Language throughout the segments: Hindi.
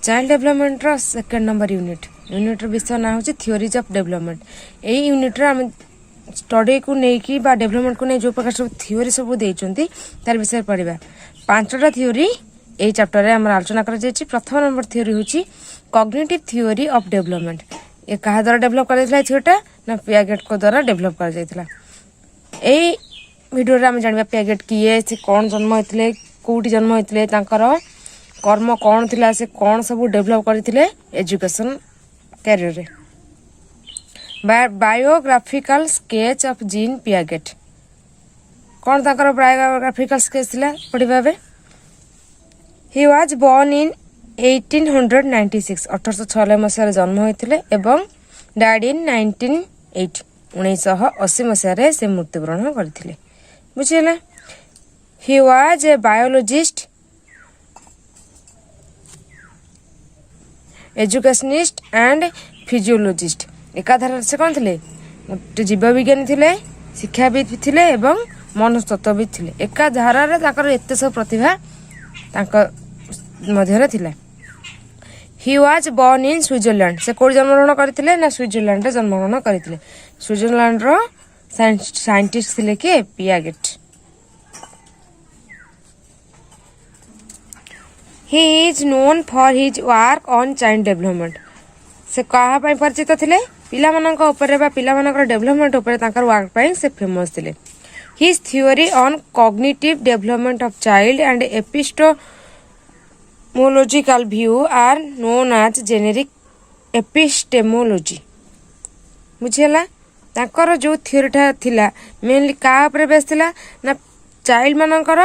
चाइल्ड डेभलपमेंट रो सेकंड नंबर यूनिट विषय ना होची थियोरीज ऑफ डेभलपमेंट। एई यूनिट रे हम स्टडी को नेकी बा डेभलपमेंट को नै जो प्रकार सब थियोरी सब देइचंती तार विषय पढिबा। पांचटा थियोरी एई चैप्टर रे हम आलोचना कर जायछि। प्रथम नंबर थियोरी होची कॉग्निटिव थियोरी ऑफ डेभलपमेंट। ए कहा द्वारा डेभलप कर जायथिला थियोटा ना पियागेट को द्वारा डेभलप कर जायथिला। एई वीडियो रे हम जानबा पियागेट किए से कोन जन्म होइतले कोठी जन्म होइतले तांकर कर्म कौन थिला से कौन सब डेभलप करथिले एजुकेशन कैरियर रे। Biographical sketch of gene Piaget कौन ताकर बायोग्राफिकल स्केच थिला पढिबा बे। ही वाज बोर्न इन 1896 1896 मसिया जन्म होइथिले एवं डाइड इन 1980 मसिया रे से मृत्युवरण करथिले। बुझिले। He was a biologist educationist and physiologist. एकाधार से कौन थे गोटे जीव विज्ञानी थे शिक्षाविद थे एवं मनस्तत्वविद थे। एकाधार एत सब प्रतिभा मध्य थिला। He was born in Switzerland. से कोड जन्मग्रहण करथिले ना स्विट्जरलैंड रे जन्मग्रहण करथिले। स्विट्जरलैंड रो साइंटिस्ट थिले के Piaget. He is known for his work on child development. से कहा पाई परिचित थिले पिला मानक ऊपर बा पिला मानक डेवलपमेंट ऊपर तांकर वर्क पाई से फेमस थिले। His theory on cognitive development of child and epistemological view are known as generic epistemology. बुझिला। तांकर जो थ्योरी थिला मेनली का ऊपर बेस थिला ना चाइल्ड मानकर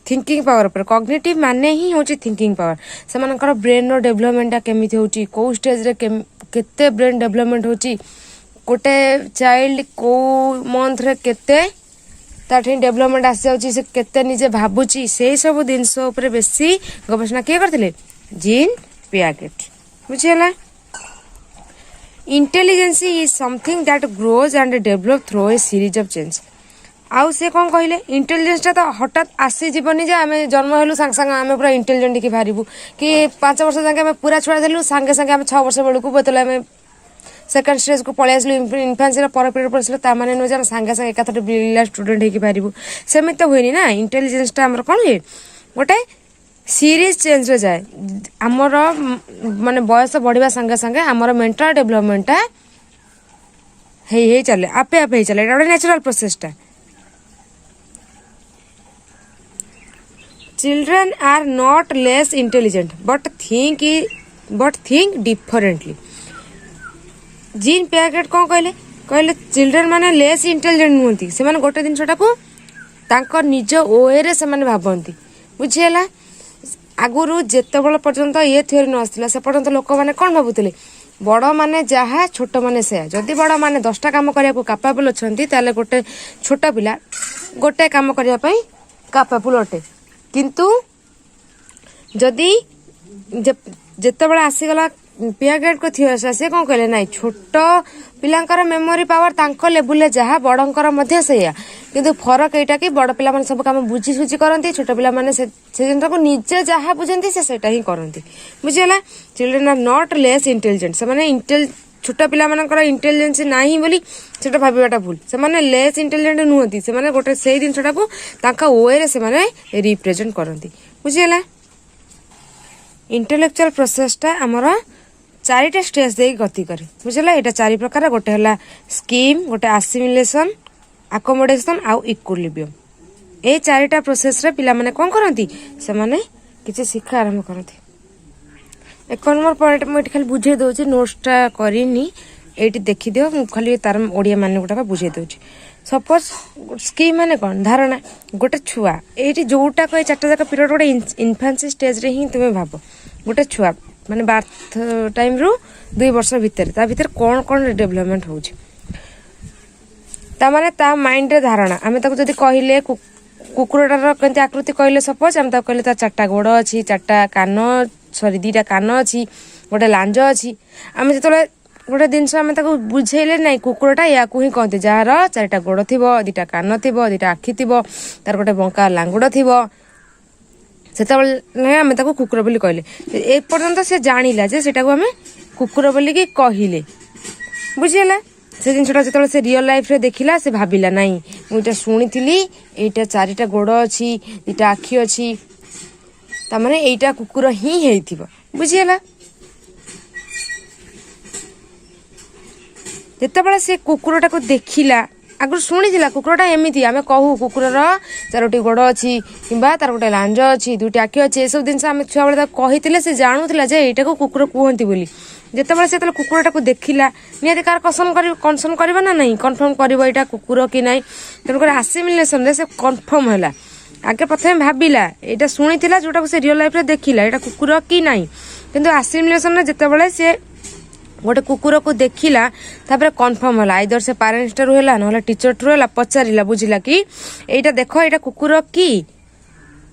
थिंकिंग पावर पर। कॉग्निटिव माने ही होची थिंकिंग पावर। से मानकर ब्रेन रो डेवलपमेंट केमिति होची को स्टेज रे केते ब्रेन डेवलपमेंट होची गोटे चाइल्ड को मंथ रे केते ताठी डेवलपमेंट आसी जाउची से केते निजे भाबुची से सब दिनस ऊपर बेसी गवेषणा के करथिले जीन पियागेट। बुझिला। Intelligence is something that grows and develop through a series of change. आउ से कौन कहले इंटेलिजेंस तो हठात आसी जीवनी जे आम जन्म हेलु सांगे सांगे आम पूरा इंटेलिजेंट की बाहर कि 5 वर्ष जाके आम पूरा छुआ देलु सांगे सांगे आम 6 वर्ष बेलू बतले आम सेकंड स्टेज को पळै आसलु इन्फान्सी पर पीरियड पड़े ता माने नुजे सांगे सांगे एकाथरे ब्रिलियंट स्टूडेंट हेकी बाहर सेमित तो हुएनी ना। इंटेलिजेंस टा हमर कोन हे गोटे सीरीज चेंज रे जाए। हमर माने बयस बढ़िबा संगे संगे हमर मेंटल डेवलपमेंट टा हे चले आपे आपे चले। एटा नेचुरल प्रोसेस टा। Children are not less intelligent but think differently. Gene Piaget कौन कहले चिल्ड्रेन माने लेस इंटेलिजेंट नुहंती से माने गोटे जिनसटा को तांकर निज ओए रे से माने भाबंती। बुझिला। आगुरु जेते बेला पर्यंत ये थ्योरी न आसला से पर्यंत लोक माने कोन भाबुतले बड़ माने जहा छोट माने से। जदि बड़ माने 10टा काम करिया को कैपेबल अछंती ताले गोटे छोट पिला गोटे काम करिया पई कैपेबल अटे। किंतु जदि जेते बेला आसीगला पियागेट को थियोरी से कौन कहले ना छोट पिलांकर मेमोरी पावर तांको लेवल ले जहा बड़ंकर मध्य सेया। किंतु फरक एटा कि बड़ पिला माने सब काम बुझी सुझी करंती छोट पिला माने से जिनटा को निजे जहा बुझंती से सेटा ही करंती। बुझिला। Children are not less intelligent. से माने छोट पिला मानकर इंटेलिजेंस नाही बोली सेटा भाबिबाटा भूल। से माने लेस इंटेलिजेंट नुहंती से माने गोटे सेही दिनसटा को तांका ओए रे से माने रिप्रेजेंट करंती। बुझिला। इंटेलेक्चुअल प्रोसेस टा हमर 4टा स्टेज दे गति करे। बुझिला। एटा 4 प्रकार गोटे हला स्कीम गोटे असिमिलेशन अकोमोडेशन आउ इक्विलिब्रियम। ए 4टा प्रोसेस रे पिला माने कोन करंती से माने किछि शिक्षा आरंभ करंती। 1 नंबर पॉइंट मुझे खाली बुझे दौर नोट्सटा करनी ये देखी दियो खाली तार ओडिया मान गुटा बुझे दौर। सपोज स्कीम माने कौन धारणा गोटे छुआ ये जोटा कहे 4टा जाक पीरियड गोटे इन्फान्सी स्टेज रे ही तुम्हें भाव गोटे छुआ माने बार्थ टाइम रु 2 वर्ष भितर ता भितर कौन कौन डेवलपमेंट होउची ता माने ता माइंड रे धारणा आमे ताको जदी कहिले कुकुरटार केंती आकृति कहले सपोज आम कहले तार 4टा गोड़ अच्छी 4टा कान सॉरी 2टा कान अच्छी गोटे लांज अच्छी आम जो गोटे जिनस आम बुझेले ना कुकुरटा या ही कहते जार 4टा गोड़ थी 2टा कान थी 2टा आखि थी तार गोटे बंका लांगुड़ थी ସେତେବେଳେ ଆମେ ତାକୁ କୁକୁର ବୋଲି କହିଲେ। ଏପର୍ଯ୍ୟନ୍ତ ସେ ଜାଣିଲା ଯେ ସେଟାକୁ ଆମେ କୁକୁର ବୋଲିକି କହିଲେ, ବୁଝିହେଲା। ସେ ଜିନିଷଟା ଯେତେବେଳେ ସେ ରିଅଲ ଲାଇଫରେ ଦେଖିଲା ସେ ଭାବିଲା ନାଇଁ ମୁଁ ଏଇଟା ଶୁଣିଥିଲି, ଏଇଟା 4ଟା ଗୋଡ଼ ଅଛି, 2ଟା ଆଖି ଅଛି, ତାମାନେ ଏଇଟା କୁକୁର ହିଁ ହେଇଥିବ, ବୁଝିହେଲା। ଯେତେବେଳେ ସେ କୁକୁରଟାକୁ ଦେଖିଲା, ଆଗରୁ ଶୁଣିଥିଲା କୁକୁରଟା ଏମିତି, ଆମେ କହୁ କୁକୁରର 4ଟି ଗୋଡ଼ ଅଛି କିମ୍ବା ତାର ଗୋଟେ ଲାଞ୍ଜ ଅଛି, 2ଟି ଆଖି ଅଛି, ଏସବୁ ଜିନିଷ ଆମେ ଛୁଆବେଳେ ତାକୁ କହିଥିଲେ ସେ ଜାଣୁଥିଲା ଯେ ଏଇଟାକୁ କୁକୁର କୁହନ୍ତି ବୋଲି। ଯେତେବେଳେ ସେ କୁକୁରଟାକୁ ଦେଖିଲା ନିହାତି କାହାର କନସର୍ନ କରିବ ନା ନାହିଁ, କନଫର୍ମ କରିବ ଏଇଟା କୁକୁର କି ନାହିଁ। ତେଣୁକରି ଆସିମିଲେସନରେ ସେ କନଫର୍ମ ହେଲା। ଆଗେ ପ୍ରଥମେ ଭାବିଲା, ଏଇଟା ଶୁଣିଥିଲା ଯୋଉଟାକୁ ସେ ରିଅଲ ଲାଇଫରେ ଦେଖିଲା ଏଇଟା କୁକୁର କି ନାହିଁ, କିନ୍ତୁ ଆସିମିଲେସନରେ ଯେତେବେଳେ ସେ ଗୋଟେ କୁକୁରକୁ ଦେଖିଲା ତାପରେ କନଫର୍ମ ହେଲା। ଆଇଦର ସେ ପ୍ୟାରେଣ୍ଟସ୍ ଠାରୁ ହେଲା ନହେଲେ ଟିଚର ଠାରୁ ହେଲା, ପଚାରିଲା, ବୁଝିଲା କି ଏଇଟା ଦେଖ ଏଇଟା କୁକୁର କି,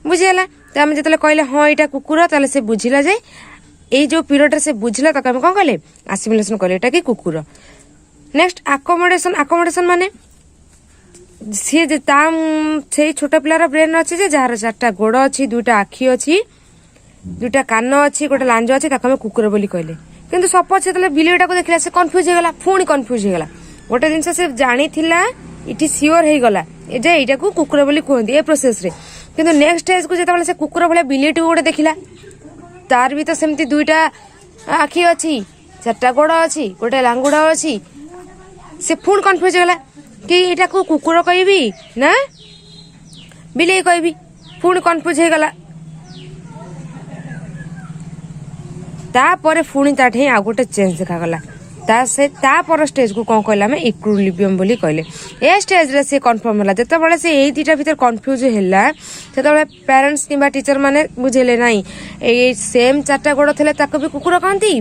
ବୁଝିହେଲା। ତ ଆମେ ଯେତେବେଳେ କହିଲେ ହଁ ଏଇଟା କୁକୁର, ତାହେଲେ ସେ ବୁଝିଲା ଯେ ଏଇ ଯୋଉ ପିରିୟଡରେ ସେ ବୁଝିଲା ତାକୁ ଆମେ କଣ କଲେ, ଆସିମିଲେସନ କଲେ ଏଇଟା କି କୁକୁର। ନେକ୍ସଟ ଆକୋମୋଡେସନ ମାନେ ସିଏ ତା ସେଇ ଛୋଟ ପିଲାର ବ୍ରେନ ଅଛି ଯେ ଯାହାର 4ଟା ଗୋଡ଼ ଅଛି, 2ଟା ଆଖି ଅଛି, 2ଟା କାନ ଅଛି, ଗୋଟେ ଲାଞ୍ଜ ଅଛି, ତାକୁ ଆମେ କୁକୁର ବୋଲି କହିଲେ। କିନ୍ତୁ ସପୋଜ ଯେତେବେଳେ ବିଲେଇଟାକୁ ଦେଖିଲା ସେ କନଫ୍ୟୁଜ ହେଇଗଲା, ପୁଣି କନଫ୍ୟୁଜ ହେଇଗଲା। ଗୋଟେ ଜିନିଷ ସେ ଜାଣିଥିଲା, ଏଠି ସିଓର ହେଇଗଲା ଯେ ଏଇଟାକୁ କୁକୁର ବୋଲି କୁହନ୍ତି ଏ ପ୍ରୋସେସରେ, କିନ୍ତୁ ନେକ୍ସଟ ଷ୍ଟେଜକୁ ଯେତେବେଳେ ସେ କୁକୁର ଭଳିଆ ବିଲେଇଟିକୁ ଗୋଟେ ଦେଖିଲା, ତାର ବି ତ ସେମିତି 2ଟା ଆଖି ଅଛି, 4ଟା ଗୋଡ଼ ଅଛି, ଗୋଟେ ଲାଙ୍ଗୁଡ଼ ଅଛି, ସେ ପୁଣି କନଫ୍ୟୁଜ ହେଇଗଲା କି ଏଇଟାକୁ କୁକୁର କହିବି ନା ବିଲେଇ କହିବି, ପୁଣି କନଫ୍ୟୁଜ ହେଇଗଲା। ତାପରେ ପୁଣି ତାଠି ଆଉ ଗୋଟେ ଚେଞ୍ଜ ଦେଖାଗଲା। ତାପର ଷ୍ଟେଜକୁ କଣ କହିଲେ ଆମେ ଇକ୍ୱିଲିବ୍ରିୟମ ବୋଲି କହିଲେ। ଏ ଷ୍ଟେଜରେ ସେ କନଫର୍ମ ହେଲା। ଯେତେବେଳେ ସେ ଏଇ 2ଟା ଭିତରେ କନଫ୍ୟୁଜ ହେଲା ସେତେବେଳେ ପ୍ୟାରେଣ୍ଟସ୍ କିମ୍ବା ଟିଚର ମାନେ ବୁଝେଇଲେ ନାଇଁ ଏଇ ସେମ୍ 4ଟା ଗୋଡ଼ ଥିଲେ ତାକୁ ବି କୁକୁର କହନ୍ତି,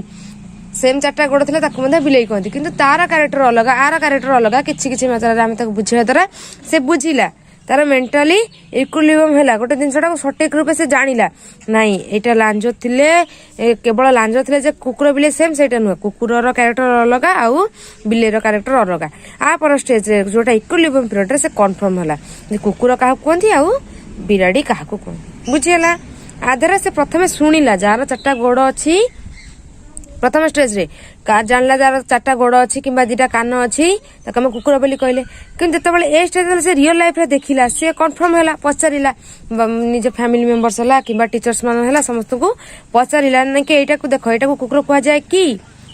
ସେମ୍ 4ଟା ଗୋଡ଼ ଥିଲେ ତାକୁ ମଧ୍ୟ ବିଲେଇ କହନ୍ତି, କିନ୍ତୁ ତାର କ୍ୟାରେକ୍ଟର ଅଲଗା, ଆର କ୍ୟାରେକ୍ଟର ଅଲଗା। କିଛି କିଛି ମାତ୍ରାରେ ଆମେ ତାକୁ ବୁଝେଇବା ଦ୍ୱାରା ସେ ବୁଝିଲା, ତାର ମେଣ୍ଟାଲି ଇକ୍ୱିଲିବ୍ରିୟମ ହେଲା। ଗୋଟେ ଜିନିଷଟାକୁ ସଠିକ ରୂପେ ସେ ଜାଣିଲା ନାଇଁ ଏଇଟା ଲାଞ୍ଜ ଥିଲେ, କେବଳ ଲାଞ୍ଜ ଥିଲେ ଯେ କୁକୁର ବିଲେଇ ସେମ୍ ସେଇଟା ନୁହେଁ, କୁକୁରର କ୍ୟାରେକ୍ଟର ଅଲଗା ଆଉ ବିଲେଇର କ୍ୟାରେକ୍ଟର ଅଲଗା। ପର ଷ୍ଟେଜରେ ଯୋଉଟା ଇକ୍ୱିଲିବ୍ରିୟମ ପିରିୟଡରେ ସେ କନଫର୍ମ ହେଲା ଯେ କୁକୁର କାହାକୁ କୁହନ୍ତି ଆଉ ବିରାଡ଼ି କାହାକୁ କୁହନ୍ତି, ବୁଝିହେଲା। ଆଧାରେ ସେ ପ୍ରଥମେ ଶୁଣିଲା ଯାହାର 4ଟା ଗୋଡ଼ ଅଛି, ପ୍ରଥମ ଷ୍ଟେଜରେ ଜାଣିଲା ଯାହାର 4ଟା ଗୋଡ଼ ଅଛି କିମ୍ବା 2ଟା କାନ ଅଛି ତାକୁ ଆମେ କୁକୁର ବୋଲି କହିଲେ। କିନ୍ତୁ ଯେତେବେଳେ ଏ ଷ୍ଟେଜରେ ସେ ରିଅଲ ଲାଇଫରେ ଦେଖିଲା ସେ କନଫର୍ମ ହେଲା, ପଚାରିଲା ନିଜ ଫ୍ୟାମିଲି ମେମ୍ବର୍ସ ହେଲା କିମ୍ବା ଟିଚର୍ସ ମାନେ ହେଲା ସମସ୍ତଙ୍କୁ ପଚାରିଲା ନାଇଁ ଏଇଟାକୁ ଦେଖ ଏଇଟାକୁ କୁକୁର କୁହାଯାଏ କି,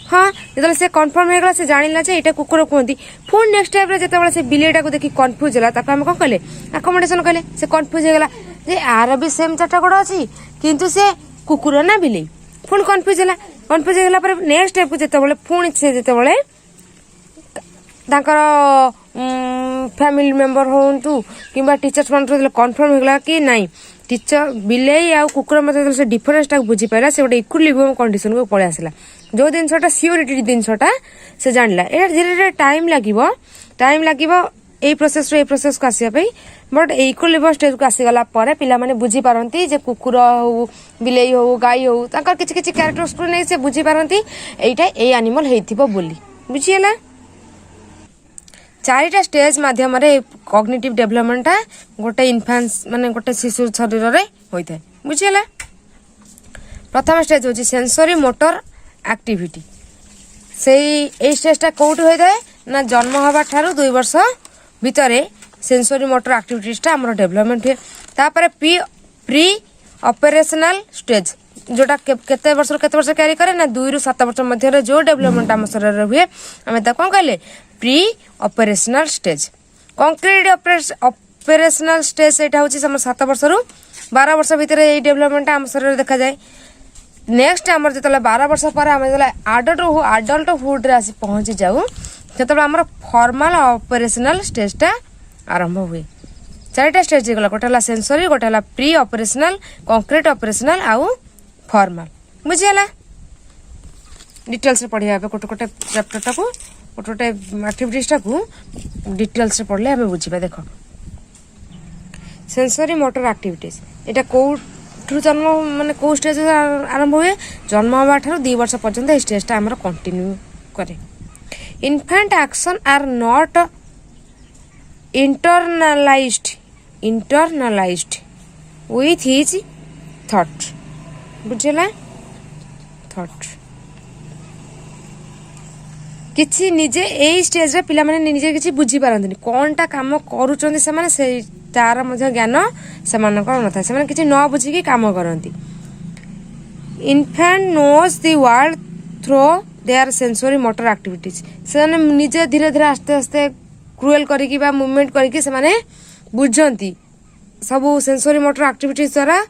ହଁ। ଯେତେବେଳେ ସେ କନଫର୍ମ ହେଇଗଲା ସେ ଜାଣିଲା ଯେ ଏଇଟା କୁକୁର କୁହନ୍ତି। ପୁଣି ନେକ୍ସଟ ଟାଇମରେ ଯେତେବେଳେ ସେ ବିଲେଇଟାକୁ ଦେଖି କନଫ୍ୟୁଜ ହେଲା ତାକୁ ଆମେ କଣ କହିଲେ, ଆକୋମୋଡେସନ କହିଲେ। ସେ କନଫ୍ୟୁଜ ହେଇଗଲା ଯେ ଆର ବି ସେମ୍ 4ଟା ଗୋଡ଼ ଅଛି କିନ୍ତୁ ସେ କୁକୁର ନା ବିଲେଇ, ପୁଣି କନଫ୍ୟୁଜ ହେଲା। କନଫ୍ୟୁଜ ହେଇଗଲା ପରେ ନେକ୍ସଟ ଷ୍ଟେପକୁ ଯେତେବେଳେ ପୁଣି ସେ ଯେତେବେଳେ ତାଙ୍କର ଫ୍ୟାମିଲି ମେମ୍ବର ହୁଅନ୍ତୁ କିମ୍ବା ଟିଚର୍ସ ମାନଙ୍କର ଯେତେବେଳେ କନଫର୍ମ ହେଇଗଲା କି ନାଇଁ ଟିଚର ବିଲେଇ ଆଉ କୁକୁର ମଧ୍ୟ ସେ ଡିଫରେନ୍ସଟାକୁ ବୁଝିପାରିଲା, ସେ ଗୋଟେ ଇକ୍ୱିଲିବ୍ରିୟମ କଣ୍ଡିସନକୁ ପଳେଇ ଆସିଲା। ଯୋଉ ଜିନିଷଟା ସିଓରିଟି ଜିନିଷଟା ସେ ଜାଣିଲା। ଏଇଟା ଧୀରେ ଧୀରେ ଟାଇମ୍ ଲାଗିବ এই ପ୍ରୋସେସକୁ ଆସିବା ପାଇଁ, ବଟ୍ ଇକ୍ୱିଲିବ୍ରିୟମ ଷ୍ଟେଜକୁ ଆସିଗଲା ପରେ ପିଲାମାନେ ବୁଝିପାରନ୍ତି ଯେ କୁକୁର ହଉ ବିଲେଇ ହଉ ଗାଈ ହଉ ତାଙ୍କର କିଛି କିଛି କ୍ୟାରେକ୍ଟର୍ସକୁ ନେଇ ସେ ବୁଝିପାରନ୍ତି ଏଇଟା ଏଇ ଆନିମଲ ହେଇଥିବ ବୋଲି, ବୁଝିହେଲା। 4ଟା ଷ୍ଟେଜ ମାଧ୍ୟମରେ କଗ୍ନିଟିଭ ଡେଭଲପମେଣ୍ଟଟା ଗୋଟେ ଇନଫାନ୍ସ ମାନେ ଗୋଟେ ଶିଶୁ ଶରୀରରେ ହୋଇଥାଏ, ବୁଝିହେଲା। ପ୍ରଥମ ଷ୍ଟେଜ ହେଉଛି ସେନ୍ସରି ମୋଟର ଆକ୍ଟିଭିଟି। এই ଷ୍ଟେଜଟା କୋଉଠି ହୋଇଥାଏ ନା ଜନ୍ମ ହେବା ଠାରୁ 2 ବର୍ଷ ଭିତରେ ସେନ୍ସରି ମୋଟର ଆକ୍ଟିଭିଟିଜଟା ଆମର ଡେଭଲପମେଣ୍ଟ ହୁଏ। ତାପରେ ପ୍ରି ଅପରେସନାଲ ଷ୍ଟେଜ जोटा केते वर्ष क्यारी करे ना 2 ରୁ 7 वर्ष मध्य जो डेवलपमेंट आम शरीर हुए आम कौन कहले pre operational stage. Concrete operational stage से 7 वर्ष रु 12 वर्ष भितर ये डेवलपमेंट आम शरीर देखा जाए। नेक्स्ट आम जो 12 वर्ष पर आम आडल्टहुड रे आसी पहुंची जाऊ जो आम फॉर्मल ऑपरेशनल स्टेजटा आरंभ हुए। 4टा स्टेज गला गोटे सेंसरी गोटे प्री ऑपरेशनल कंक्रीट ऑपरेशनल आउ फॉर्मल बुझीगला। डिटेल्स पढ़िया गोटे गोटे चैप्टर टाक गोटे गोटे एक्टिविटीज टाक डिटेल्स पढ़ले आम बुझा। देख सेंसरी मोटर एक्टिविटीज एटा कोठु जन्म माने को स्टेज आरंभ हुए जन्म हवा ठारू 2 वर्ष पर्यंत ए स्टेजटा आमर कंटिन्यू करे। Infant action are not internalized with his thought बुझेला थॉट किछि निजे एई स्टेज रे पिला माने निजे किछि बुझी पारंतनी कोनटा काम करूचंदी से माने से तार मध्य ज्ञान सेमान को नथा से माने किछि न बुझी की काम करंती infant knows the world through their sensory motor activities से माने निजे धीरे धीरे आस्ते आस्ते क्रुएल करिकी बा मूवमेंट करिकी से माने बुझंती सब सेंसरी मोटर एक्टिविटीज द्वारा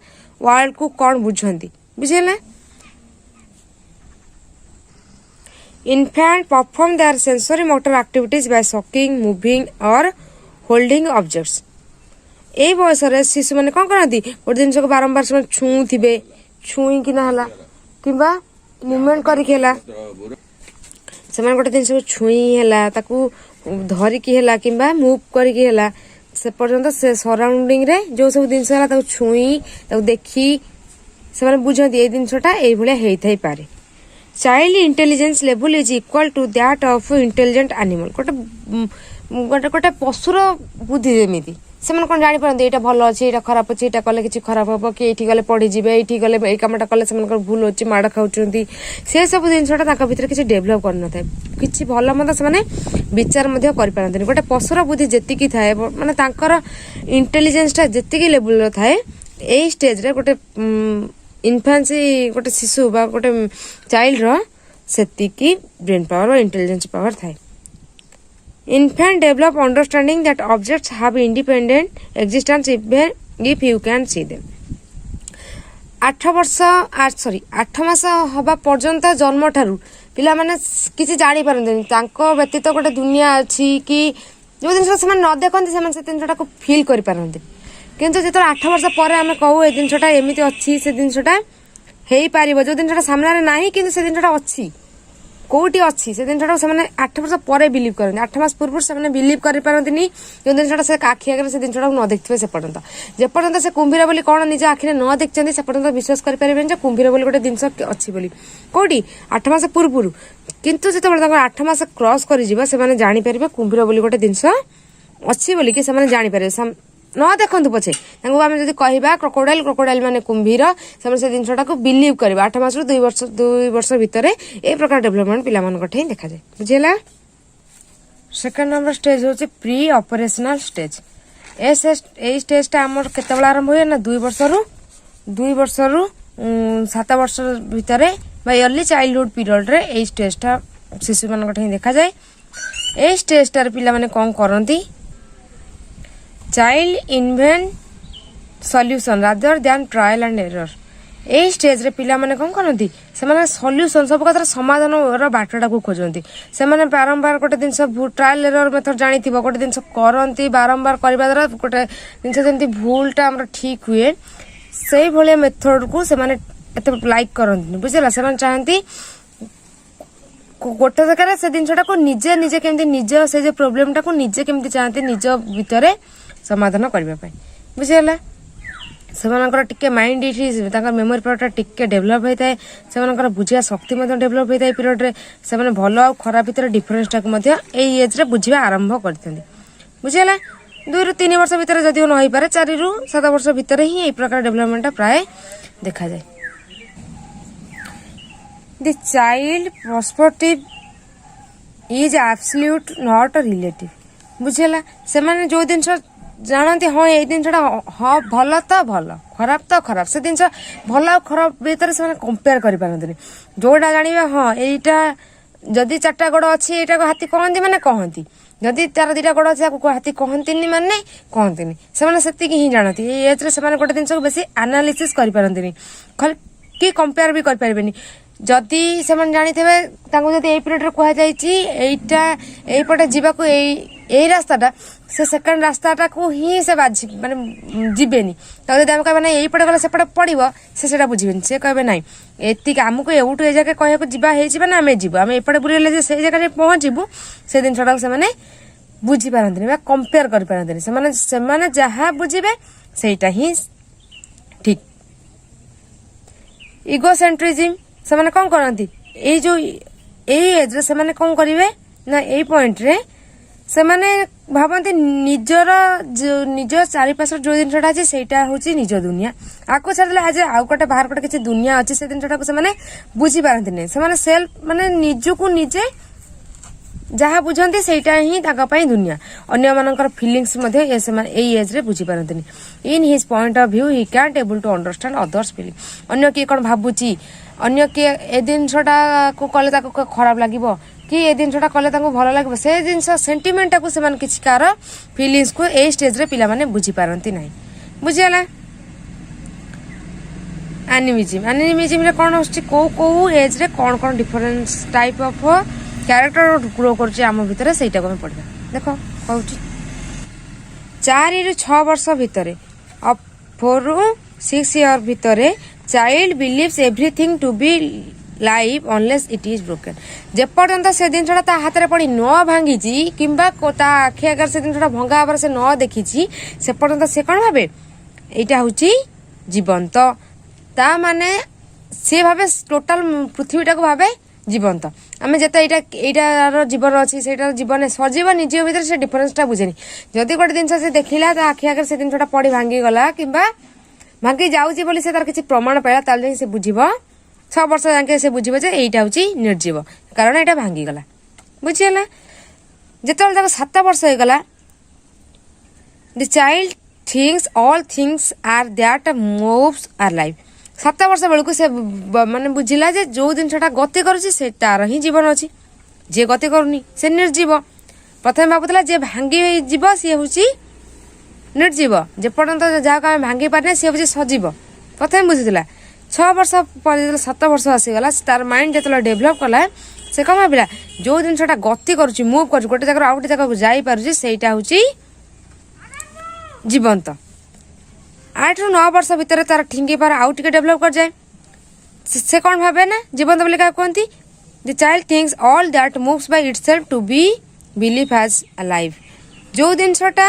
वर्ल्ड को कौन बुझंती बुझेला Infant perform their sensory motor activities by sucking, moving or holding objects. এই বয়সরে শিশু মানে কଣ କରନ୍ତି ଗୋଟେ ଜିନିଷକୁ ବାରମ୍ବାର ସେମାନେ ଛୁଉଁଥିବେ ଛୁଇଁକିନା ହେଲା କିମ୍ବା ମୁଭମେଣ୍ଟ କରିକି ହେଲା ସେମାନେ ଗୋଟେ ଜିନିଷକୁ ଛୁଇଁ ହେଲା ତାକୁ ଧରିକି ହେଲା କିମ୍ବା ମୁଭ୍ କରିକି ହେଲା ସେ ପର୍ଯ୍ୟନ୍ତ ସେ ସରାଉଣ୍ଡିଂ ରେ ଯୋଉ ସବୁ ଜିନିଷ ହେଲା ତାକୁ ଛୁଇଁ ତାକୁ ଦେଖି ସେମାନେ ବୁଝନ୍ତି ଏଇ ଜିନିଷଟା ଏଇଭଳିଆ ହେଇଥାଇ ପାରେ child intelligence level is equal to that of intelligent animal गोटे गोटे गोटे पशुर बुद्धि जमीती से कौन जापारती यहाँ भल अच्छे यहाँ खराब अच्छे यहाँ कले कि खराब हम कि ये गले पड़ीजे ये गले ये कमटा कले से भूल अच्छे माड़ खाऊँ से सब जिनसा भर किसी डेभलप करन था कि भल मत से विचार करपारती गोटे पशुर बुद्धि जी थाए मानने इंटेलिजेंसटा जी लेवल थाए यही स्टेज रे गोटे इन्फान्सी गोटे शिशु बा गोटे चाइल्ड रो सेतिकी ब्रेन पावर और इंटेलिजेंस पावर थाए infant develop understanding that objects have independent existence even if you can see them 8 वर्ष 8 मास हवा पर्यंत जन्म ठारू पिला माने किसी जानी पारंतनी तांको व्यतीत गोटे दुनिया अच्छी कि जो जिनस से न देखते से जिनसा को फील कर पारंती किंतु जो 8 वर्ष पर आम कहू ए जिनसा एमती अच्छी से जिनसा हो पार जो जिनसा सामने ना कि से जिनसा अच्छी कौटी अच्छी से जिनसा से 8 वर्ष पर बिलीव करते 8 मास पूर्व से बिलीव कर पारती जो जिनसा से आखि आगे से जिनसा न देखते से पर्यंत जेपर्यंत से कुंभीर बोली कौन निज आखिरे न देखते से पर्यंत विश्वास करें कुंभीर बोली गोटे जिनस अच्छी बोली कौटी 8 मास पूर्व किंतु जो 8 मास क्रॉस कर जापर कुंभीर बोली गोटे जिनस अच्छी बोली कि जापर न देखु पछे आम जब कह क्रोकोडाइल माने कुंभीर से जिनसा को बिलीव कर 8 मास 2 वर्ष भितर ए प्रकार डेवलपमेंट पिला देखा जाए बुझेला सेकंड नंबर स्टेज होचे प्री ऑपरेशनल स्टेज ए स्टेजटा आम केतबेला आरंभ हुए ना 2 वर्ष रु 7 वर्ष भितर अर्ली चाइल्डहुड पीरियड रे ए स्टेजटा शिशु मान देखा जाए ए स्टेजटार पिला माने कौन करती child invent solution rather than trial and error a stage रे पिला माने कौन करती से सॉल्यूशन सब कथार समाधान बाटटा को खोजती से बारंबार गोटे जिन ट्रायल एरर मेथड जानी गोटे जिन करती बारंबार करने द्वारा गोटे जिन जमी भूलटा ठीक हुए से भाया मेथड को लाइक करती बुझेगा से चाहती गोटे जगह से जिनसा को निजे निजे केमती निज से जो प्रोब्लेमटा को निजे केमती चाहती निज भितर समाधान करने बुझीगला से टिके माइंड ये मेमोरी पावरटा टिके डेभलप होता है से बुझा शक्ति डेभलप होता है पीरियड रे से भल आ खराब भितर डिफरेन्सटा को एज रे बुझा आरंभ करते बुझीगला 2 ରୁ 3 वर्ष भितर जदि न हो पारे 4 ରୁ 7 वर्ष भितर ही यही प्रकार डेभलपमेंटा प्राय देखा जाए the child perspective is absolute not relative बुझेला से माने जो दिन जानते हाँ ये जिनसा हाँ भल तो भल खराब तो खराब से जिन भल आ खराब भीतर से कंपेयर कर पारती जोटा जाने हाँ यहाँ जदि 4टा गोड़ अच्छी यहाँ को हाथी कहती माने कहती जदि तार 2टा गोड़ अच्छे हाथी कहती माने कहती से ही जानती एज्रे से गोटे जिन को बेसी एनालिसिस कर पारती कि कंपेयर भी कर जदि से जानी थे जब ये पीरियड रे कहुपटे जावाक यही रास्ताटा से सेकेंड रास्ताटा को ही से बाजी माने जीवेनी जब आम कह यही पटे गले सेपटे पड़ो से बुझे से कहे ना एतिक आमको एवटू ए जगह कह जाना आम जीव आम एपटे बुले से जगह पहुँचबू से जिनसा से बुझी पारती कंपेयर कर पारती से जहाँ बुझे से ही ठीक इगोसेंट्रिज्म से कौन करती ये जो एज से कौन करेंगे ना यही पॉइंट रे से ଭାବନ୍ତି ନିଜର ନିଜ ଚାରିପାଶରେ ଯୋଉ ଜିନିଷଟା ଅଛି ସେଇଟା ହଉଛି ନିଜ ଦୁନିଆ। ଆକୁ ଛାଡ଼ିଲେ ଆଜି ଆଉ ଗୋଟେ ବାହାର ଗୋଟେ କିଛି ଦୁନିଆ ଅଛି ସେ ଜିନିଷଟାକୁ ସେମାନେ ବୁଝିପାରନ୍ତି ନାହିଁ। ସେମାନେ ସେଲ୍ଫ ମାନେ ନିଜକୁ ନିଜେ ଯାହା ବୁଝନ୍ତି ସେଇଟା ହିଁ ତାଙ୍କ ପାଇଁ ଦୁନିଆ। ଅନ୍ୟମାନଙ୍କର ଫିଲିଙ୍ଗସ୍ ମଧ୍ୟ ସେମାନେ ଏଇ ଏଜ୍ରେ ବୁଝିପାରନ୍ତିନି। In his point of view he can't able to understand others feeling. ଅନ୍ୟ କିଏ କ'ଣ ଭାବୁଛି, ଅନ୍ୟ କିଏ ଏ ଜିନିଷଟାକୁ କଲେ ତାକୁ ଖରାପ ଲାଗିବ କି ଏ ଜିନିଷଟା କଲେ ତାଙ୍କୁ ଭଲ ଲାଗିବ, ସେ ଜିନିଷ ସେଣ୍ଟିମେଣ୍ଟଟାକୁ ସେମାନେ କିଛି କାହାର ଫିଲିଙ୍ଗସ୍କୁ ଏଇ ଷ୍ଟେଜ୍ରେ ପିଲାମାନେ ବୁଝିପାରନ୍ତି ନାହିଁ। ବୁଝିଗଲା। ଆନିମିଜିମ୍ରେ କ'ଣ ଆସୁଛି, କୋଉ ଏଜ୍ରେ କ'ଣ କ'ଣ difference type of character grow କରୁଛି ଆମ ଭିତରେ ସେଇଟାକୁ ଆମେ ପଢିବା। ଦେଖ କହୁଛି 4 ରୁ 6 ବର୍ଷ ଭିତରେ 4 ରୁ 6 ଇୟର ଭିତରେ child believes everything to be live unless it is broken. ଯେପର୍ଯ୍ୟନ୍ତ ସେ ଜିନିଷଟା ତା ହାତରେ ପଡ଼ି ନ ଭାଙ୍ଗିଛି କିମ୍ବା ତା ଆଖି ଆଗରେ ସେ ଜିନିଷଟା ଭଙ୍ଗା ହେବାର ସେ ନ ଦେଖିଛି ସେ ପର୍ଯ୍ୟନ୍ତ ସେ କ'ଣ ଭାବେ ଏଇଟା ହେଉଛି ଜୀବନ୍ତ। ତା ମାନେ ସେ ଭାବେ ଟୋଟାଲ ପୃଥିବୀଟାକୁ ଭାବେ ଜୀବନ୍ତ। ଆମେ ଯେତେ ଏଇଟାର ଜୀବନ ଅଛି ସେଇଟାର ଜୀବନ ସଜୀବ ନିଜ ଭିତରେ ସେ ଡିଫରେନ୍ସଟା ବୁଝେନି। ଯଦି ଗୋଟେ ଜିନିଷ ସେ ଦେଖିଲା ତା ଆଖି ଆଗରେ ସେ ଜିନିଷଟା ପଡ଼ି ଭାଙ୍ଗିଗଲା କିମ୍ବା ଭାଙ୍ଗି ଯାଉଛି ବୋଲି ସେ ତାର କିଛି ପ୍ରମାଣ ପାଇଲା ତାହେଲେ ଯାଇ ସେ ବୁଝିବ, 6 ବର୍ଷ ଯାକେ ସେ ବୁଝିବ ଯେ ଏଇଟା ହେଉଛି ନିର୍ଜୀବ କାରଣ ଏଇଟା ଭାଙ୍ଗିଗଲା। ବୁଝିଗଲା। ଯେତେବେଳେ ତାକୁ 7 ବର୍ଷ ହେଇଗଲା the child thinks all things are that moves are life. 7 ବର୍ଷ ବେଳକୁ ସେ ମାନେ ବୁଝିଲା ଯେ ଯୋଉ ଜିନିଷଟା ଗତି କରୁଛି ସେ ତାର ହିଁ ଜୀବନ ଅଛି, ଯିଏ ଗତି କରୁନି ସେ ନିର୍ଜୀବ। ପ୍ରଥମେ ଭାବୁଥିଲା ଯିଏ ଭାଙ୍ଗି ଯିବ ସିଏ ହେଉଛି ନିର୍ଜୀବ, ଯେପର୍ଯ୍ୟନ୍ତ ଯାହାକୁ ଆମେ ଭାଙ୍ଗି ପାରିନେ ସିଏ ହେଉଛି ସଜୀବ ପ୍ରଥମେ ବୁଝିଥିଲା। 6 ବର୍ଷ ପରେ ଯେତେବେଳେ 7 ବର୍ଷ ଆସିଗଲା ତାର ମାଇଣ୍ଡ ଯେତେବେଳେ ଡେଭଲପ୍ କଲା ସେ କ'ଣ ଭାବିଲା ଯୋଉ ଜିନିଷଟା ଗତି କରୁଛି ମୁଭ୍ କରୁଛି ଗୋଟେ ଜାଗାରୁ ଆଉ ଗୋଟେ ଜାଗାକୁ ଯାଇପାରୁଛି ସେଇଟା ହେଉଛି ଜୀବନ୍ତ। 8 ରୁ 9 ବର୍ଷ ଭିତରେ ତାର ଠିଙ୍ଗି ପାର ଆଉ ଟିକେ ଡେଭଲପ୍ କରିଯାଏ। ସେ କ'ଣ ଭାବେ ନା ଜୀବନ୍ତ ବୋଲି କାହାକୁ କୁହନ୍ତି, the child thinks all that moves by itself to be believe as live. ଯୋଉ ଜିନିଷଟା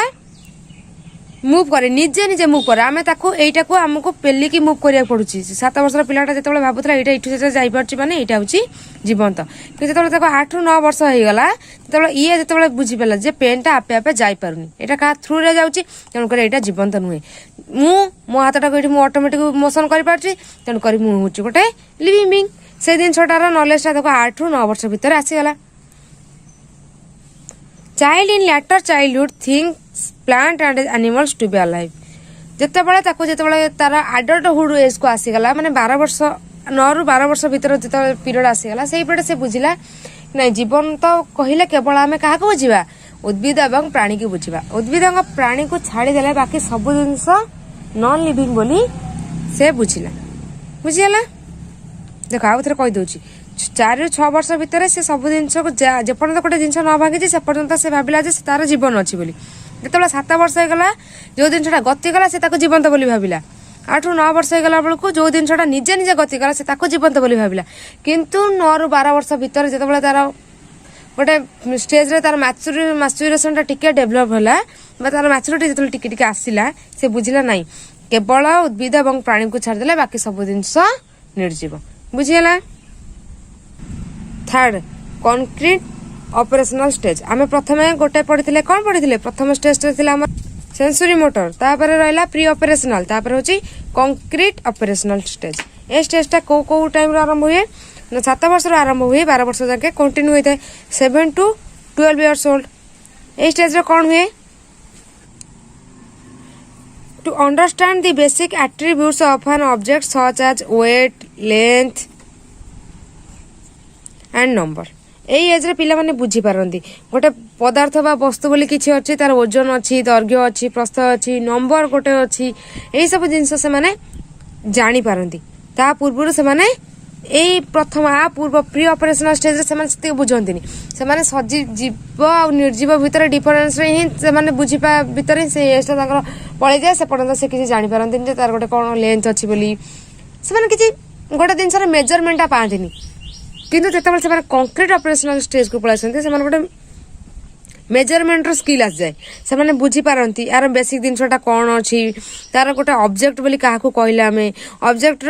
ମୁଭ୍ କରେ ନିଜେ ନିଜେ ମୁଭ୍ କରେ ଆମେ ତାକୁ ଏଇଟାକୁ ଆମକୁ ପେଲିକି ମୁଭ୍ କରିବାକୁ ପଡୁଛି। 7 ବର୍ଷର ପିଲାଟା ଯେତେବେଳେ ଭାବୁଥିଲା ଏଇଟା ଏଇଠୁ ସେଟା ଯାଇପାରୁଛି ମାନେ ଏଇଟା ହେଉଛି ଜୀବନ୍ତ। କିନ୍ତୁ ଯେତେବେଳେ ତାକୁ 8 ରୁ 9 ବର୍ଷ ହେଇଗଲା ସେତେବେଳେ ଯେତେବେଳେ ବୁଝିପାରିଲା ଯେ ପେନ୍ଟା ଆପେ ଆପେ ଯାଇପାରୁନି, ଏଇଟା କାହା ଥ୍ରୁରେ ଯାଉଛି ତେଣୁକରି ଏଇଟା ଜୀବନ୍ତ ନୁହେଁ। ମୋ ହାତଟାକୁ ଏଇଠି ମୁଁ ଅଟୋମେଟିକ୍ ମୋସନ୍ କରିପାରୁଛି ତେଣୁକରି ମୁଁ ହେଉଛି ଗୋଟେ ଲିଭିଂ ବିଙ୍ଗ। ସେ ଜିନିଷଟାର ନଲେଜଟା ତାକୁ 8 ରୁ 9 ବର୍ଷ ଭିତରେ ଆସିଗଲା। Child in later childhood thinks plant and animals to be alive. ଯେତେବେଳେ ତାର ଆଡଲ୍ଟହୁଡ୍ ଏଜ୍କୁ ଆସିଗଲା ମାନେ 9 ରୁ 12 ବର୍ଷ ଭିତରେ ଯେତେବେଳେ ପିରିୟଡ଼ ଆସିଗଲା ସେଇ ପିରିୟଡ଼ ସେ ବୁଝିଲା ନାଇଁ ଜୀବନ ତ କହିଲେ କେବଳ ଆମେ କାହାକୁ ବୁଝିବା, ଉଦ୍ଭିଦ ଏବଂ ପ୍ରାଣୀକୁ ବୁଝିବା। ଉଦ୍ଭିଦ ଏବଂ ପ୍ରାଣୀକୁ ଛାଡ଼ିଦେଲେ ବାକି ସବୁ ଜିନିଷ ନନ୍ ଲିଭିଂ ବୋଲି ସେ ବୁଝିଲା। ବୁଝିଗଲା। ଦେଖ ଆଉ ଥରେ କହିଦେଉଛି 4 ରୁ 6 ବର୍ଷ ଭିତରେ ସେ ସବୁ ଜିନିଷକୁ ଯେପର୍ଯ୍ୟନ୍ତ ଗୋଟେ ଜିନିଷ ନ ଭାଙ୍ଗିଛି ସେ ପର୍ଯ୍ୟନ୍ତ ସେ ଭାବିଲା ଯେ ତାର ଜୀବନ ଅଛି ବୋଲି। ଯେତେବେଳେ 7 ବର୍ଷ ହେଇଗଲା ଯୋଉ ଜିନିଷଟା ଗତି କଲା ସେ ତାକୁ ଜୀବନ୍ତ ବୋଲି ଭାବିଲା। 8 ରୁ 9 ବର୍ଷ ହେଇଗଲା ବେଳକୁ ଯୋଉ ଜିନିଷଟା ନିଜେ ନିଜେ ଗତି କଲା ସେ ତାକୁ ଜୀବନ୍ତ ବୋଲି ଭାବିଲା। କିନ୍ତୁ 9 ରୁ 12 ବର୍ଷ ଭିତରେ ଯେତେବେଳେ ତାର ଗୋଟେ ଷ୍ଟେଜ୍ରେ ତାର ମ୍ୟାଚୁରେସନଟା ଟିକେ ଡେଭଲପ୍ ହେଲା ବା ତାର ମ୍ୟାଚୁରିଟି ଯେତେବେଳେ ଟିକେ ଟିକେ ଆସିଲା ସେ ବୁଝିଲା ନାହିଁ କେବଳ ଉଦ୍ଭିଦ ଏବଂ ପ୍ରାଣୀକୁ ଛାଡ଼ିଦେଲେ ବାକି ସବୁ ଜିନିଷ ନିର୍ଜୀବ। ବୁଝିଗଲା। 3rd concrete operational stage. ଆମେ ପ୍ରଥମେ ଗୋଟେ ପଢିଥିଲେ କ'ଣ ପଢିଥିଲେ, ପ୍ରଥମ ଷ୍ଟେଜ୍ରେ ଥିଲା ଆମର ସେନ୍ସୋରି ମୋଟର, ତାପରେ ରହିଲା ପ୍ରି ଅପରେସନାଲ, ତାପରେ ହେଉଛି କଂକ୍ରିଟ୍ ଅପରେସନାଲ ଷ୍ଟେଜ୍। ଏ ଷ୍ଟେଜ୍ଟା କୋଉ ଟାଇମ୍ରେ ଆରମ୍ଭ ହୁଏ ନା 7 ବର୍ଷରୁ ଆରମ୍ଭ ହୁଏ 12 ବର୍ଷ ଯାକେ କଣ୍ଟିନ୍ୟୁ ହୋଇଥାଏ 7 to 12 years old। এই ଷ୍ଟେଜ୍ରେ କ'ଣ ହୁଏ to understand the basic attributes of an object such as weight, length and number। এই ଏଜ୍ରେ ପିଲାମାନେ ବୁଝିପାରନ୍ତି ଗୋଟେ ପଦାର୍ଥ ବା ବସ୍ତୁ ବୋଲି କିଛି ଅଛି, ତାର ଓଜନ ଅଛି, ଦୈର୍ଘ୍ୟ ଅଛି, ପ୍ରସ୍ଥ ଅଛି, ନମ୍ବର ଗୋଟେ ଅଛି, ଏଇସବୁ ଜିନିଷ ସେମାନେ ଜାଣିପାରନ୍ତି। ତା ପୂର୍ବରୁ ସେମାନେ ଏଇ ପ୍ରଥମ ପୂର୍ବ ପ୍ରି ଅପରେସନାଲ ଷ୍ଟେଜ୍ରେ ସେମାନେ ସେତିକି ବୁଝନ୍ତିନି। ସେମାନେ ସଜୀବ ଆଉ ନିର୍ଜୀବ ଭିତରେ ଡିଫରେନ୍ସରେ ହିଁ ସେମାନେ ବୁଝିବା ଭିତରେ ସେ ଏଜ୍ଟା ତାଙ୍କର ପଳେଇଯାଏ। ସେ ପର୍ଯ୍ୟନ୍ତ ସେ କିଛି ଜାଣିପାରନ୍ତିନି ଯେ ତାର ଗୋଟେ କ'ଣ ଲେନ୍ଥ ଅଛି ବୋଲି। ସେମାନେ କିଛି ଗୋଟେ ଜିନିଷର ମେଜରମେଣ୍ଟଟା ପାଆନ୍ତିନି। କିନ୍ତୁ ଯେତେବେଳେ ସେମାନେ କଂକ୍ରିଟ୍ ଅପରେସନାଲ ଷ୍ଟେଜ୍କୁ ପଳେଇ ଆସନ୍ତି ସେମାନେ ଗୋଟେ मेजरमेंटर स्किल आस जाए से बुझी पारती यार बेसिक जिनसा कौन अच्छी तार गोटे ऑब्जेक्ट बोली क्या कहले आम ऑब्जेक्ट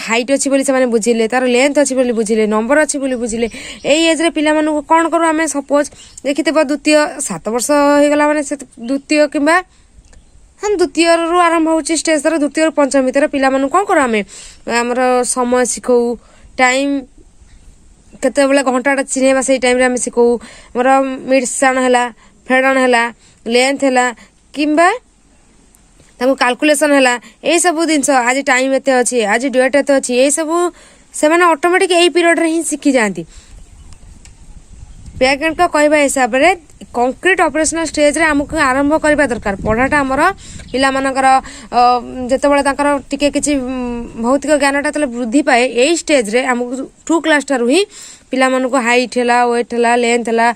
हाइट अच्छी बोली से बुझिले तार लेंथ अच्छी बोली बुझिले नंबर अच्छी बोली बुझिले एई एज रे पिला मानू कौन करूँ आम सपोज देखिथिबो द्वितीय 7 वर्ष हो गला माने द्वितीय किंबा हाँ द्वितीय रु आरंभ हो स्टेज तर द्वितीय रु पंचम भितर पिला मानू कौन करूँ आम आमर समय शिखौ टाइम केते बेले घंटाटा चिन्हवा से टाइम रे आम शिखौ मोर मिडसाण है फेड़न है लेंथ है किंबा कैलकुलेशन है यही सब जिनस आज टाइम एत अच्छी आज डेट एत अच्छी यही सब से ऑटोमेटिक यही पीरियड रे ही शिखी जाती प्यारेंट का कहवा हिसाब से कंक्रीट ऑपरेशनल स्टेज रे हमको आरंभ करबा दरकार पढ़ाटा आमर पिला मानकर जेतेबेले तांकर टिके किछि भौतिक ज्ञानटा तले वृद्धि पाए एई स्टेज रे हमको 2 क्लास टारू ही पिला मानको हाइट हैला वेट हैला लेंथ हैला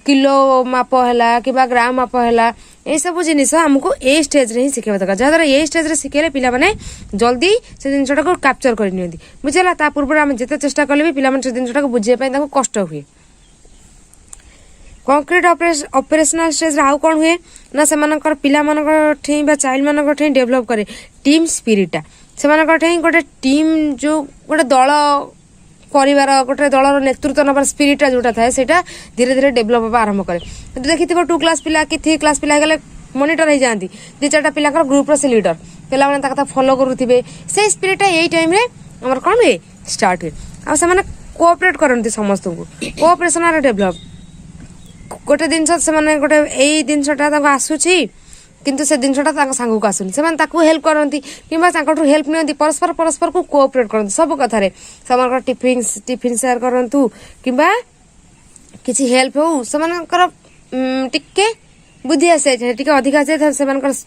किलो माप हैला किबा ग्राम माप हैला ए सब जिनिस हमको ए स्टेज रे ही शिखेबा दरकार जहाद्वारा ए स्टेज रे शिखेले पिला माने जल्दी से जिनिसटा को कैप्चर कर नियंती बुझला ता पूर्व हम जेते चेष्टा करले भी पिला माने से जिनिसटा को बुझे पय ताको कष्ट हुए कंक्रीट ऑपरेशनल स्टेज आउ कौन हुए ना से पिला बा चाइल्ड मान डेभलप करे टीम स्पिरिटा से गोटे टीम जो गोटे दल कर गोटे दलर नेतृत्व नबार स्पिरिटा जोटा थाए सेटा धीरे धीरे डेभलप होगा आरंभ करे देखि 2 क्लास पिला कि 3 क्लास पिला गले मॉनिटर हो जाती 2-4 पिला ग्रुप से लीडर पिला माने ताका फॉलो करुथिबे से स्पिरिटा एई टाइम रे हमर कोन हुए स्टार्ट हुए आ से माने कोऑपरेट करनती समस्त को कोऑपरेशन रे डेभलप गोटे जिनस से गोटे यही जिनसटा आसूची किंतु से जिनसटा सांग को आसुनी से हेल्प करती कि हेल्प नि परस्पर परस्पर को कोऑपरेट करती सब कथार से टिफिन शेयर करूँ कि किसी हेल्प हो से टिके बुद्धि आसी जाए अधिक आसी जाए से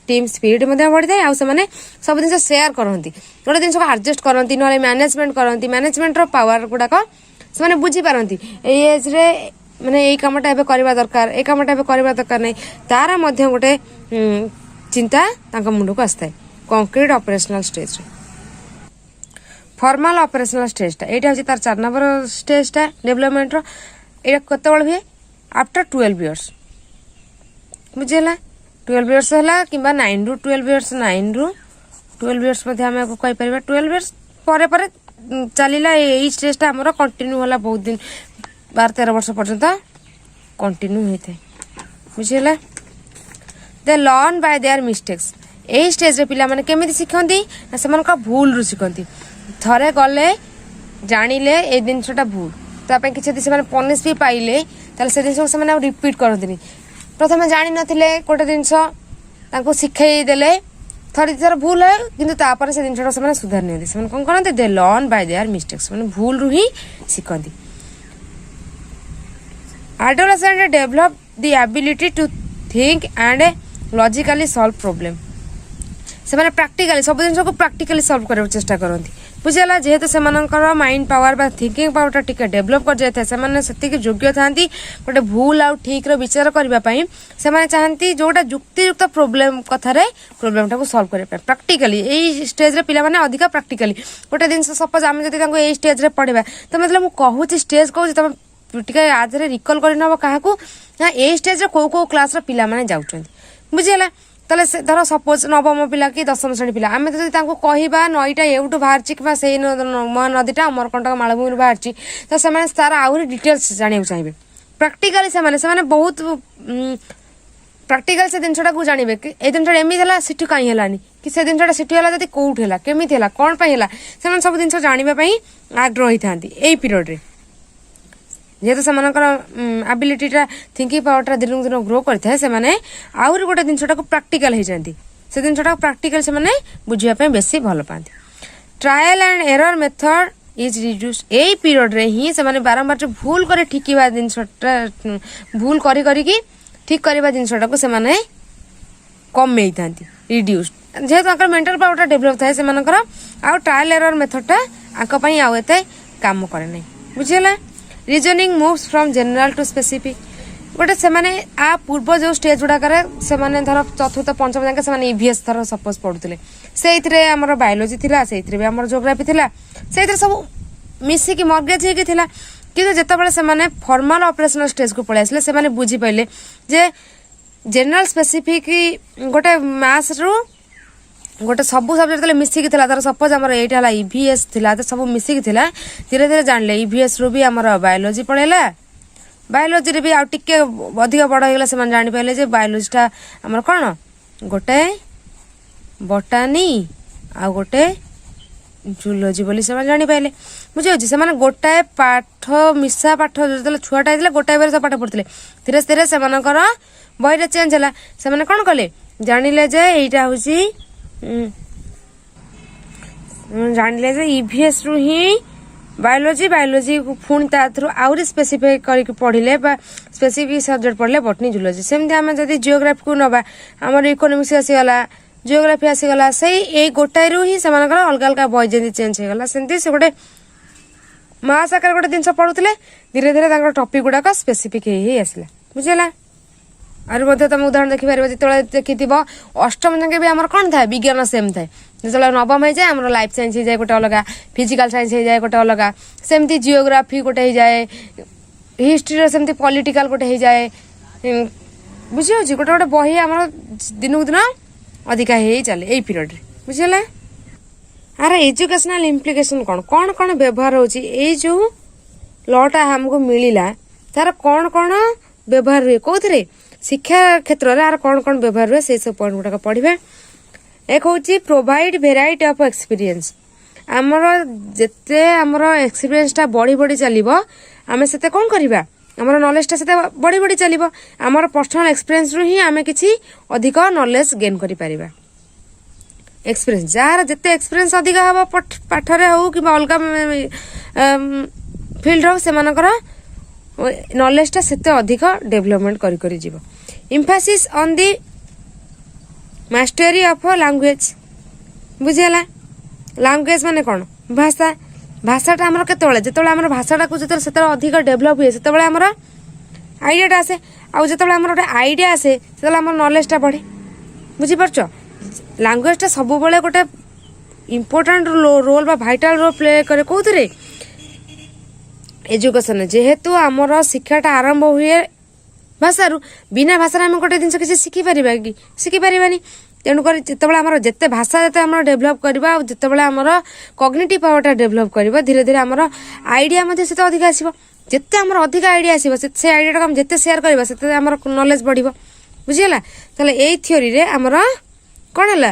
टीम स्पिरिट बढ़ी जाए आने सब जिन शेयर करती गोटे जिन आडजस्ट करती ना मैनेजमेंट करती मैनेजमेंट पावर गुड़ाक से बुझी पारती एज रे माने यही कामटा एबे करबा दरकार ए कामटा एबे करबा दरकार नहीं तारा मध्य गोटे चिंता तांका मुंड को आस्ताय कंक्रीट ऑपरेशनल स्टेज रे फॉर्मल ऑपरेशनल स्टेज टा एटा होची तार 4 नंबर स्टेज टा डेवलपमेंट रो एटा कते बळ भी आफ्टर 12 इयर्स बुझेला 12 इयर्स हला किबा 9 रु 12 इयर्स 9 रु 12 इयर्स मध्ये हम को कहि परबा 12 इयर्स परे परे चलीला एई स्टेज टा हमरो कंटिन्यू होला बहुत दिन 12-13 वर्ष पर्यंत कंटिन्यू होता है बुझेला दे लर्न बाय देयर मिस्टेक्स यही स्टेज रे पिला माने केमिति शिखंती से भूल रु शिखंती थरे गले जानिले ए जिनसटा भूल तापे किछि से पनिश भी पाइले ताले से जिनस से रिपीट करंतिनी प्रथमे जानि नथिले कोटे जिनस तांको शिखाई देले थरे थर भूल है किंतु तापर से जिनसटा से सुधार नियंती से कोन करंते they learn by their mistakes माने भूल रु ही शिखंती Adolescents develop the ability to think and logically solve problem. से माने प्रैक्टिकली सब जिन को प्रैक्टिकली सॉल्व करने चेष्टा करती बुझेगा जेहेतु से माइंड पावर बा थिंकिंग पावर टिके डेभलप कर जाए से माने सेतिक योग्य थांती गोटे भूल आउ ठीक रो विचार करबा पई से माने चाहती जोटा युक्तियुक्त प्रॉब्लम कथारे प्रॉब्लम टाको सॉल्व करे प्रैक्टिकली एई स्टेज रे पिला माने अधिक प्रैक्टिकली गोटे दिन सपोज आम जदि तांको एई स्टेज रे पढ़िबा तो मतलब मु कहूची स्टेज कहूची तम टिके आधरे रिकॉल कर नब क्या ना ए स्टेज कौ कौ क्लास पिला माने जाउछंती बुझेला ताले से धर सपोज नवम पिला कि 10म श्रेणी पिला आम तो कहवा नईटा एवटू बाहर कि महानदीटा अमरकंटक मालभूमि बाहर तो से तार आहरी डिटेल्स जाना चाहिए प्रैक्टिकली से बहुत प्रैक्टिकल से जिनटा को जानवे कि ए जिनटा एमती है सीटू कहीं है कि से जिनटा सीटू है जब कौट है केमी है कौन है से सब जिन जानापी आग्रह होता यही पीरियड रे जेहेतु से आबिलिटीटा थिंकिंग पावरटा दिन दिन ग्रो करता है से आहरी गोटे जिनटा को प्रैक्टिकल हो जाती से जिनटा प्रैक्टिकल से बुझापी बेसी भल पाती trial and error method is reduce यही पीरियड रे ही से बारंबार जो भूल करे ठिकवा जिनटा भूल करी ठीक करवा जिनटा को से कमे था रिड्यूस जेहेतु मेंटल पावरटा डेभलप थाए से आउ ट्रायल एरर मेथडटा आंकपाई आउ एते काम करे नहीं बुझेला reasoning moves from general to specific गोटे से आ पूर्व जो स्टेज गुड़ाक से धर चतुर्थ पंचम जाके से ईवीएस थर सपोज पढ़ुते से आमर बायोलोजी थी से जोग्राफी थी से सब मिसिकी मर्गेज होगी କିନ୍ତୁ ଯେତେବେଳେ ସେମାନେ ଫର୍ମାଲ ଅପରେସନାଲ ଷ୍ଟେଜକୁ ପଳେଇ ଆସିଲେ ସେମାନେ ବୁଝିପାରିଲେ ଯେ ଜେନେରାଲ ସ୍ପେସିଫିକ୍ ଗୋଟେ ମ୍ୟାଥ୍ସରୁ ଗୋଟେ ସବୁ ସବଜେକ୍ଟ ଯେତେବେଳେ ମିଶିକି ଥିଲା ଧର ସପୋଜ ଆମର ଏଇଟା ହେଲା ଇଭିଏସ୍ ଥିଲା ତ ସବୁ ମିଶିକି ଥିଲା ଧୀରେ ଧୀରେ ଜାଣିଲେ ଇଭିଏସ୍ରୁ ବି ଆମର ବାୟୋଲୋଜି ପଳେଇଲା ବାୟୋଲୋଜିରେ ବି ଆଉ ଟିକେ ଅଧିକ ବଡ଼ ହେଇଗଲା ସେମାନେ ଜାଣିପାରିଲେ ଯେ ବାୟୋଲୋଜିଟା ଆମର କ'ଣ ଗୋଟାଏ ବଟାନି ଆଉ ଗୋଟେ ଜୁଲୋଜି ବୋଲି ସେମାନେ ଜାଣିପାରିଲେ ବୁଝିହେଉଛି ସେମାନେ ଗୋଟାଏ ପାଠ ମିଶା ପାଠ ଯେତେବେଳେ ଛୁଆଟା ହେଇଥିଲା ଗୋଟାଏ ବହିରେ ସବୁ ପାଠ ପଢ଼ୁଥିଲେ ଧୀରେ ଧୀରେ ସେମାନଙ୍କର ବହିରେ ଚେଞ୍ଜ ହେଲା ସେମାନେ କ'ଣ କଲେ ଜାଣିଲେ ଯେ ଏଇଟା ହେଉଛି ଜାଣିଲେ ଯେ ଇଭିଏସ୍ରୁ ହିଁ ବାୟୋଲୋଜି ପୁଣି ତା ଥ୍ରୁ ଆହୁରି ସ୍ପେସିଫାଇ କରିକି ପଢ଼ିଲେ ବା ସ୍ପେସିଫିକ୍ ସବଜେକ୍ଟ ପଢ଼ିଲେ ବଟନି ଜୁଲୋଜି ସେମିତି ଆମେ ଯଦି ଜିଓଗ୍ରାଫିକୁ ନେବା ଆମର ଇକୋନୋମିକ୍ସ ଆସିଗଲା ଜିଓଗ୍ରାଫି ଆସିଗଲା ସେଇ ଏଇ ଗୋଟାଏରୁ ହିଁ ସେମାନଙ୍କର ଅଲଗା ଅଲଗା ବହି ଯେମିତି ଚେଞ୍ଜ ହେଇଗଲା ସେମିତି ସେ ଗୋଟେ ମାସ ଆକାରରେ ଗୋଟେ ଜିନିଷ ପଢ଼ୁଥିଲେ ଧୀରେ ଧୀରେ ତାଙ୍କର ଟପିକ୍ ଗୁଡ଼ାକ ସ୍ପେସିଫିକ୍ ହେଇ ଆସିଲା ବୁଝିହେଲା ଆହୁରି ମଧ୍ୟ ତମେ ଉଦାହରଣ ଦେଖିପାରିବ ଯେତେବେଳେ ଦେଖିଥିବ ଅଷ୍ଟମ ଯାକେ ବି ଆମର କ'ଣ ଥାଏ ବିଜ୍ଞାନ ସେମ୍ ଥାଏ ଯେତେବେଳେ ନବମ ହେଇଯାଏ ଆମର ଲାଇଫ୍ ସାଇନ୍ସ ହେଇଯାଏ ଗୋଟେ ଅଲଗା ଫିଜିକାଲ ସାଇନ୍ସ ହେଇଯାଏ ଗୋଟେ ଅଲଗା ସେମିତି ଜିଓଗ୍ରାଫି ଗୋଟେ ହେଇଯାଏ ହିଷ୍ଟ୍ରିର ସେମିତି ପଲିଟିକାଲ ଗୋଟେ ହେଇଯାଏ ବୁଝିହେଉଛି ଗୋଟେ ଗୋଟେ ବହି ଆମର ଦିନକୁ ଦିନ ଅଧିକା ହେଇ ଚାଲେ ଏଇ ପିରିୟଡ଼ରେ ବୁଝିହେଲା ଆର ଏଜୁକେସନାଲ ଇମ୍ପ୍ଲିକେସନ କ'ଣ କ'ଣ କ'ଣ ବ୍ୟବହାର ହେଉଛି ଏଇ ଯେଉଁ ଲଟା ଆମକୁ ମିଳିଲା ତାର କ'ଣ କ'ଣ ବ୍ୟବହାର ହୁଏ କେଉଁଥିରେ ଶିକ୍ଷା କ୍ଷେତ୍ରରେ ଆର କ'ଣ କ'ଣ ବ୍ୟବହାର ହୁଏ ସେଇ ସବୁ ପଏଣ୍ଟ ଗୁଡ଼ାକ ପଢ଼ିବା ଏକ ହେଉଛି ପ୍ରୋଭାଇଡ୍ ଭେରାଇଟି ଅଫ୍ ଏକ୍ସପିରିଏନ୍ସ ଆମର ଯେତେ ଆମର ଏକ୍ସପିରିଏନ୍ସଟା ବଢ଼ି ବଢ଼ି ଚାଲିବ ଆମେ ସେତେ କ'ଣ କରିବା ଆମର ନଲେଜଟା ସେତେ ବଢ଼ି ବଢ଼ି ଚାଲିବ ଆମର ପର୍ସନାଲ ଏକ୍ସପିରିଏନ୍ସରୁ ହିଁ ଆମେ କିଛି ଅଧିକ ନଲେଜ ଗେନ୍ କରିପାରିବା ଏକ୍ସପିରିଏନ୍ସ ଯାହାର ଯେତେ ଏକ୍ସପିରିଏନ୍ସ ଅଧିକ ହେବ ପାଠରେ ହେଉ କିମ୍ବା ଅଲଗା ଫିଲ୍ଡ ହେଉ ସେମାନଙ୍କର ନଲେଜଟା ସେତେ ଅଧିକ ଡେଭଲପମେଣ୍ଟ କରି ଯିବ emphasis on the mastery of language ବୁଝିହେଲା ଲାଙ୍ଗୁଏଜ ମାନେ କ'ଣ ଭାଷା ଭାଷାଟା ଆମର କେତେବେଳେ ଯେତେବେଳେ ଆମର ଭାଷାଟାକୁ ଯେତେବେଳେ ସେତେବେଳେ ଅଧିକ ଡେଭଲପ ହୁଏ ସେତେବେଳେ ଆମର ଆଇଡ଼ିଆଟା ଆସେ ଆଉ ଯେତେବେଳେ ଆମର ଗୋଟେ ଆଇଡ଼ିଆ ଆସେ ସେତେବେଳେ ଆମର ନଲେଜଟା ବଢ଼େ ବୁଝିପାରୁଛ ଲାଙ୍ଗୁଏଜଟା ସବୁବେଳେ ଗୋଟେ ଇମ୍ପୋର୍ଟାଣ୍ଟ ରୋଲ୍ ବା ଭାଇଟାଲ ରୋଲ୍ ପ୍ଲେ କରେ କେଉଁଥିରେ ଏଜୁକେସନରେ ଯେହେତୁ ଆମର ଶିକ୍ଷାଟା ଆରମ୍ଭ ହୁଏ ଭାଷାରୁ ବିନା ଭାଷାରେ ଆମେ ଗୋଟେ ଜିନିଷ କିଛି ଶିଖିପାରିବା କି ଶିଖିପାରିବାନି ତେଣୁକରି ଯେତେବେଳେ ଆମର ଯେତେ ଭାଷା ଯେତେ ଆମର ଡେଭଲପ କରିବା ଆଉ ଯେତେବେଳେ ଆମର କଗ୍ନିଟିଭ୍ ପାୱାରଟା ଡେଭଲପ କରିବା ଧୀରେ ଧୀରେ ଆମର ଆଇଡ଼ିଆ ମଧ୍ୟ ସେତେ ଅଧିକ ଆସିବ ଯେତେ ଆମର ଅଧିକ ଆଇଡ଼ିଆ ଆସିବ ସେ ଆଇଡ଼ିଆଟାକୁ ଆମେ ଯେତେ ସେୟାର କରିବା ସେତେ ଆମର ନଲେଜ ବଢ଼ିବ ବୁଝିହେଲା ତାହେଲେ ଏଇ ଥିଓରିରେ ଆମର କ'ଣ ହେଲା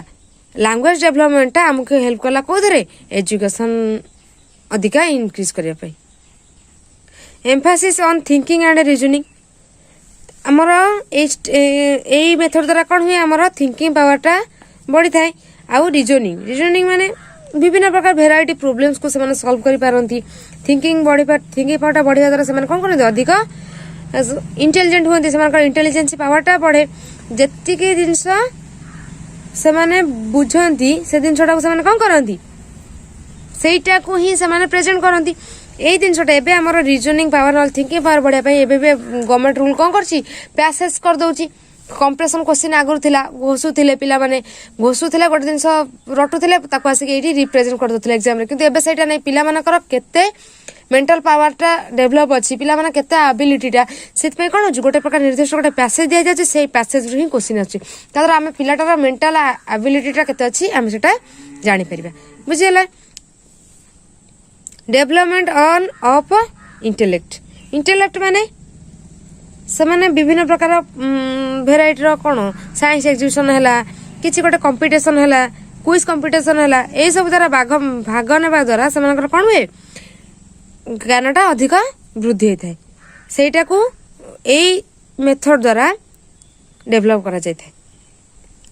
ଲାଙ୍ଗୁଏଜ ଡେଭଲପମେଣ୍ଟଟା ଆମକୁ ହେଲ୍ପ କଲା କେଉଁଥିରେ ଏଜୁକେସନ ଅଧିକା ଇନକ୍ରିଜ୍ କରିବା ପାଇଁ emphasis on thinking and reasoning ଆମର ଏଇ ମେଥଡ଼ ଦ୍ୱାରା କ'ଣ ହୁଏ ଆମର ଥିଙ୍କିଂ ପାୱାରଟା ବଢ଼ିଥାଏ ଆଉ ରିଜନିଂ ମାନେ ବିଭିନ୍ନ ପ୍ରକାର ଭେରାଇଟି ପ୍ରୋବ୍ଲେମ୍ସକୁ ସେମାନେ ସଲ୍ଭ କରିପାରନ୍ତି ଥିଙ୍କିଂ ପାୱାରଟା ବଢ଼ିବା ଦ୍ୱାରା ସେମାନେ କ'ଣ କରନ୍ତି ଅଧିକ ଇଣ୍ଟେଲିଜେଣ୍ଟ ହୁଅନ୍ତି ସେମାନଙ୍କର ଇଣ୍ଟେଲିଜେନ୍ସ ପାୱାରଟା ବଢ଼େ ଯେତିକି ଜିନିଷ ସେମାନେ ବୁଝନ୍ତି ସେ ଜିନିଷଟାକୁ ସେମାନେ କ'ଣ କରନ୍ତି ସେଇଟାକୁ ହିଁ ସେମାନେ ପ୍ରେଜେଣ୍ଟ କରନ୍ତି ଏଇ ଜିନିଷଟା ଏବେ ଆମର ରିଜନିଂ ପାୱାର ନହେଲେ ଥିଙ୍କିଂ ପାୱାର ବଢ଼ିବା ପାଇଁ ଏବେ ଗଭର୍ଣ୍ଣମେଣ୍ଟ ରୁଲ୍ କ'ଣ କରୁଛି ପ୍ୟାସେଜ କରିଦେଉଛି କମ୍ପ୍ରେସନ କ୍ୱେଶ୍ଚିନ୍ ଆଗରୁ ଥିଲା ଘୋଷୁଥିଲେ ପିଲାମାନେ ଘୋଷୁଥିଲେ ଗୋଟେ ଜିନିଷ ରଟୁଥିଲେ ତାକୁ ଆସିକି ଏଇଠି ରିପ୍ରେଜେଣ୍ଟ କରିଦେଉଥିଲେ ଏକ୍ଜାମରେ କିନ୍ତୁ ଏବେ ସେଇଟା ନାହିଁ ପିଲାମାନଙ୍କର କେତେ ମେଣ୍ଟାଲ ପାୱାରଟା ଡେଭଲପ ଅଛି ପିଲାମାନେ କେତେ ଆବିଲିଟିଟା ସେଥିପାଇଁ କ'ଣ ହେଉଛି ଗୋଟେ ପ୍ରକାର ନିର୍ଦ୍ଦିଷ୍ଟ ଗୋଟେ ପ୍ୟାସେଜ ଦିଆଯାଉଛି ସେଇ ପ୍ୟାସେଜରୁ ହିଁ କ୍ୱେଶ୍ଚିନ୍ ଆସୁଛି ତାଦ୍ୱାରା ଆମେ ପିଲାଟାର ମେଣ୍ଟାଲ ଆବିଲିଟିଟା କେତେ ଅଛି ଆମେ ସେଟା ଜାଣିପାରିବା ବୁଝିହେଲା ଡେଭଲପମେଣ୍ଟ ଅନ୍ ଅଫ୍ ଇଣ୍ଟେଲେକ୍ଟ ମାନେ ସେମାନେ ବିଭିନ୍ନ ପ୍ରକାର ଭେରାଇଟିର କ'ଣ ସାଇନ୍ସ ଏକ୍ଜିବିସନ୍ ହେଲା କିଛି ଗୋଟେ କମ୍ପିଟିସନ୍ ହେଲା କୁଇଜ୍ କମ୍ପିଟିସନ୍ ହେଲା ଏଇସବୁ ଦ୍ୱାରା ଭାଗ ନେବା ଦ୍ୱାରା ସେମାନଙ୍କର କ'ଣ ହୁଏ ଜ୍ଞାନଟା ଅଧିକ ବୃଦ୍ଧି ହୋଇଥାଏ ସେଇଟାକୁ ଏଇ ମେଥଡ଼ ଦ୍ୱାରା ଡେଭଲପ କରାଯାଇଥାଏ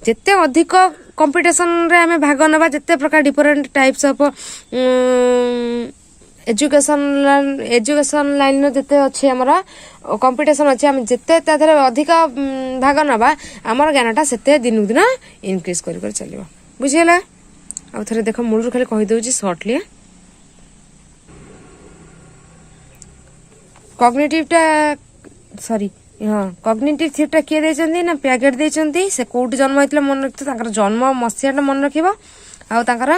ଯେତେ ଅଧିକ କମ୍ପିଟିସନ୍ରେ ଆମେ ଭାଗ ନେବା ଯେତେ ପ୍ରକାର ଡିଫରେଣ୍ଟ ଟାଇପ୍ସ ଅଫ୍ ଏଜୁକେସନ୍ ଲାଇନ୍ର ଯେତେ ଅଛି ଆମର କମ୍ପିଟିସନ୍ ଅଛି ଆମେ ଯେତେ ତା ଦେହରେ ଅଧିକ ଭାଗ ନେବା ଆମର ଜ୍ଞାନଟା ସେତେ ଦିନକୁ ଦିନ ଇନକ୍ରିଜ୍ କରି ଚାଲିବ ବୁଝିହେଲା ଆଉ ଥରେ ଦେଖ ମୂଳରୁ ଖାଲି କହିଦେଉଛି ସର୍ଟଲି କଗ୍ନିଟିଭ୍ ଥିଓରିଟା କିଏ ଦେଇଛନ୍ତି ନା ପ୍ୟାଗେଟ୍ ଦେଇଛନ୍ତି ସେ କେଉଁଠି ଜନ୍ମ ହେଇଥିଲେ ମନେ ରଖିଥିବ ତାଙ୍କର ଜନ୍ମ ମସିହାଟା ମନେ ରଖିବ ଆଉ ତାଙ୍କର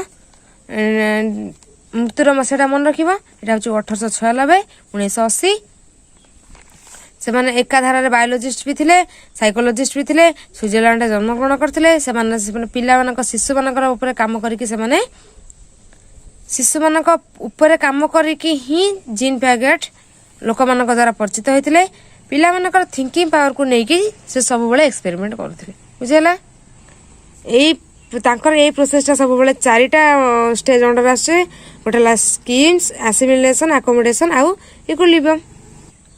मृत्युर मसीहा मन रख यहाँ हूँ 1896 1980 से माने एकाधार बायोलोजिस्ट भी थे साइकोलोजिस्ट भी थे स्विट्जरलैंड जन्मग्रहण करते पिला शिशु मान कम करके शिशु मान कम करके ही जीन पैकेट लोक मान द्वारा परिचित होते पिला मानकर थिंकिंग पावर को लेकिन से सब बड़े एक्सपेरिमेंट करते बुझेगा यही प्रोसेसटा सब बड़े चारिटा स्टेज अंडर आसे गोटे स्कीम्स एसिमिलेशन अकोमोडेशन आउ इक्विलिब्रियम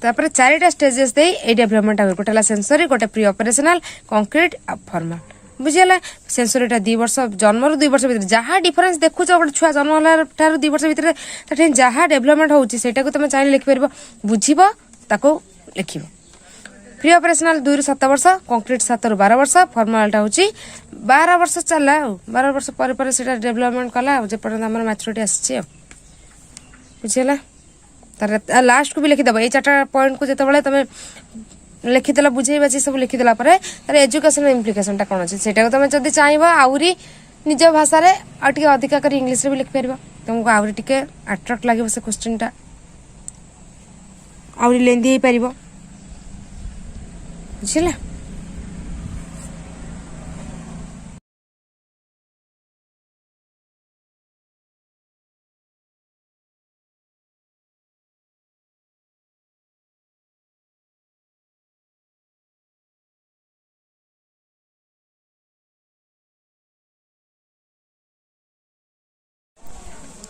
तापर चारिटा स्टेजेस दे ए डेवलपमेंट आ गोटे सेंसरी गोटे प्री ऑपरेशनल कंक्रीट फॉर्मल बुझीगला सेंसरीटा 2 वर्ष जन्म 2 वर्ष भीतर जहाँ डिफरेंस देखुच गोटे छुआ जन्म होला 2 वर्ष भीतर जहाँ डेवलपमेंट होची सेटा को तुम चाहिए लिखि परबो बुझिबो ताको लिखिबो प्री ऑपरेशनल 2 ରୁ 7 वर्ष कंक्रीट 7 ରୁ 12 वर्ष फॉर्मलटा होची 12 वर्ष चला 12 वर्ष पर पर सेटा डेवलपमेंट कला जे पर्यंत हमर मैच्योरिटी आछि बुझीगला तार लास्ट को भी लिखिदेव ये 4टा पॉइंट को जिते तुम लिखिदेल बुझे बाझी सब लिखिदेला तार एजुकेशन इम्प्लिकेशन कौन अच्छे से तुम जब चाहब आहरी निज भाषा अधिका कर इंग्लीश भी लिखिपर तुमको आहरी टे अट्राक्ट लगे से क्वेश्चन टा आहरी लेंदी हो पार बुझला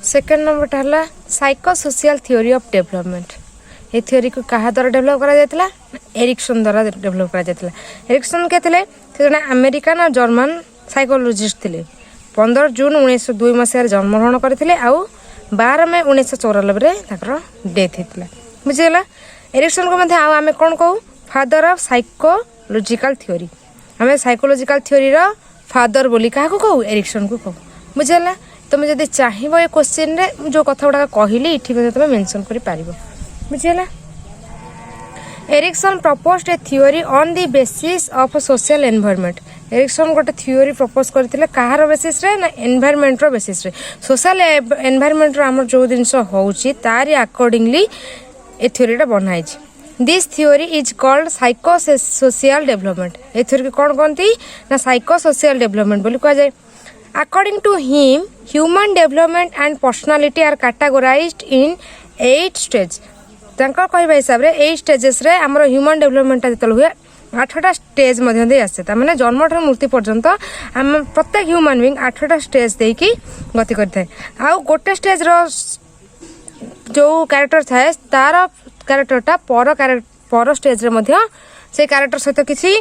सेकेंड नंबर है psycho social theory of development ये थ्योरी को कहा द्वारा डेवलप करा जायतिला एरिक्सन द्वारा डेवलप करा जायतिला एरिक्सन के थे जड़े अमेरिकन और जर्मन साइकोलोजिस्ट थे 15 जून 1902 मसीह जन्मग्रहण करते आउ 12 मई 1994 डेथ होता बुझीगला एरिक्सन को आम कौन कहू फादर ऑफ साइकोलोजिकल थ्योरी आम साइकोलोजिकल थ्योरी रो फादर बोली क्या कहू एरिक्सन को कहू बुझीगला तुम जब चाहब ये क्वेश्चन रे जो कथा गुड़ा कहली ये तुम मेंशन कर पार बुझीगला Erikson proposed a theory on the basis of social environment Erikson गोटे थ्योरी प्रपोज करते कहार बेसिस रे ना एनवायरनमेंट रो बेसिस रे सोशल एनवायरनमेंट रो हमर जो जिनस होउची तारी अकॉर्डिंगली ए थ्योरीटा बनाई this theory is called psycho social development a theory को कौन कहती ना साइको सोशल डेवलपमेंट बोली कहा जाए According to him, human development and personality are categorized in 8 stages. तांकर कहबा हिसाब रे 8 स्टेजेस रे हमर ह्यूमन डेवलपमेंट जतल हुए 8टा स्टेज मध्य दे आसे ता माने जन्म ठर मृत्यु पर्यंत हम प्रत्येक ह्यूमन बीइंग 8टा स्टेज दे की गति करथाय आ गोटे स्टेज रो जो कैरेक्टर थाए तार कैरेक्टरटा पर स्टेज रे मध्य से कैरेक्टर सहित किसी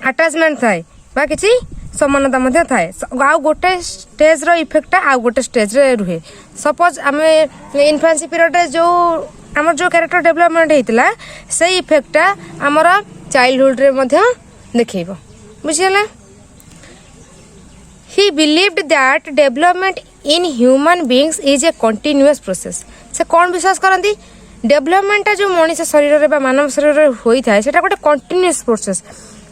अटैचमेंट थाए बा किसी समानता मध्य थाए आउ गोटे स्टेज रो इफेक्ट आउ गोटे स्टेज रे रुहे सपोज आम इन्फेंसी पीरियड रे जो आमर जो कैरेक्टर डेवलपमेंट होता से इफेक्ट आमर चाइल्डहुड रे मध्य देखैबो बुझिगला he believed that development in human beings is a continuous process से कौन विश्वास करती डेवलपमेंट जो मनीष शरीर रे बा मानव शरीर रे होई थाए सेटा गोटे कंटिन्यूअस प्रोसेस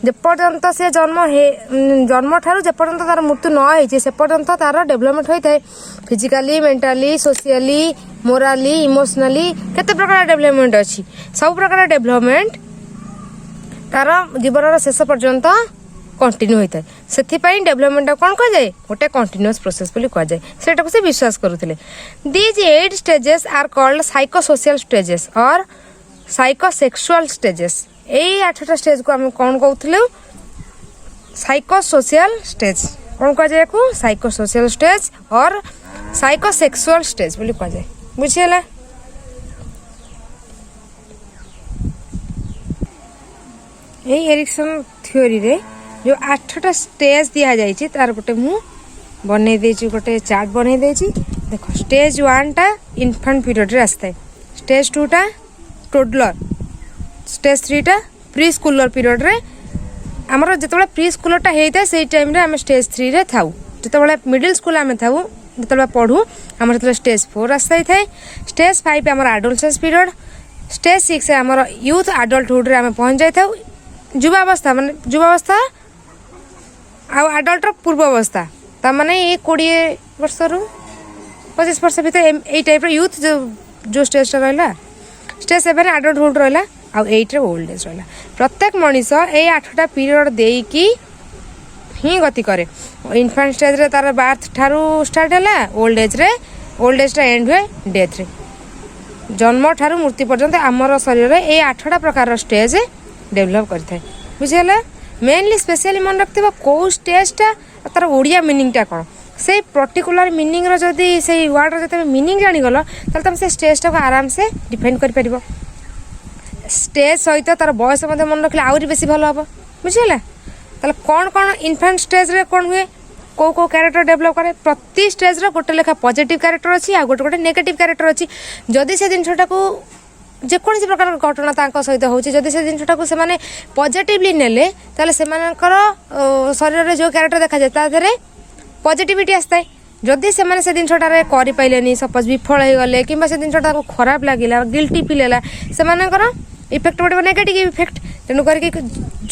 जेपर्यंत से जन्म ठारू जेपर्यंत तार मृत्यु न होइछे से पर्यंत तार डेवलपमेंट होई थाए फिजिकली मेंटली सोशियली मोराली इमोशनली केते प्रकार डेवलपमेंट अछि सब प्रकार डेवलपमेंट तार जीवन शेष पर्यंत कंटिन्यू होता है से डेवलपमेंट कौन कह जाए गोटे कंटिन्यूअस प्रोसेस बोली कह जाए सेटा को से विश्वास करुले these 8 stages are called psycho social stages और साइको सेक्सुअल स्टेजेस यही 8टा स्टेज को आम कौन कहते साइको सोशल स्टेज कौन कह जाए को साइको सोशल स्टेज और साइको सेक्सुअल स्टेज बोली कह जाए बुझीगला यही एरिक्सन थ्योरी रे जो 8टा स्टेज दिया जाइए तार गोटे मु बन गोटे चार्ट बन देख स्टेज 1 टा इन्फेंट पीरियड रे आसता है स्टेज 2 टा टोडलर स्टेज 3 टा प्री स्कूलर पीरियड रे आमर जिते प्री स्कूलरटा होता है से टाइम रे स्टेज 3 रे थाउ जिते मिडिल स्कूल आम थाउ जिते पढ़ू आम जो स्टेज 4 आसता है स्टेज 5 आम एडोलसेंस पीरियड स्टेज 6 आम यूथ एडल्टहुड रे आम पहुँच जाए युवावस्था माने युवावस्था आ एडल्टर पूर्वावस्था ता माने ये 20 वर्ष रु 25 वर्ष भितर यही टाइप यूथ जो स्टेज रहा स्टेज 7 एडल्टहुड रहा आउ 8 ओल्ड एज रहा प्रत्येक मनीष ये 8टा पीरियड देकी ही गति करे इनफांट स्टेज रे तार बार्थ ठारू स्टार्ट है ओल्ड एज एंड हुए डेथ रे जन्म ठारू मृत्यु पर्यंत आमर शरीर ये 8टा प्रकार स्टेज डेभलप करता है बुझीगला मेनली स्पेशली मन रखिए कौ स्टेजटा तार ओडिया मीनिंगटा कौन से पर्टिकुलर मीनिंग जदि से वर्ड जो मीनिंग जानीगल ताल तुम से स्टेजटा को आराम से डिफाइन कर स्टेज सहित तार बयस मन रखिले आहरी बेसी भल हम बुझीगला ताल कौन कौन इनफांट स्टेज रे कौन हुए कौ कैरेक्टर डेभलप करे प्रति स्टेज रे गोटे लेखा पॉजिटिव कैरेक्टर अच्छी आ गोटे गोटे नेगेटिव कैरेक्टर अच्छी जदि से जिनटा को जेकोसी प्रकार घटना तांको सहित होची जदि से जिनटा को से पॉजिटिवली नेले ताले सेमानकर शरीर रे जो कैरेक्टर देखा जाए तादरे पॉजिटिविटी आसता है जदि से जिनटारे करि पाइलेनी सपोज विफल हो गले कि से जिनटा को खराब लगिला गिल्टी फील है सेमानकर इफेक्ट पड़े नेगेटिव इफेक्ट तेणु करके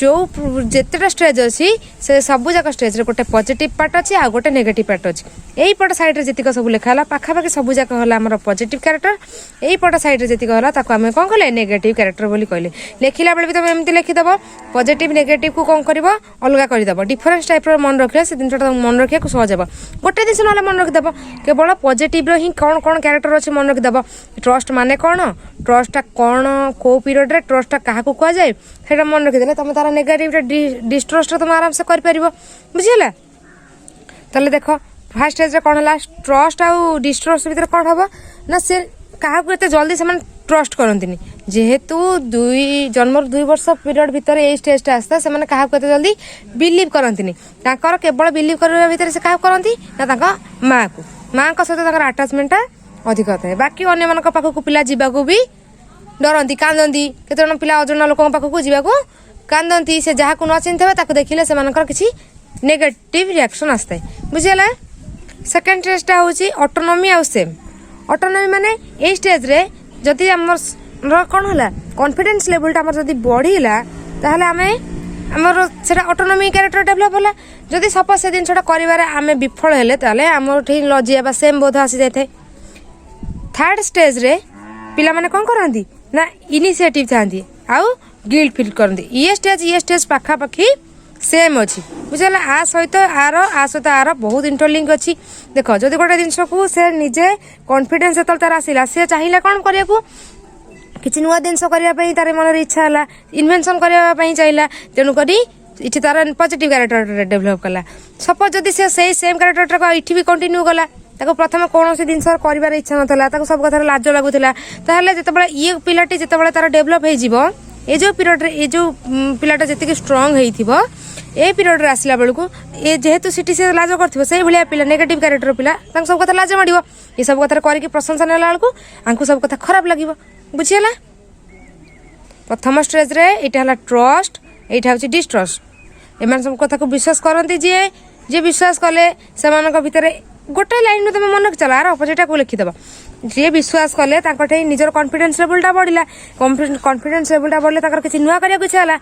जो जितेटा स्टेज अच्छी से सबू जाक स्टेज रे गोटे पॉजिटिव पार्ट अच्छी आ गोटे नेगेटिव पार्ट अच्छी यही पट साइड रे जतिक सब लिखा पाखापाखि सबू जाक है आम पॉजिटिव कैरेक्टर यही पट साइड रे जतिक है आम कौन कले नेगेटिव कैरेक्टर बोली कहले लिखला बेले भी तुम एमती लिखिदेव पॉजिटिव नेगेटिव को कौन कर अलग करदेव डिफरेन्स टाइप मन रखिले से जिनटा मन रखा सहज हे गोटे जिन ना मन रखिदेव केवल पॉजिटिव ही कौन कौन कैरेक्टर अच्छी मन रखिदेव ट्रस्ट माने कौन ट्रस्टा कौन कौ पीरियड रे ट्रस्टा क्या कहुए से मन रखीदे तुम तार नेगेटिव डिस्ट्रस्ट तुम आराम से कर बुझीगला ताले देख फास्ट स्टेज रे कौन है ट्रस्ट आउ डिस्ट्रस्ट भीतर कौन हम ना से क्या जल्दी से ट्रस्ट करती जेहेतु जन्म 2 वर्ष पीरियड भितर ये स्टेजटा आसता से क्या जल्दी बिलीव करती केवल बिलीव करने भितर से क्या करती ना माँ को माँ सहित आटाचमेंटा अधिक था बाकी अन्य पाखक पिला जावाक भी डरती कांदती केते पिला अजଣା लोक पाखक जावाक कांदती से जहाँ को न चिन्ह देखिले से किसी नेगेटिव रिएक्शन आसता है बुझीगला सेकेंड स्टेजटा हूँ ऑटोनॉमी आउ सेम ऑटोनॉमी माने ए स्टेज रे जदि आमर कौन है कॉन्फिडेंस लेवलटा आमर जदि बढ़ीला ताहले आमर से ऑटोनॉमी कैरेक्टर डेभलप होला जदि सपोज से जिनटा कर आम विफल हेले ताहले आमर ठीक लजिया बा सेम बोध आसी जाए थर्ड स्टेज रे पिला माने कौन करती ना इनिशिएटिव थांती आउ गिल्ट फील करती ये स्टेज पाखापाखि सेम अच्छी बुझेगा आ सहित आर बहुत इंटरलिंक अच्छी देख जदि गोटे जिनस को से निजे कॉन्फिडेंस जो तार आसला सी चाहिए कौन करने को किसी नुआ जिनस करने तार मन इच्छा है इनवेंशन करने चाहिए तेणुक इठी तार पॉजिटिव कैरेक्टर डेभलप कला सपोज जदि से सेम कैरेक्टर इठी भी कंटिन्यू कला प्रथम कौन से जिन कर इच्छा नाला सब कथार लाज लगुला जिते ये पिलाटी जिते तार डेभलप हो ये जो पीरियड ये जो पिलाटा जी स्ट्रंग हो ए पीरियड आसला बेलू ये जेहेतु सीटी से लाज कर से भाया पिला नेगेटिव कैरेक्टर पिला सब कथा लाज माड़ ये सब कथार करके प्रशंसा नेला बेलू आंकु सब कथा खराब लगे बुझीगला प्रथम स्टेज रे यहाँ है ट्रस्ट यहाँ हूँ डिस्ट्रस्ट एम सब कथा को विश्वास करती जी विश्वास कले से भितर गोटे लाइन में तुम मन रखी चल आर अपोजिटा को लिखिदेव जी विश्वास कले निजर कॉन्फिडेंस लेवलटा बढ़ला कॉन्फिडेंस लेवलटा बढ़ले किसी नुआ करने इच्छा है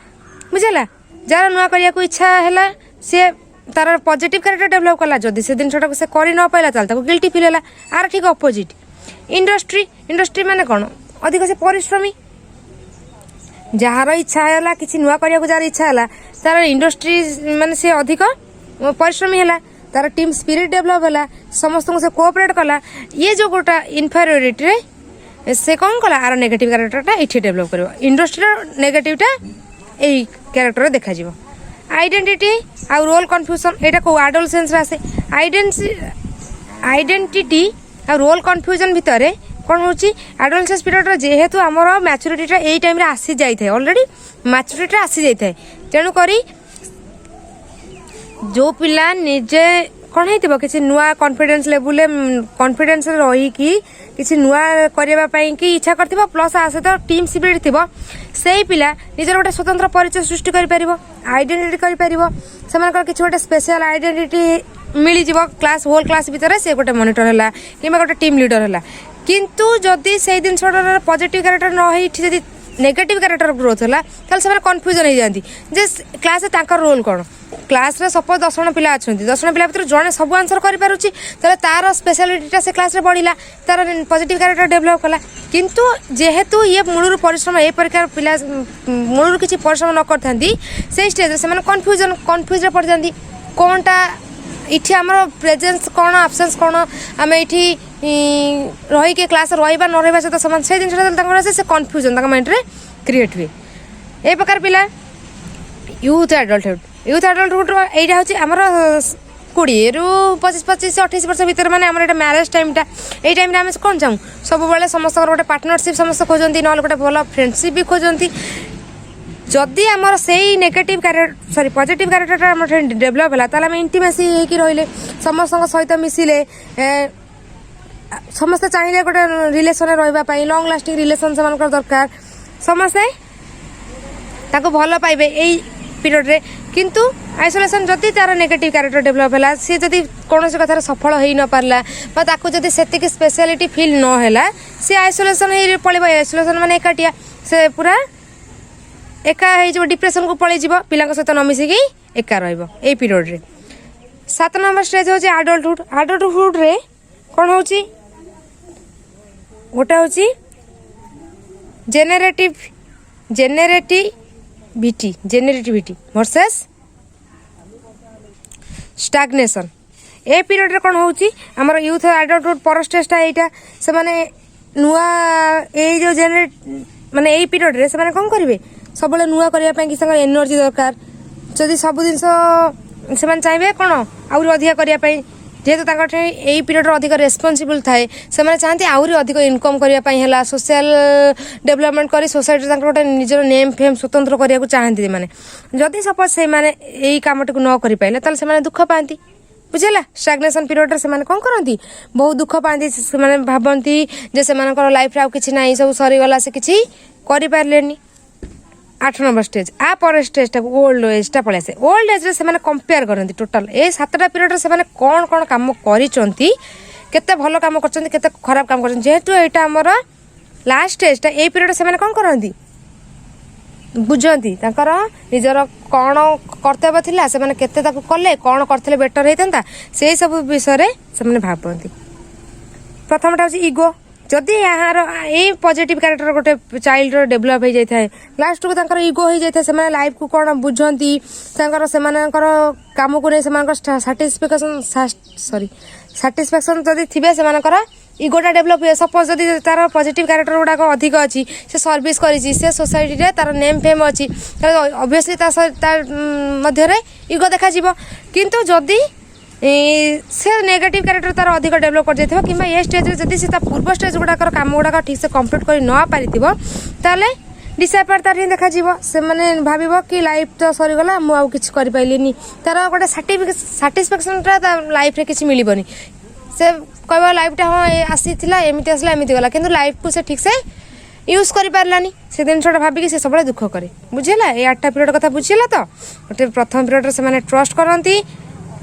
बुझेगा जार नुआ करने इच्छा है सी तार पॉजिटिव कैरेक्टर डेभलप कला जदि से जिनटा से कर न पाला ताल गिल्टी फील है आर ठीक अपोजिट इंडस्ट्री माने कौन अधिक से परिश्रमी जार इच्छा है किसी नुआ करने जार इच्छा है तार इंडस्ट्री माने से अधिक परिश्रमी है तार टीम स्पिरिट डेभलप है समस्त से कोऑपरेट कला ये जो गोटा इनफेरियोरिटी रे से कौन कला आर नेगेटिव कैरेक्टरटा इठी डेभलप कर इंडस्ट्री नेगेटिवटा यही कैरेक्टर देखा आइडेंटिटी आ रोल कन्फ्यूजन यहाँ को एडोलसेंस आसे आइडेंटिटी आ रोल कन्फ्यूजन भितर कौन हो एडोलसेंस पीरियड जेहेतु आमर मैच्योरिटीटा यही टाइम आसी जाए ऑलरेडी मैच्योरिटीटा आसी जाए तेणुक जो पिला निजे कौन हो किसी नुआ कॉन्फिडेंस लेवल कॉन्फिडेंस रहीकि किसी नुआ करने की इच्छा कर प्लस आ सहित टीम स्पिरिट थी से पिला निजर गोटे स्वतंत्र परिचय सृष्टि कर आइडेंटिटी कर किसी गोटे स्पेशल आइडेंटिटी मिल जाव क्लास होल क्लास भितर से गोटे मॉनिटर है कि गोटे टीम लीडर है किंतु जदि से जिन पॉजिटिव कैरेक्टर न जदि नेगेटिव कैरेक्टर ग्रोथ है ताल से कन्फ्यूजन हो जाती जे क्लास रोल कौन क्लास रे सपोज 10 जन पिला अच्छा 10 जन पिला भर जड़े सब आंसर करें तार स्पेशलिटा से क्लास रे बढ़ला तार पॉजिटिव कैरेक्टर डेभलप कला किंतु जेहेतु ये मूलर परिश्रम ए प्रकार पिला मूलर किसी परिश्रम न करथांती से स्टेज से कन्फ्यूज पड़ जाती कौनटा इठी आमर प्रेजेन्स कौन आबसेंस कौन आम ये रही के क्लास रहा न रहा सहित सामान से जिन से कन्फ्यूजन माइंड रे क्रिएट हुए ए प्रकार पिला यूथ एडल्टहुड यहाँ हूँ आमर 20 ରୁ 25 28 वर्ष भितर माने आमर मैरेज टाइमटा ये टाइम आम कौन चाहूँ सब बेले समस्त गोटे पार्टनरशिप समस्त खोजती ना गोटे भल फ्रेंडशिप भी खोजती जदि आमर से नेगेटिव कैरेक्टर सॉरी पॉजिटिव कैरेक्टरटा आम डेभलप है ताल इंटिमेसी रहिले समस्त सहित मिसिले समस्ते चाहिए गोटे रिलेसन रही लंग लास्टिंग रिलेसन से दरकार समस्ते भल पाइबे यही पीरियड रे किंतु आइसोलेशन जदि तार नेगेटिव कैरेक्टर डेभलप है सी जदि कौन कथार सफल हो न पारला जदि से स्पेशलिटी फील न है सी आइसोलेशन पड़े आइसोलेशन माने एकाटिया से पूरा एका हो डिप्रेशन को पलि जीव पिला सहित न मिसिकी एका रही पीरियड रे 7 नंबर स्टेज हूँ आडल्टहुड रे कौन हूँ गोटे हूँ जेनेरेटिविटी वर्सेस स्टाग्नेशन ए पीरियड रे कौन होची हमर यूथ एडल्टहुड पर स्टेजटा एटा से माने नुआ ए जो जेनेरेट माने ए पीरियड रे से माने कौन करिवे सब नुआ करबा पई कि एनर्जी दरकार जदि सब जिन से चाहिए कौन आउरी अधिक करने जेहेतु यही पीरियड अधिक रेस्पॉन्सिबल थाए से चाहते आउरी अधिक इनकम करने सोशल डेवलपमेंट कर सोसाइटी गोटे निजर नेम फेम स्वतंत्र करने को चाहती मैंने जदि सपोज से यही कमटी को न कर पारे ताल से दुख पाती बुझेगा स्टाग्नेशन पीरियड से कौन करती बहुत दुख पाती से भावती जे से लाइफ रे किसी ना सब सरीगला से किसी कर 8 नंबर स्टेज आ पर स्टेजटा ओल्ड एजटा पलि आसे ओल्ड एज से कंपेयर करती टोटाल ए 7टा पीरियड से कौन कौन काम करिसंती केते भल काम करछंती केते खराब काम करछंती जेहेतु एटा हमर लास्ट स्टेजटा ए पीरियड से कौन करती बुझती तांकर निजर कौन कर्तव्य थिला से केते ताकू कले कौन करथिले बेटर हेतंता से सब विषय से भाबंती प्रथमटा होची ईगो जदि यहाँ ये पॉजिटिव कैरेक्टर गोटे चाइल्ड डेभलप हो जाए लास्ट को ईगो हो जाए से लाइफ को कौन बुझती से कम को नहीं साटिस्फैक्शन जदि थे से इगोटा डेभलप हुए सपोज जदि तार पॉजिटिव कैरेक्टर गुड़ाक अधिक अच्छी से सर्विस करी से सोसाइटी रे तार नेम फेम अच्छी ऑब्वियसली मध्य इगो देखा किंतु जदि से नेगेटिव कैरेक्टर तार अधिक डेभलप कर जाइथिबो किंबा ये स्टेज रे जदि से पूर्व स्टेज गुड़ाकर काम गुड़ाक ठीक से कंप्लीट कर न पारिथिबो ताले डिसअपॉइंट तार देखा से मैंने भाव कि लाइफ तो सरीगला मुझे आउ किसी कर पाइलिनी तार गोटे साटिस्फैक्शनटा लाइफ रे किसी मिलबनी से कह लाइफटा हाँ आसी एमती आसला एमती गला किंतु लाइफ को से ठीक से यूज कर पारानी से जिनटा भाविकी से सब दुख करे बुझेगा ये 8टा पीरियड कथा बुझेगा तो गोटे प्रथम पीरियड से ट्रस्ट करती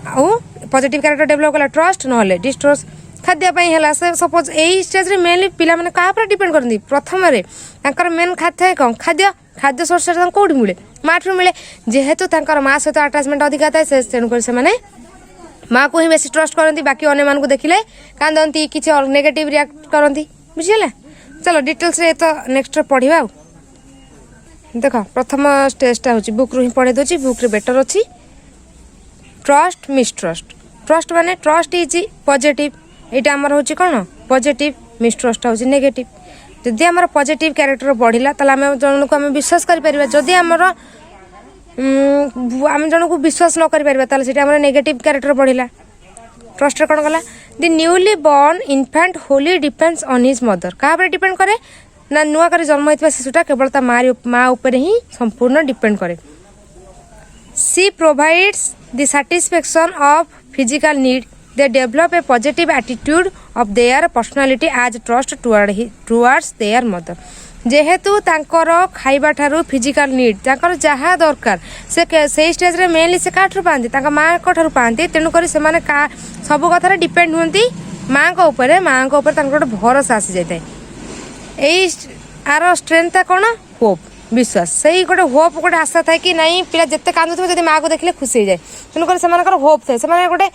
आउ पॉजिटिव कैरेक्टर डेभलप कला ट्रस्ट ना डिस्ट्रस्ट खाद्यपाई है से सपोज यही स्टेज रे मेनली पिला माने कहा पर डिपेंड करती प्रथम मेन खाद्य कौन खाद्य सोर्स कौट मिले माठू मिले जेहेतु माँ सहित आटाचमेंट अधिका थाए तेणुकर से माँ को ही बेसी ट्रस्ट करती बाकी अन्य मान को देखिले कांदती किसी नेगेटिव रिएक्ट करती बुझीगला चलो डिटेल्स रे तो नेक्स्ट पढ़ा देख प्रथम स्टेजटा हूँ बुक रू ही पढ़े दूसरी बुक रे बेटर अच्छी ट्रस्ट मिसट्रस्ट ट्रस्ट माने ट्रस्ट इज पॉजिटिव यहाँ आमर हूँ कौन पॉजिटिव मिसट्रस्ट हूँ नेगेटिव जदि आमर पॉजिटिव कैरेक्टर बढ़ला ताला आम जन को आम विश्वास करें जदि आमर आम जन को विश्वास न करें नेगेटिव कैरेक्टर बढ़ला ट्रस्ट कौन गला the newly born infant wholly depends on his mother क्या डिपेंड करे ना नुआ कर जन्म होता शिशुटा केवल ता माँ उपर ही संपूर्ण डिपेंड करे she provides the satisfaction of physical need they develop a positive attitude of their personality as trust towards their mother जेहेतु तांकर खाइबा ठारू फिजिकल नीड तांकर जहाँ दरकार से स्टेज रे मेनली से काठू पाती माँ ठारू पाती तेणुक से सब कथार डिपेंड होती माँ को ऊपर गोटे भरोसा आसी जाए आर स्ट्रेंथ कौन होप विश्वास से गोटे होप गोटे आशा थाए कि नहीं पिला जिते कांदुव जब माँ को देखले खुशी हो जाए तेणुकर से होप थाए से गोटे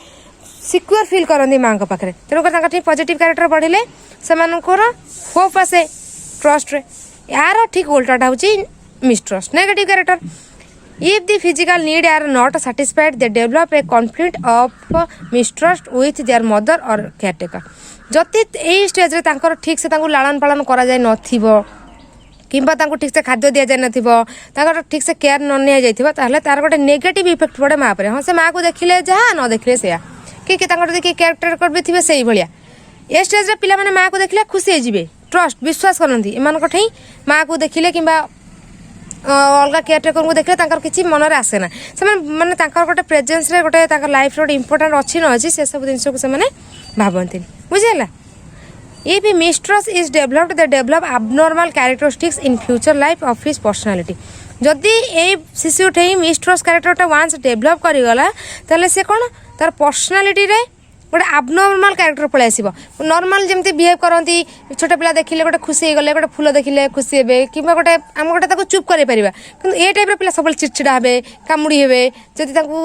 सिक्योर फिल करती माँ को पाखे तेणुकर पॉजिटिव कैरेक्टर बढ़िले से होप आसे ट्रस्ट रे यार ठीक उल्टाटा हूँ mistrust negative character if the physical need are not satisfied they develop a conflict of mistrust with their mother or caretaker जति यही स्टेज रे तांकर ठीक से लालन पालन करा जाय नथिबो किंबा तांको ठीक से खाद्य दिया जाय नथिबो तांकर ठीक से केयर न निया जायथिबो ताहले तार गोटे नेगेटिव इफेक्ट पड़े माँ पर हाँ से माँ को देखिले जहाँ न देखिले से कि तांकर देखि कैरेक्टर कर भी थिबे सेही भलिया ए स्टेज रे पिला माने माँ को देखिले खुशी होइजिबे ट्रस्ट विश्वास करनती एमान ठई माँ को देखिले किंबा अलग केयरटेकर को देखले तांकर किछि मनरे आसे ना से माने तांकर गोटे प्रेजेंस रे गोटे तांकर लाइफ रे इंपोर्टेंट अछि न अछि से सब जिंस को से माने भाबंती बुझिला if mistrust is developed they develop abnormal characteristics in future life of his personality जदि ए शिशु ठेई मिस्ट्रस्ट कैरेक्टरटा वांस डेवलप करी गला ताले से कोन तार पर्सनालिटी रे गोटे आबनर्माल कैरेक्टर पळै आसीबो नॉर्मल जेमती बिहेव करंती छोटा पिला देखिले गोटे खुशी हे गले गोटे फूल देखिले खुशी हेबे किबा गोटे हम गोटे ताको चुप करै परिबा किंतु ए टाइप रे पिला सबल चिड़चिड़ा हेबे कामुडी हेबे जदि ताको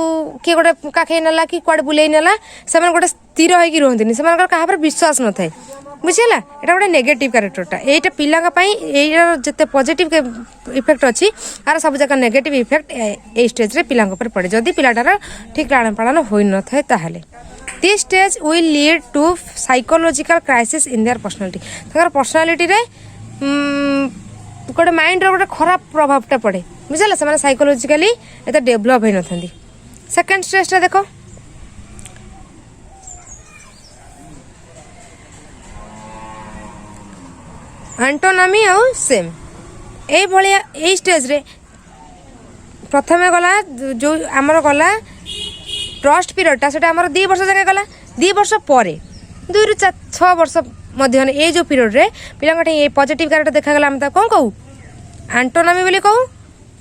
के गोटे काखे नला कि क्वाड बुलेई नला सेमान गोटे स्थिर होई कि रहंतिनी सेमान कहा पर विश्वास न थाए बुझिला एटा गोटे नेगेटिव कैरेक्टरटा एटा पिला पई एटा जते पॉजिटिव इफेक्ट अछि आर सब जगह नेगेटिव इफेक्ट ए स्टेज रे पिला पर पड़े जदि पिलाटार ठीक लालन पालन होई न थाए ताहाले This stage will lead to psychological crisis in their personality. Takar personality रे गोटे माइंड रे गोटे खराब प्रभावटा पड़े बुझला से साइकोलॉजिकली एत डेभलप होई नथंदी सेकंड स्टेज टा देखो एंटोनमी आ सेम ए भलिया ए स्टेज रे प्रथमे गला जो हमर गला ट्रस्ट पीरियडटा से आम 2 वर्ष जगह गला 2 वर्ष पर 2 ରୁ 6 वर्ष मध्य ये जो पीरियड रे पिला ये पॉजिटिव कैरेक्टर देखागला आम कौन कहू एंटोनमी बोली कहू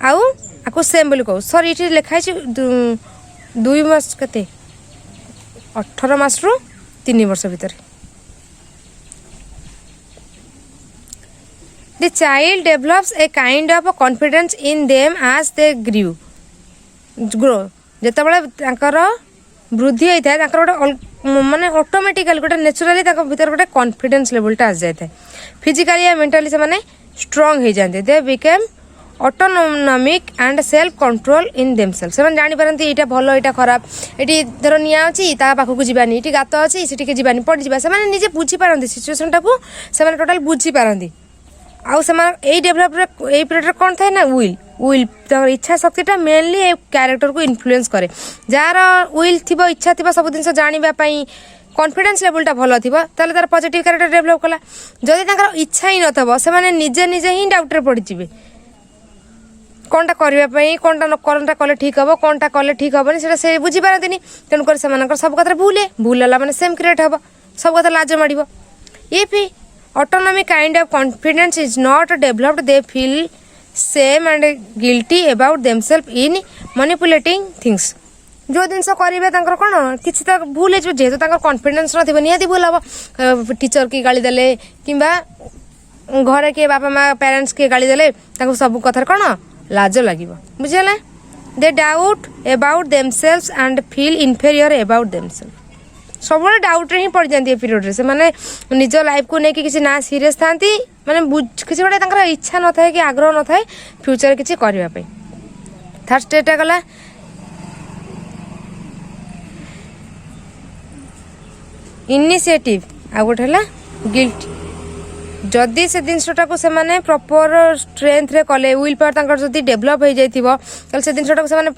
आउ आपको सेम बोली कहू सर ये लिखाई 2 मास के 18 मास रु 3 वर्ष भितर the child develops a kind of confidence in them as they grow जितेबाला वृद्धि होता है गोटे माने ऑटोमेटिकली गोटे नेचुराली भीतर गोटे कॉन्फिडेंस लेवलटा आस जाए फिजिकली या मेंटली से माने स्ट्रांग हो जाते they became autonomic and self control in themselves से जानी पारती यहाँ भल यहाँ खराब ये धर निआ अच्छी पाखक जावानी ये गात अच्छी से जावानी पड़जा से निजे बुझीपारती सिचुएसनटा को से टोटाल बुझीपारती आउ से डेभलप पीरियड कौन थाए ना विल इच्छा शक्तिटा मेनली ए कैरेक्टर को इन्फ्लुएंस करे जार विल थी इच्छा थी सब जिन जानापी कॉन्फिडेंस लेवलटा भल थी तार पॉजिटिव कैरेक्टर डेभलप कला जदि इच्छा ही नथबो से निजे निजे ही डाउट्रे पड़े कौनटा करने कौनटा कले ठीक हम कौनटा कले ठीक हेनी से बुझीपारती तेणुकर से सब कथा भूल है मैंने सेम क्रिएट हम सब कथा लाज माड़ if autonomy kind of confidence is not developed they feel shame and guilty about themselves in manipulating things जो जिनस करेंगे कौन किसी तो भूल हो जेहेतु कॉन्फिडेंस ना निहाती भूल हम टीचर की गाली देले किंबा घरे किए बापा माँ पेरेंट्स किए गाली देले सब कथार कौन लाज लगे बुझीगला they doubt about themselves and feel inferior about themselves सब डाउट रे ही पड़ जाती पीरियड से माने निज लाइफ को लेकिन किसी ना सीरियस था माने किसी गोटे इच्छा न था कि आग्रह न था फ्यूचर किसी करने थर्ड स्टेटा गला इनिशिएटिव आ गोटे है गिल्ट जदि से जिनसटा को से प्रॉपर स्ट्रेंथ रे कले विल पावर जदि डेभलप हो जाए से जिनसटा को से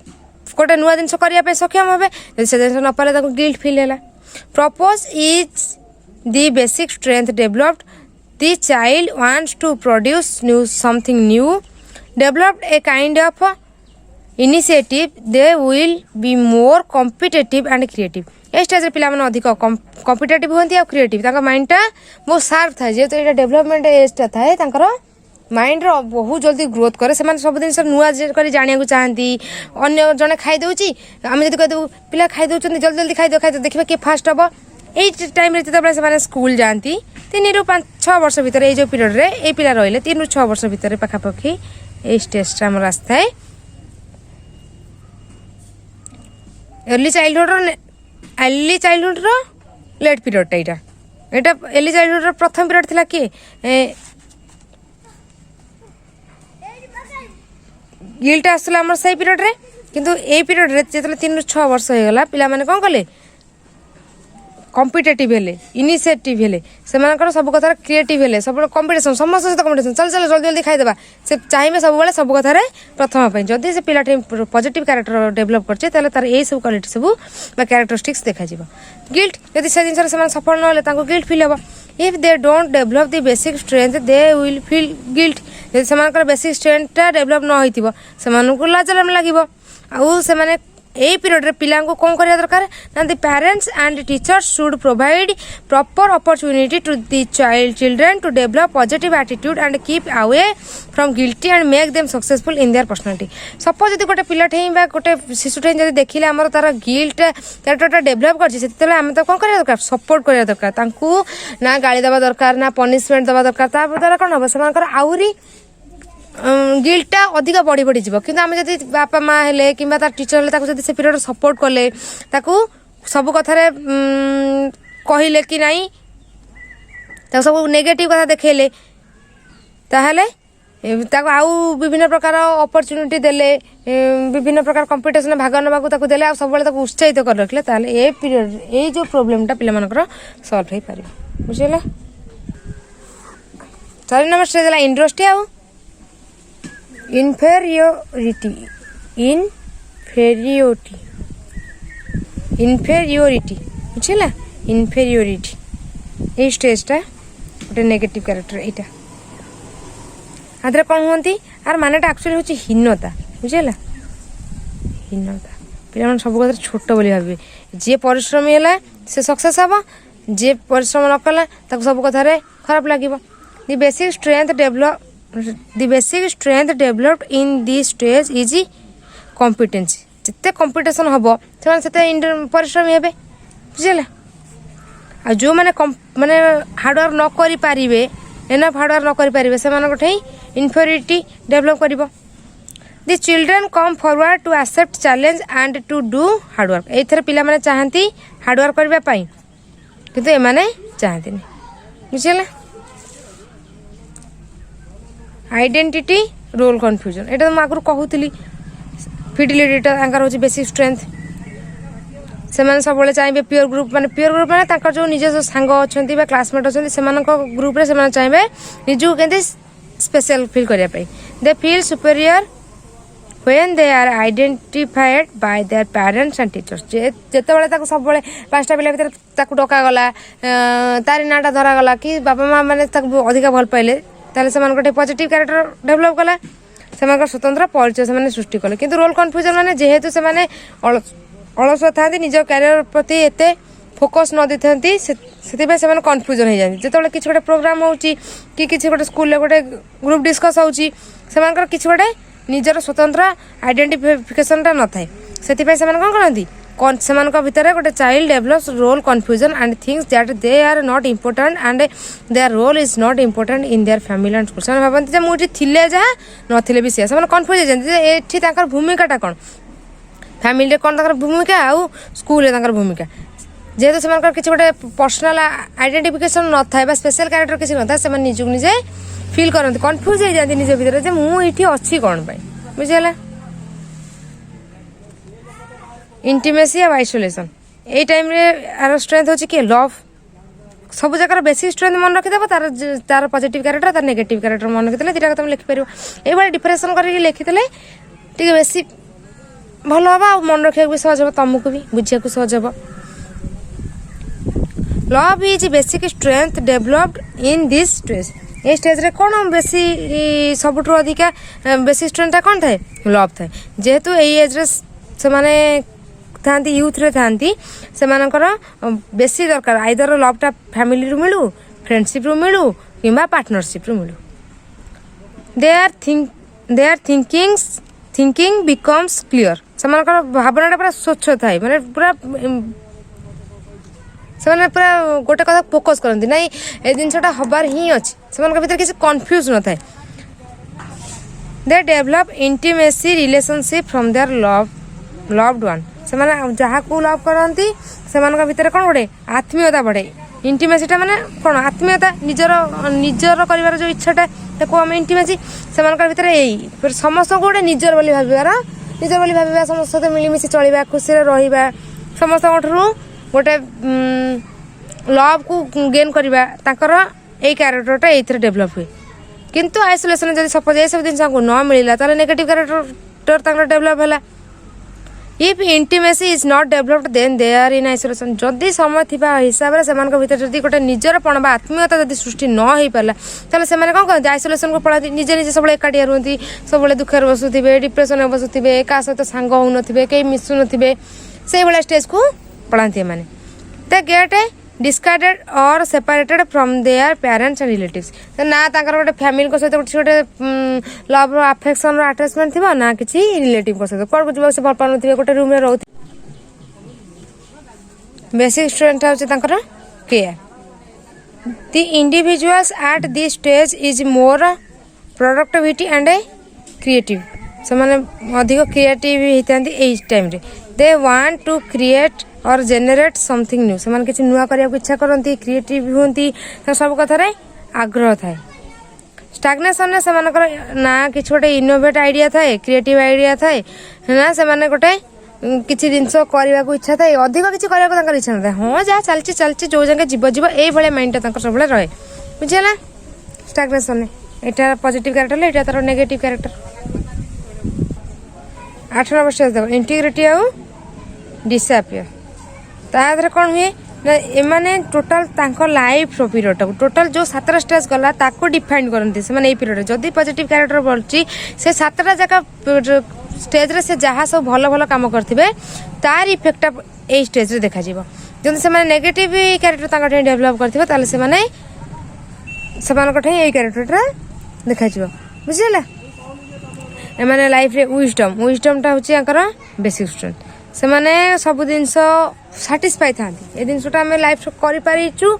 गोटे नुआ जिन करने सक्षम हे से जिन न पारे गिल्ट फील है Propose is the basic strength developed. The child wants to produce something new. Developed a kind of initiative. They will be more competitive and creative. A stage पिला माने अधिक कॉम्पिटिटिव होती आ क्रिएटिव माइंडटा बहुत शार्प था जेहेतु ये डेवलपमेंट एजटा थाए माइंड बहुत जल्दी ग्रोथ करे से सब जिन नुआ जाना चाहती अन्य जड़े खाई आम जब कहदेव पिला खाई जल्दी जल्दी खाई देखिए किए फास्ट हम यही टाइम जो स्कूल जाती 3 ରୁ 6 वर्ष भितर ये पीरियड रे ये पिला रहिले 3 ରୁ 6 वर्ष भितर पाखापाखि ये स्टेज आम आसता है अर्ली चाइल्डहुड लेट पीरियड यहाँ अर्ली चाइल्डहुड प्रथम पीरियड थिला कि गिल्ट आसला आम से पीरियड रे किंतु ए पीरियड रे जो 3 ରୁ 6 वर्ष हो गला पिला माने कौन कले कॉम्पिटेटिव हेले इनिशिएटिव हेले से सब कथार क्रिएटिव हेले सब कंपटीशन समस्त सहित कंपटीशन चल चल जल्दी जल्दी खाईदेवा से चाहिए सब बेले सब कथार प्रथम जदि से पिलाटी पॉजिटिव कैरेक्टर डेभलप करछे ताले तार ए सब क्वालिटी सब कैरेक्टरिस्टिक्स देखा जिवो गिल्ट यदि से जिनसर से सफल न तांको गिल्ट फील हेबो if they don't develop the basic strength they will feel guilt यदि से बेसिक स्ट्रेंथटा डेभलप न होइतिबो सेमानकु लाज लागिबो आउ से ए पीरियड रे पिला को कौन करिया दरकार ना the parents and teachers should provide proper opportunity to the children to develop positive attitude and keep away from guilty and make them successful in their personality suppose यदि गोटे पिलाटे बा गोटे शिशुटे जब देखिले आमर तार गिल्ट कैरेक्टरटा डेभलप करते आम तो कौन करिया दरकार सपोर्ट करिया दरकार तांकू ना गाली देवा दरकार ना पनिशमेंट देवा दरकार ता द्वारा कौन हम से आहुरी गिल्टा अधिक बढ़ी बढ़ी जीव कि आम जब बापा माँ हेले कि टीचर हेल्ले से पीरियड सपोर्ट कले सब कथार कहले कि नहीं सब नेगेटिव कथा देखले ताहले आउ विभिन्न प्रकार अपॉर्चुनिटी देले विभिन्न प्रकार कंपटीशन भाग नाक देले सब उत्साहित कर रखले ताहले ए पीरियड ए जो प्रोब्लेमटा पिलामानकर सॉल्व हो पार बुझे 4 नंबर स्टेज है इंट्रोस्ट आउ inferiority बुझला inferiority ये स्टेजटा गोटे नेगेटिव कैरेक्टर यहाँ आदि कौन हमें यार मानेटा एक्चुअली हूँ हीनता बुझेगा हीनता पे सब कथा छोट बोली भावे जी परिश्रमी है से सक्सेस हम जी परिश्रम न कला सब कथार खराब लगे the basic strength developed in this stage is competency जिते कंपटीशन हम से परिश्रमी हे बुझेगा आ जो मैंने माने हार्डवर्क न करि पारिबे एनफ हार्डवर्क न करि पारिबे से मानकठै इन्फेरिटी डेभलप करिवो the children come forward to accept challenge and to do hard work एथर पिला माने चाहंती हार्डवर्क करबा पई किंतु ए माने चाहंती नै बुझिला आइडेंटिटी रोल कन्फ्यूजन एटा म आगु कहूतली फिडिलिटीटा आंकर होची बेसिक स्ट्रेंथ से सब चाहिए प्योर ग्रुप माने जो निज जो सांग अच्छा क्लासमेट अच्छा से ग्रुप से चाहिए निजू के स्पेशल फील करने they feel superior when they are identified by their parents and teachers जिते सब 5टा पिला भर डकागला तार नाटा धरागला कि बापा माँ मैंने अधिक भल पाइले ताले से गोटे पॉजिटिव कैरेक्टर डेभलप कला से स्वतंत्र परिचय से सृष्टि कले किंतु रोल कन्फ्यूजन माने जेहेतु से अलसुआ था निज क्यारियर प्रति एत फोकस न दे से कन्फ्यूजन हो जाती जो कि गोटे प्रोग्राम हो गोटे स्कूल गोटे ग्रुप डिस्कस होती गोटे निजर स्वतंत्र आइडेंटिफिकेशनटा न थाए से कौन करती से भितर गोटे child develops role confusion and things that they are not important and their role is not important in their family and school से भावती मुझे थिले जहाँ नथिले भी सी कन्फ्यूज हो जाती ये भूमिकाटा कौन फैमिली कौन तक भूमिका आउ स्कूल भूमिका जेहेतु से किसी गोटे पर्सनाल आइडेंटिफिकेशन न था स्पेशल कैरेक्टर किसी न था निजक निजे फील करते कन्फ्यूज हो जाती निज भितर मुझे अच्छी कौन पाई बुझेगा इंटिमेसी और आइसोलेशन ये टाइम यार स्ट्रेंथ होची कि लव सब जगह बेसिक स्ट्रेंथ मन रखिदेव तार तार पॉजिटिव कैरेक्टर तार नेगेटिव कैरेक्टर मन रखिदे दुटा तुम लिखिपर ये डिप्रेशन करके लिखिदे टे बेसी भल हम आ मन रखा भी सहज हम तुमको भी बुझा सहज हम love is basic strength developed in this stage ये स्टेज रे कौन बेसी सबुठ अधिका बेसिक स्ट्रेंथटा कौन थाए लव थाए जेहेतु यही एज से माने थांती यूथ रे थांती से बेसी दरकार आइदर लवटा फैमिली रू मिलू फ्रेंडशिप रू मिलू किंबा पार्टनरशिप रू मिलू they are thinking becomes clear से भावनाटा पूरा स्वच्छ थाए माने पूरा से पूरा गोटे कथा फोकस करती ना ये जिनसा हबार ही अच्छी से भीतर किसी कन्फ्यूज न थाए they develop intimacy relationship from their loved one से जहाँ को लव करती से भितर कौन गोटे आत्मीयता बढ़े इंटीमेसीटा माने कौन आत्मीयता निजर निजर कर जो इच्छाटा आम इंटीमेसी से भीतर यही फिर समस्त गोटे निजर बोली भावार निजर बोली भाव समस्त सहित मिलमिशि चलवा खुशी रहा समस्त गोटे लव को गेन करवा यही क्यारेक्टरटा ये डेभलप हुए किंतु आइसोलेशन जब सपोज ये सब जिन न मिलला ताले नेगेटिव क्यारेक्टर डेभलप है if intimacy is not developed then they are in isolation जदि समय थिबा हिसाब से भीतर जदि गोटे निजर पण बा आत्मीयता जदि सृष्टि न हो पारा ताले से कौन कहते आइसोलेशन को पढ़ाती निजे निजे सब एकाटिया रुहति सब दुखे बसुवे डिप्रेशन में बसुवे क्या सहित सांग हो कहीं मिशु थे से भाया स्टेज को पढ़ाती मैंने द गेट ए डिस्कार्डेड और separated from there parents and relatives ना गोटे फैमिली सहित गोटे लव अफेक्शन अटैचमेंट थी ना किसी रिलेटिव सहित कौन को जब से भल पाथे गोटे रूम में रोते बेसिक स्टूडेंट हूँ care the individuals at this stage is more productivity and a creative से अधिक क्रिएटिव होता time they want to create or generate something new से किसी नुआ करने को इच्छा करती क्रिएटिव हमें सब कथार आग्रह थाए स्टाग्नेशन से ना कि गोटे इनोवेट आइडिया थाए क्रिएटिव आइडिया थाए ना से गोटे किसी जिनस करने को इच्छा थाए अधिक किसी करने इच्छा ना था हाँ जहाँ चलती जो जगह जीव जीव ये माइंडटा सब रहे बुझीगला स्टाग्नेशन यहाँ पॉजिटिव कैरेक्टर यहाँ तार नेगेटिव कैरेक्टर 8 नंबर स्टेज देखो इंटीग्रिटी आउ डिसअपियर तादर कौन हुए ना एमाने टोटाल लाइफ पीरियड टोटाल जो 7 स्टेज गला ताको डिफाइन करती से पीरियड जदि पॉजिटिव कैरेक्टर बढ़ी से 7टा जगह स्टेज रे से जहाँ सब भल भल काम करते तार इफेक्टा यही स्टेज रे देखा जब से नेगेटिव कैरेक्टर डेभलप करते यही कैरेक्टरटा देखा बुझीगला एमाने लाइफ रे विजडमटा हूँ बेसिक स्टूडेंट से माने सब जिनस साटिस्फाई था ये जिनसा आम लाइफ करूँ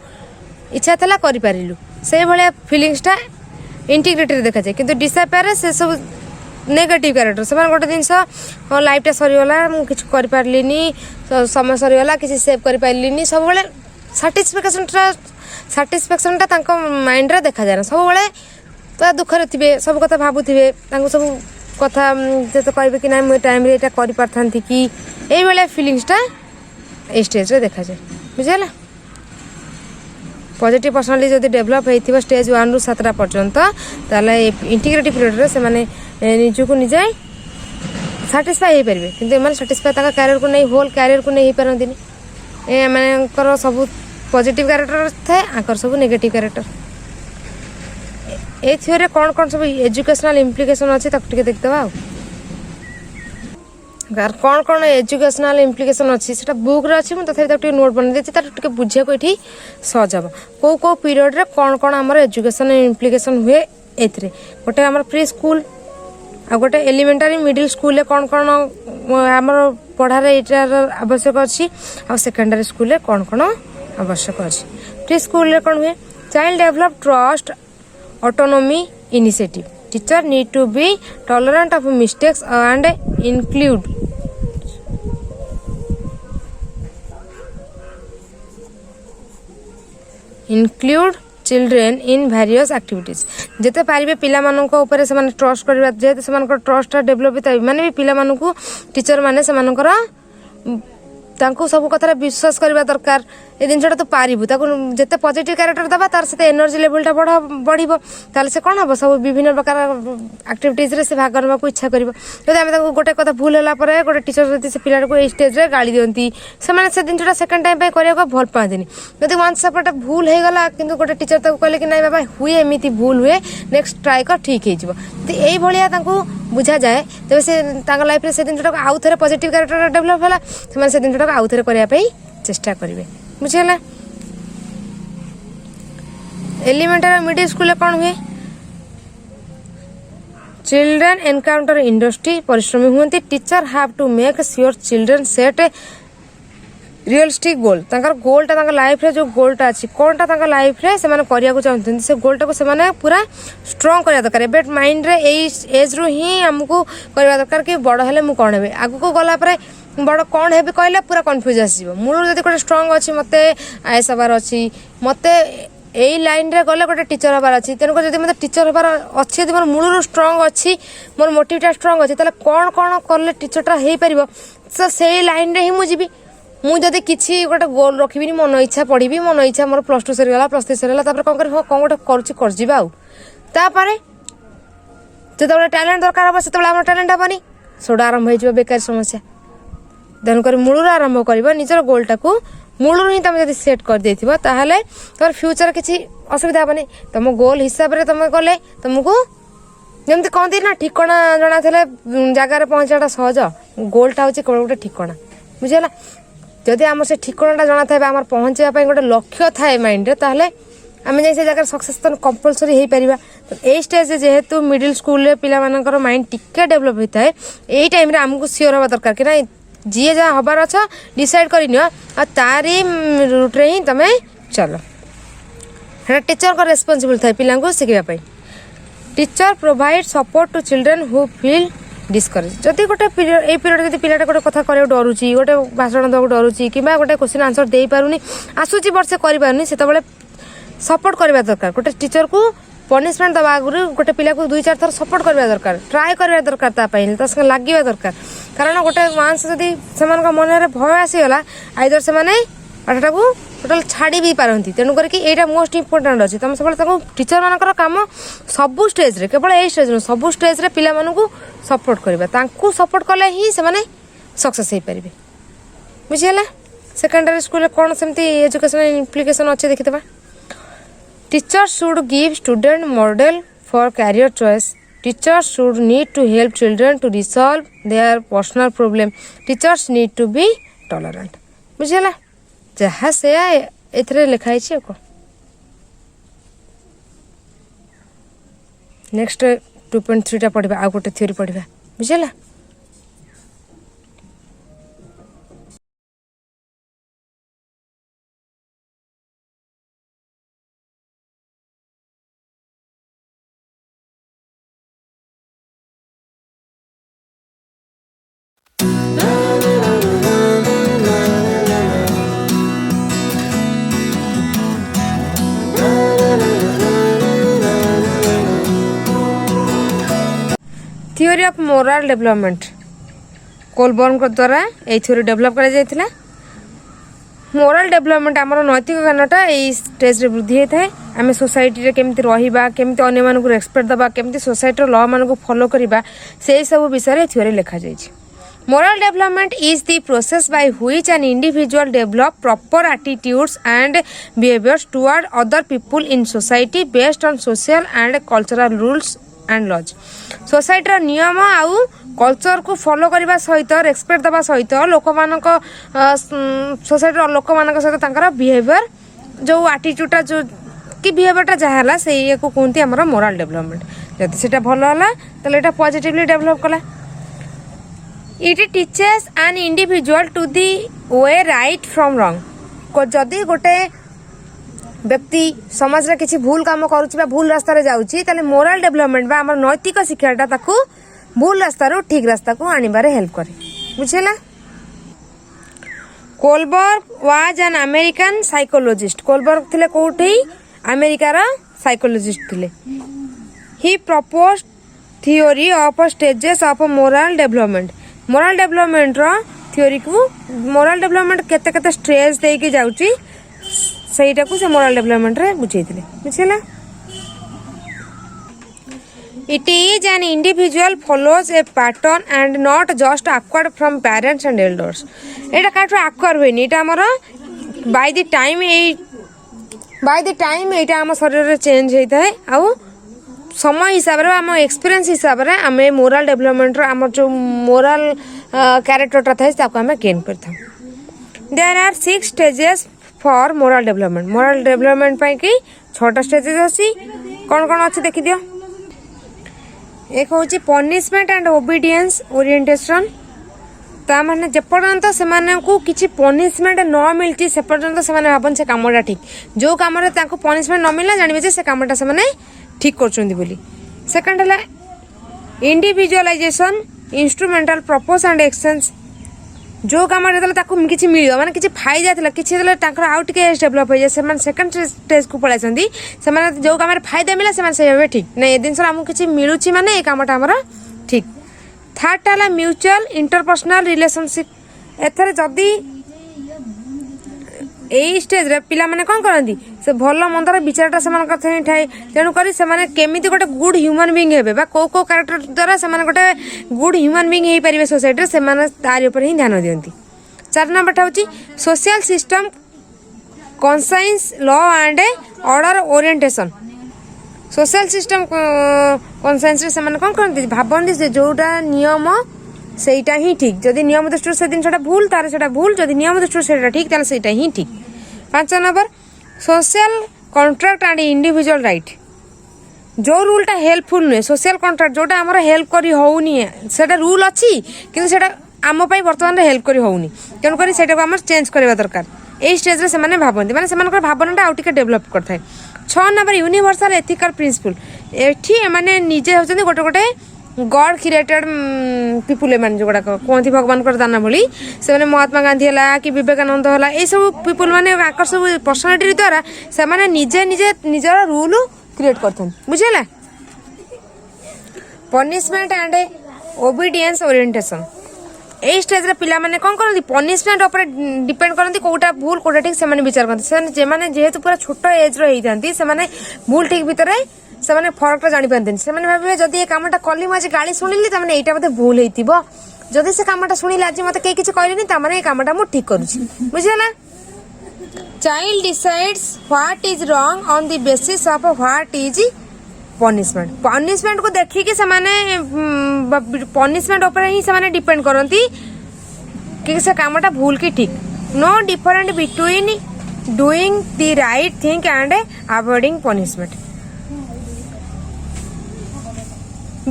इच्छा था करूँ से भाया फिलिंगसटा इंटीग्रेटेड देखा जाए किंतु डिसअपियर से सब नेगेटिव कैरेक्टर से गोटे जिनस लाइफटा सरीगला मुझे करें समय सरीगला किसी सेव कर सब साटिस्फैक्शनटा माइंड रे देखा जाए सब तो दुखरे थे सब कथा भावुवे सब कथा तो कहे कि ना मुझे टाइम यहाँ कर कि यही भाया फिलिंगसटा ये स्टेज रे देखा जाए बुझीगला पॉजिटिव पर्सनालिटी जब डेभलप हो स्टेज 1 रू 7टा पर्यंत इंटीग्रेटिव पीरियड से निजक निजे साटिस्फाई हो पारे कि साटिस्फाई कैरियर को नहीं होल कैरियर को नहीं पारती एमर सब पॉजिटिव कैरेक्टर थाए आंकर सब नेगेटिव कैरेक्टर ए थ्योरी कौन कौन सब एजुकेशनल इम्प्लिकेशन अच्छी देखदेवा कौन कौन एजुकेशनल इम्प्लिकेशन अच्छी से बुक रे अच्छी मुझे तथापि नोट बन देती बुझे को ये सहज हम कौ पीरियड रे कौन कौन आम एजुकेशन इम्प्लिकेशन हुए ए गोटे आम प्री स्कूल आ गोटे एलिमेंटारी मिडिल स्कूल कौन कौन आम पढ़ार यार आवश्यक अच्छी आ सेकेंडरी स्कूल कौन कौन आवश्यक अच्छी प्री स्कूल कौन हुए child develop trust autonomy initiative teacher need to be tolerant of mistakes and include children in various activities जेते पारिबे पिला मानन को ऊपर से माने ट्रस्ट करबा जेते से मानन को ट्रस्ट डेवलप होता माने भी पिला मानन को टीचर माने से मानन को सब कथा विश्वास करवा दरकार ये जिनसा तो पारिबु जिते पॉजिटिव कैरेक्टर दबा तार से एनर्जी लेवलटा बढ़िबो ताले से कौन हम सब विभिन्न प्रकार एक्टिविटीज रे से भाग नेबा को इच्छा करिवो जदि आम गोटे कथा भूल होला परे गोटे टीचर जदि से पिला को स्टेज रे गाली दियंती से माने से जिनसा सेकंड टाइम पे करिया को भल पादिनी जदि वंस सपोर्ट भूल हे गला किंतु गोटे टीचर ताको कहले कि नहीं बाबा हुए एमिति भूल हुए नेक्स्ट ट्राई कर ठीक हे जिवो तो एई भलिया ताको बुझा जाए तबे से तांग लाइफ रे से जिनसा आउ थरे पॉजिटिव कैरेक्टर डेवलप होला से माने से जिनसा आउ थरे करिया पई चेष्टा करिवे बुझीगला एलिमेंटरी मिडिल स्कूल कौन हुए चिल्ड्रेन एनकाउंटर इंडस्ट्री परिश्रमी हुए teacher have to make sure children set realistic goal गोलटा लाइफ रे जो गोलटा अच्छी कौनटा लाइफ रे से करने चाहते से गोलटा को से पूरा स्ट्रंग करवा दरकार एबे माइंड रे एज रु ही आमको करवा दरकार कि बड़ हेले मु कौन हेबे आगु को गला पर बड़ कौन हेबे कहले पूरा कन्फ्यूज आसीबो मूल जदि गोटे स्ट्रंग अच्छी मते आईएएस हबार अच्छी मते यही लाइन रे गले गोटे टीचर हबार अच्छी तेणुक जब मतलब टीचर हबार अच्छी यदि मोर मूलर स्ट्रंग अच्छी मोर मोटिवटा स्ट्रंग अच्छी ताले कौन कौन कले टीचरटा हो पार तो से लाइन रे ही मुझे मुझे किसी गोटे गोल रखी मन इच्छा पढ़ी मन इच्छा मोर +2 सरीगला +3 सरीगला कौन कर कौन गोटे करपर जो टैलेंट दरकार हम से आम टैलेंट हेनी सोटा आरंभ हो बेकार समस्या तेणुक मूलर आरंभ कर निजर गोलटा को मूलर ही तुम जब सेट कर देथिबो ताहले तोर फ्यूचर किसी असुविधा हेनी तुम गोल हिसाब से तुम गले तुमको जमती कहती ना ठिकणा जना थे जगार पहुँचाटा सहज गोलटा हूँ केवल गोटे ठिकणा बुझीगला जदि आम से ठिकणाटा जना था आम पहुँचापी गोटे लक्ष्य थाए माइंड ताहले आम जा जगह सक्सेस तो कंपलसरी हो पार तो यही स्टेज जेहेतु मिडिल स्कूल पिला मानकर माइंड टिके डेभलप होता है यही टाइम आमको सियोर हवा दरकार कि ना जी जहाँ हबार अच्छा डिसाइड कर तारी रूट्रे ही तुम चलो है टीचर को रेस्पॉन्सिबल था पिला शिखापी teacher provide support to children who feel discourage जदि गोटे पीरियड जब पिलाटा गोटे कथा कर डरुची गोटे भाषण देवाक डरुची कि गोटे क्वेश्चन आंसर दे पारुनी आसूची वर्षे कर सपोर्ट करवा दरकार गोटे टीचर को पनिशमेंट दवा आगुरी गोटे पिला को 2-4 थर सपोर्ट करवा दरकार ट्राए करवा दरकार संगे लगे दरकार कारण गोटे वांस जदि से मन में भय आसीगला आइदर से पाठटा को टोटाल छाड़ी भी पारती तेणुक यहाँ मोस्ट इम्पोर्टाट अच्छी तुम सब टीचर मानकर कम सबू स्टेज रे केवल यही स्टेज सबू स्टेज रे पिला मानू सपोर्ट करवा सपोर्ट कले ही से सक्सेस हो पारे बुझीगला सेकेंडरी स्कूल कौन सेमती एजुकेशन इम्प्लिकेशन अच्छे देखिए teachers should give student model for career choice teachers should need to help children to resolve their personal problem teachers need to be tolerant बुझीगला जहाँ से एथरे लिखाई को नेक्स्ट 2.3 पढ़ा आ गोटे थ्योरी पढ़ा बुझीगला theory of moral development Kohlberg को द्वारा ये थ्योरी डेवलप करा जायतिला मोरल डेवलपमेंट आमर नैतिक ज्ञानटा यही स्टेज रे वृद्धि होता है आम सोसाइटी रे केमती रहिबा केमती अन्य मानक रेस्पेक्ट दबा केमती सोसाइटी लॉ मानक फॉलो करबा से सब विषय थ्योरी लिखा जायछि Moral development is the process by which an individual develops proper attitudes and behaviors toward other people in society based on social and cultural rules and laws. Society नियम आउ कल्चर को फॉलो करने सहित रेस्पेक्ट देवा सहित लोक मान सोसाइटी लोक मान सहित बिहेवियर जो आटीट्यूडटा जो कि बिहेवियरटा जहाँ से को कहते आम मोराल डेवलपमेंट जब से भल है तो पॉजिटिवली डेवलप कला it teaches an individual to the way right from wrong जदि गोटे व्यक्ति समाज रे किसी भूल काम करुच्ची भूल रास्तार जाऊँगी ताले मोराल डेवलपमेंट आम नैतिक शिक्षाटा भूल रास्तार ठीक रास्ता को आनबार हेल्प करे बुझेगा Kohlberg was an American psychologist Kohlberg थिले कोठी अमेरिकार साइकोलॉजिस्ट थिले he propose theory of stages of moral development रो थियोरी को मोराल डेवलपमेंट केते केते स्टेज देके जाउची सेटा को से मोराल डेवलपमेंट रे बुझेइथिले बुझेला it is an individual follows A pattern and not just acquired from parents and elders Etah काठो acquire होइनी एटा हमर बाय द टाइम एटा हम शरीर रे चेंज होइता है आउ समय हिसाब रे आम एक्सपीरियंस हिसाब रे आम मोराल डेवलपमेंट आम जो मोराल कैरेक्टरटा थाए ताको आम गेन करथां there are 6 stages for moral development पाई कि 6टा स्टेजेस अछि कोन कोन अछि देखि दियो एक होची पनिशमेंट एंड ओबीडियंस ओरिएंटेशन ताने जेपर्यंत से किसी पनिशमेंट न मिलती से पर्यंत से भावन से कमटा ठीक जो कम पनिशमेंट न मिलला जानवे से कमटा से ठीक कर सेकेंड है individualisation instrumental propose and exchange जो कम जो किसी मिल माने किसी फायदा था किसी आउ टे डेभलप हो जाए सेकेंड स्टेज को पलि से जो कम फायदा मिला से ठीक ना ये जिन आमको किसी मिलूँ माने ये कमटा आमर ठीक। थर्ड है म्यूचुअल इंटरपर्सनल रिलेशनशिप एथर जदि यही स्टेज रे पिला माने कौन करती से भल मंदर विचारटा से ठाए तेणुक केमी गोटे गुड ह्यूमन बीइंग हे कौ कैरेक्टर द्वारा से गोटे गुड ह्यूमन बीइंग हो पारे सोसाइटी से तार उपर ही ध्यान दियंती। 4 नंबर हूँ social system conscience law and order orientation social system conscience से कौन करती भावती से जोटा नियम सेटा ही ठीक जदि नियम दृष्टि से जिनसा भूल तार से भूल जदि नियम दृष्टि से ठीक ताल से ही ठीक। 5 number social contract and individual right जो रूलटा हेल्पफुल नुहे सोशल कॉन्ट्रैक्ट जोटा आमर हेल्प करी होउनी से रूल अच्छी किंतु सेटा आम बर्तमान हेल्प करी होउनी तेणुक से आम चेंज करवा दरकार यही स्टेज रे से भावती माने भावनाटा आउ टिके डेभलप करथाय। 6 नंबर यूनिवर्सल एथिकल प्रिंसिपल एठी माने निजे होचंदी गोटे गोटे गॉड क्रिएटेड पीपुल एम जो गुड़ाक कहती भगवान दाना भली से महात्मा गांधी है कि विवेकानंद है ये सब पीपुल मैंने सब पर्सनालिटी द्वारा से निजे निजे निजर रूल क्रिएट कर बुझेगा। पनिशमेंट एंड ओबीडियंस ओरिएंटेशन यही स्टेज रे पिला माने कौन करती पनिशमेंट उपर डिपेंड करती कौटा भूल कौटा ठीक से विचार करते जेहेतु पूरा छोट एज रही से भूल ठीक भितर से फरकटा जानी पारती से भावे जदि ये कमटा कली मुझे गाड़ी शुणिली तो यहाँ बोधे भूल हो जदि से कमटा शुणिले आज मत कहीं किसी कहले ये कमटा मुझे ठीक करुँची बुझेगा। Child decides what is wrong on the basis of what is punishment को देखिकी से पनिशमेंट उपर ही से डिपेंड करती कि से कमटा भूल कि ठीक no different between doing the right thing and avoiding punishment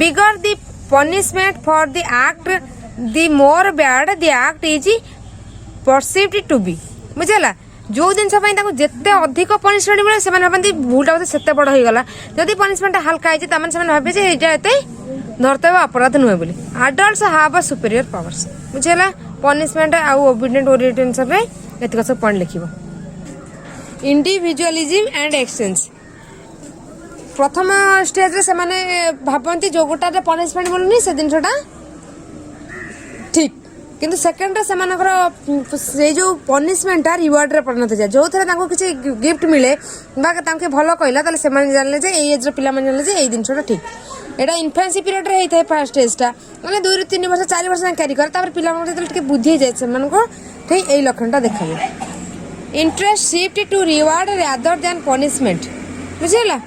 bigger the punishment for the act the more bad the act is perceived to be बुझेगा जो जिन जिते अधिक पनिशमेंट मिले से भावती भूलटा बोधे से बड़ हो गला जदि पनिशमेंट हल्का है भावे ये धरतव्य अपराध नुहे बोली। Adults have a superior powers बुझेगा पनिशमेंट आउ ओबीडिएंट ओरिएंटेशन रे एतिक सब पॉइंट लिखिबो। इंडिविजुअलिज्म एंड एक्सचेंज प्रथम स्टेज रे से भावती जो गोटा पनिशमेंट मिलूनी से जिनटा ठीक किंतु सेकेंड से जो पनिशमेंटा रिवार्ड रे परिणत जाए जो थे किसी गिफ्ट मिले भल कहला जानले जे एज पिला जानले जे ये जिनटा ठीक यहाँ इन्फेन्सी पीरियड रे होता है फर्स्ट स्टेजटा मैंने 2 ରୁ 3 वर्ष 4 वर्ष क्यारी करे तापर पिला बुद्धि जाए से ठीक यही लक्षणटा देखा interest shift to reward rather than punishment बुझेगा।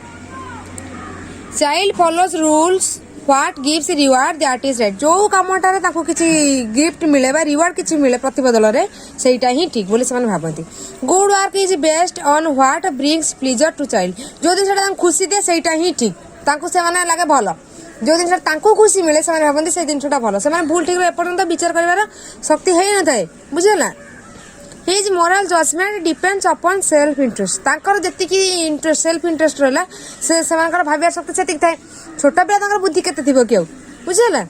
Child follows rules what gives reward that is right जो कमटारे किसी गिफ्ट मिले बा रिवार्ड किसी मिले प्रतिबदल रे सेटा ही ठीक बोले से भावती। Good work is based on what brings pleasure to child जो दिन खुशी दे सेटा ही ठीक से लगे भल जो दिन खुशी मिले से भावती से जिनटा भल से भूल ठीक एपर्यंत विचार कर शक्ति है न थाए बुझेगा। His moral judgement depends upon self interest जी सेल्फ इंटरेस्ट रहा से भाविया शक्ति से थाए छोट पिला बुद्धि के कि बुझेगा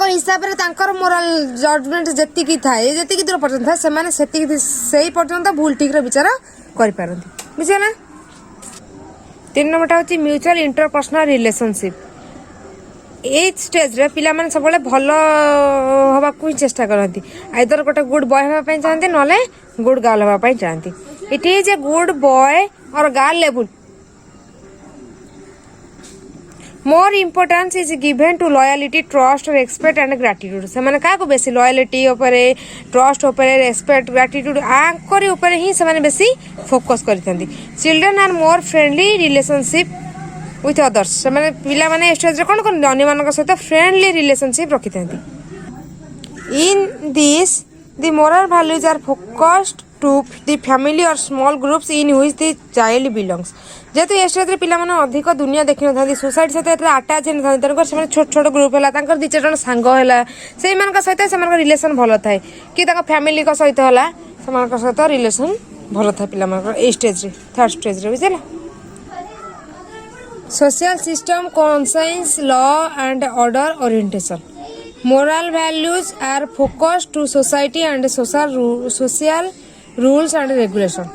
हिसाब से मोराल जजमेंट जी थाए जी दूर पर्यटन थाए से पर्यटन भूल ठीक विचार कर बुझेगा। 3 नंबर हूँ म्यूचुअल इंटरपर्सनल रिलेशनशिप ये स्टेज रे पिला माने सब भल हवा को ही चेष्टा करती आइदर गोटे गुड बॉय हाँपाई चाहती ना गुड गर्ल हाँपाई चाहती it is a good boy और girl level more importance is given to loyalty trust respect and gratitude से मैंने क्या बेसी लॉयलिटी ट्रस्ट रेस्पेक्ट ग्रेटिट्यूड आंकर ऊपर ही से बेसी फोकस करते। Children are more friendly relationship with others से पिला माने स्टेज रे कौन करते अन्य मान सहित फ्रेंडली रिलेशनशिप रखी था। In this the moral values are focused to the family और small groups in which the child belongs जेहेतु ए स्टेज पे पिला अधिक दुनिया देखी न सोसाइटी सहित आटाच होता तेणुकर से छोट छोट ग्रुप है दी चार जन सांग है से सहित से रिलेसन भल थाए कि फैमिली सहित है से सहित रिलेसन भल था पिला स्टेज थर्ड स्टेज बुझे social system conscience law and order orientation moral values are focused to society and social rules and regulation.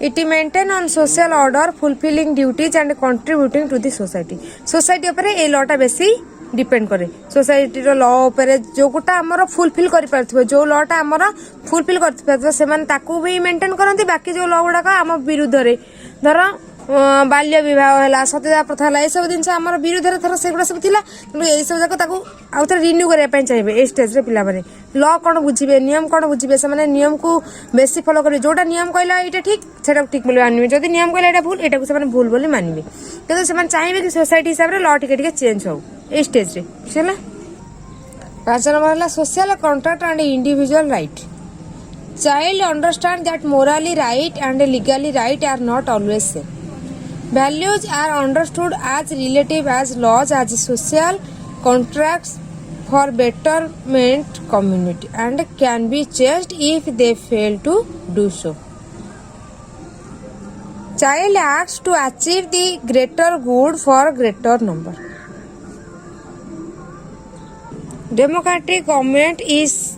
It maintain on social order, fulfilling duties and contributing to the society. Society उपरे ए लॉ टा बेसी डिपेंड करे सोसाइटी रो लॉ उपरे जो गोटा हमर फुलफिल करि परथबो जो लॉ टा हमर फुलफिल करथबो से माने ताकू भी मेंटेन करंती बाकी जो लॉ गुडा हम विरुद्ध रे धर बाल्य विवाह है सत्यता प्रथा है सब जिन आम विरोध थर से सब थी यही सब जाक आउ थे रिन्यू करने चाहिए ए स्टेज पे लॉ कौन बुझे नियम कौन बुझे से नियम को बेसी फॉलो करेंगे जोटा नियम कहला ये ठीक से ठीक बोले मानवे जब नियम कहला भूल यहाँ से भूल बोली मानवे कि चाहिए कि सोसाइटी हिसाब से लॉ टिके चेंज हो ए स्टेज रे बुझला 5 नंबर है social contract and individual right child understand that morally right and legally right are not always same Values are understood as relative as laws as social contracts for betterment community and can be changed if they fail to do so. Child acts to achieve the greater good for greater number. Democratic government is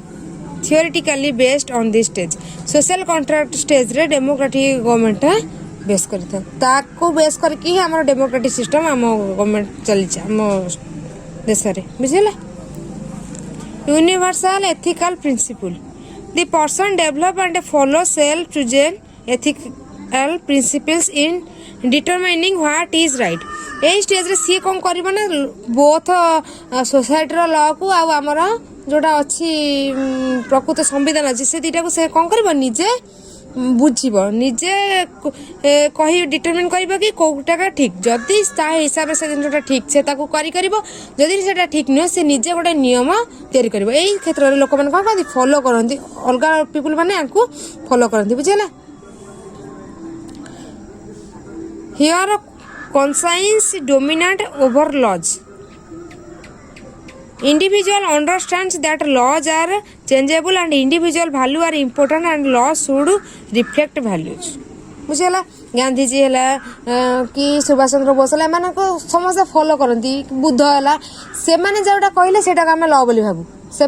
theoretically based on this stage. Social contract stage रे democratic government है बेस करता बेस करके आम डेमोक्रेटिक सिस्टम आम गवर्नमेंट चली आम देश में बुझेगा universal ethical principle the person develop and follow self chosen ethical principles in determining what is right यही स्टेज रे सी कौन कर बोथ सोसाइटी लॉ को आमर जोटा अच्छी प्रकृत संविधान अच्छी से दीटा को से कौन कर निजे बुझब निजे कही डिटरमिन कर कि कौटा ठीक जदि हिसाब से जिनटा ठीक से जदि से ठीक नुह से निजे गोटे नियम तैयारी कर क्षेत्र में लोक मैंने कौन कहते फॉलो करती अलग पीपुल मैंने आपको फॉलो करती बुझेगा here conscience dominate over laws Individual understands that laws are changeable and individual value are important and laws should reflect values. बुझेगा गांधी जी है कि सुभाष चंद्र बोस है एम समस्त फॉलो करती बुद्ध है से जोटा कहले से आम लॉ बोली भावु से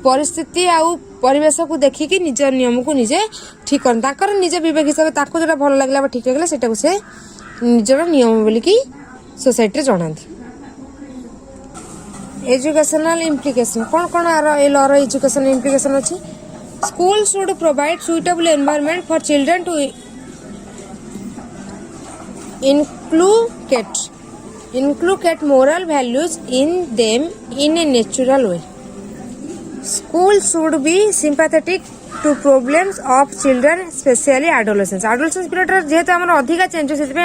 परिस्थिति आउ परिवेश को देखिकी निज नियम को निजे ठीक कर निज विवेक हिसाब से जो भल लगे ठीक लगे से निजर नियम बोलिकी सोसाइटी जनाती एजुकेशनल इम्प्लिकेशन कौन कौन आर लॉर एजुकेशनल इम्प्लिकेशन अच्छी school should provide suitable environment for children to inculcate moral values in them in a natural way. School should be sympathetic to problems of children, especially adolescents. Adolescence period जेहेतु आम अधिका चेंज से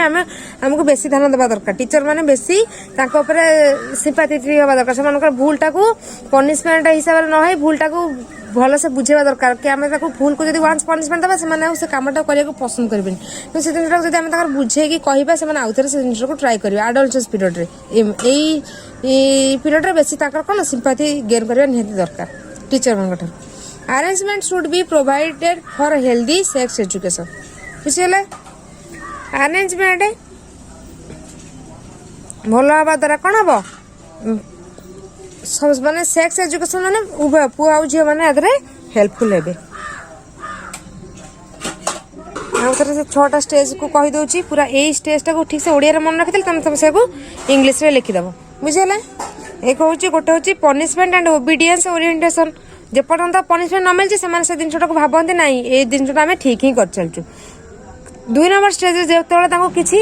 आमको बेसी ध्यान देवा दरकार टीचर मैंने बेसी सिंपाथेटिक हवा दरकार से भूलटा को पनिशमेंट हिसाब से न भूलटा को भल से बुझेवा दरकार कि आम भूल को जब वन्स पनिशमेंट देवा से कमटा करने पसंद करेंगे तो से जिन आम बुझे कहवा से आउ थे से जिन को ट्राए करेंगे एडोलसेंस पीरियड पीरियड बेसी कौन सिंपाथी गेन करवा निहाती दरकार टीचर मान arrangement should be provided for healthy sex education बुझीगला अरेंजमेंट भल हवा द्वारा कौन हम सब माने सेक्स एजुकेशन माने उभय पुआ आउ झील मैंने हेल्पफुल हे से 6टा स्टेज को कहीदे पूरा यही स्टेजटा को ठीक से ओडिया मन रखी तुम से इंग्लीश रे लिखिदेव बुझीगला एक हूँ गोटे हूँ पनिशमेंट एंड ओबीडियंस ओरिएंटेशन जेपर्यंत पनिशमेंट न मिलती से जिनटा को भावती ना ये जिनटा आम ठीक ही कर चलचु 2 नंबर स्टेज जो किसी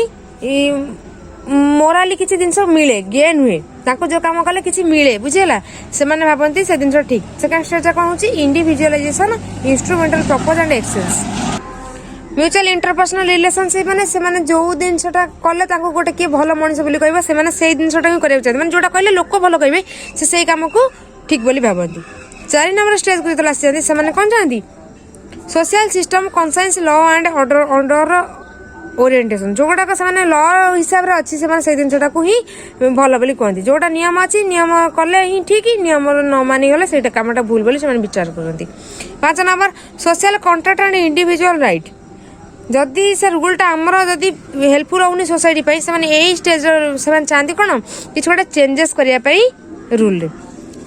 मोराली किसी जिन मिले गेन हुए जो कम कले किसी मिले बुझेगा से भावती से जिन ठीक सेकेंड स्टेज कौन हो individualisation instrumental propose and exchange mutual interpersonal relationship मैंने जो जिनटा कले गोटे किए भल मनीष बोली कह से जिनटा ही कराया चाहते जोटा कहले लोक भल कहे से कम को ठीक बोली भावती 4 नंबर स्टेज को जो आसी से कौन चाहती social system conscience law and order orientation जोगुड़ाक से लॉ हिसाब से अच्छी से जिनटा ही भल बोली कहती जोटा नियम अच्छी नियम कले ही ठीक नियम न मानिगले से कामटा भूल बोली से विचार करती। 5 number social contract and individual right जदि से रूलटा आमर जदि हेल्पफुल होनी सोसाइटी से स्टेज से चाहती कौन कि गोटे चेंजेस करने rule.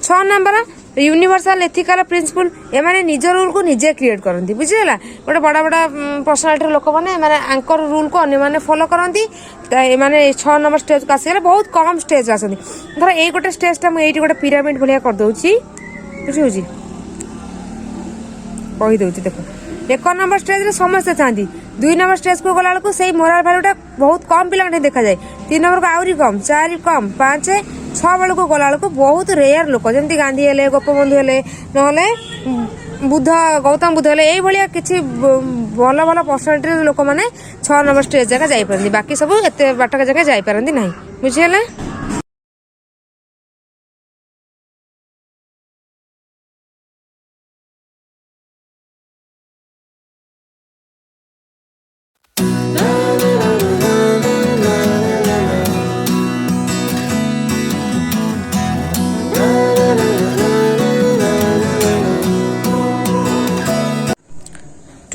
6 number universal ethical principle एमाने निज रूल को निजे क्रिएट करती बुझीगला गोटे बड़ा बड़ा पर्सनालिटी लोक मैंने आंकर रूल को अन्य मैंने फॉलो करती। 6 नंबर स्टेज को आसीगले बहुत कम स्टेज आसती धर ये गोटे स्टेजटा मुझे गोटे पिरामिड भाया करदे बुझी कहीदे देख 1 नंबर स्टेज समस्ते चाहती 2 नंबर स्टेज को गला बेलू से मोराल भैल्यूटा बहुत कम पिला देखा जाए 3 नंबर को आहरी कम 4 कम 5 6 बेलू को गला बेलू बहुत रेयर लोक जमी गांधी हेले गोपबंधु हेले ना बुद्ध गौतम बुद्ध हेले ये किसी भल भल पर्सनालिटी लोक मैंने 6 नंबर स्टेज जगह जापारती बाकी सब एत बाटक जगह जापारती ना बुझीगला।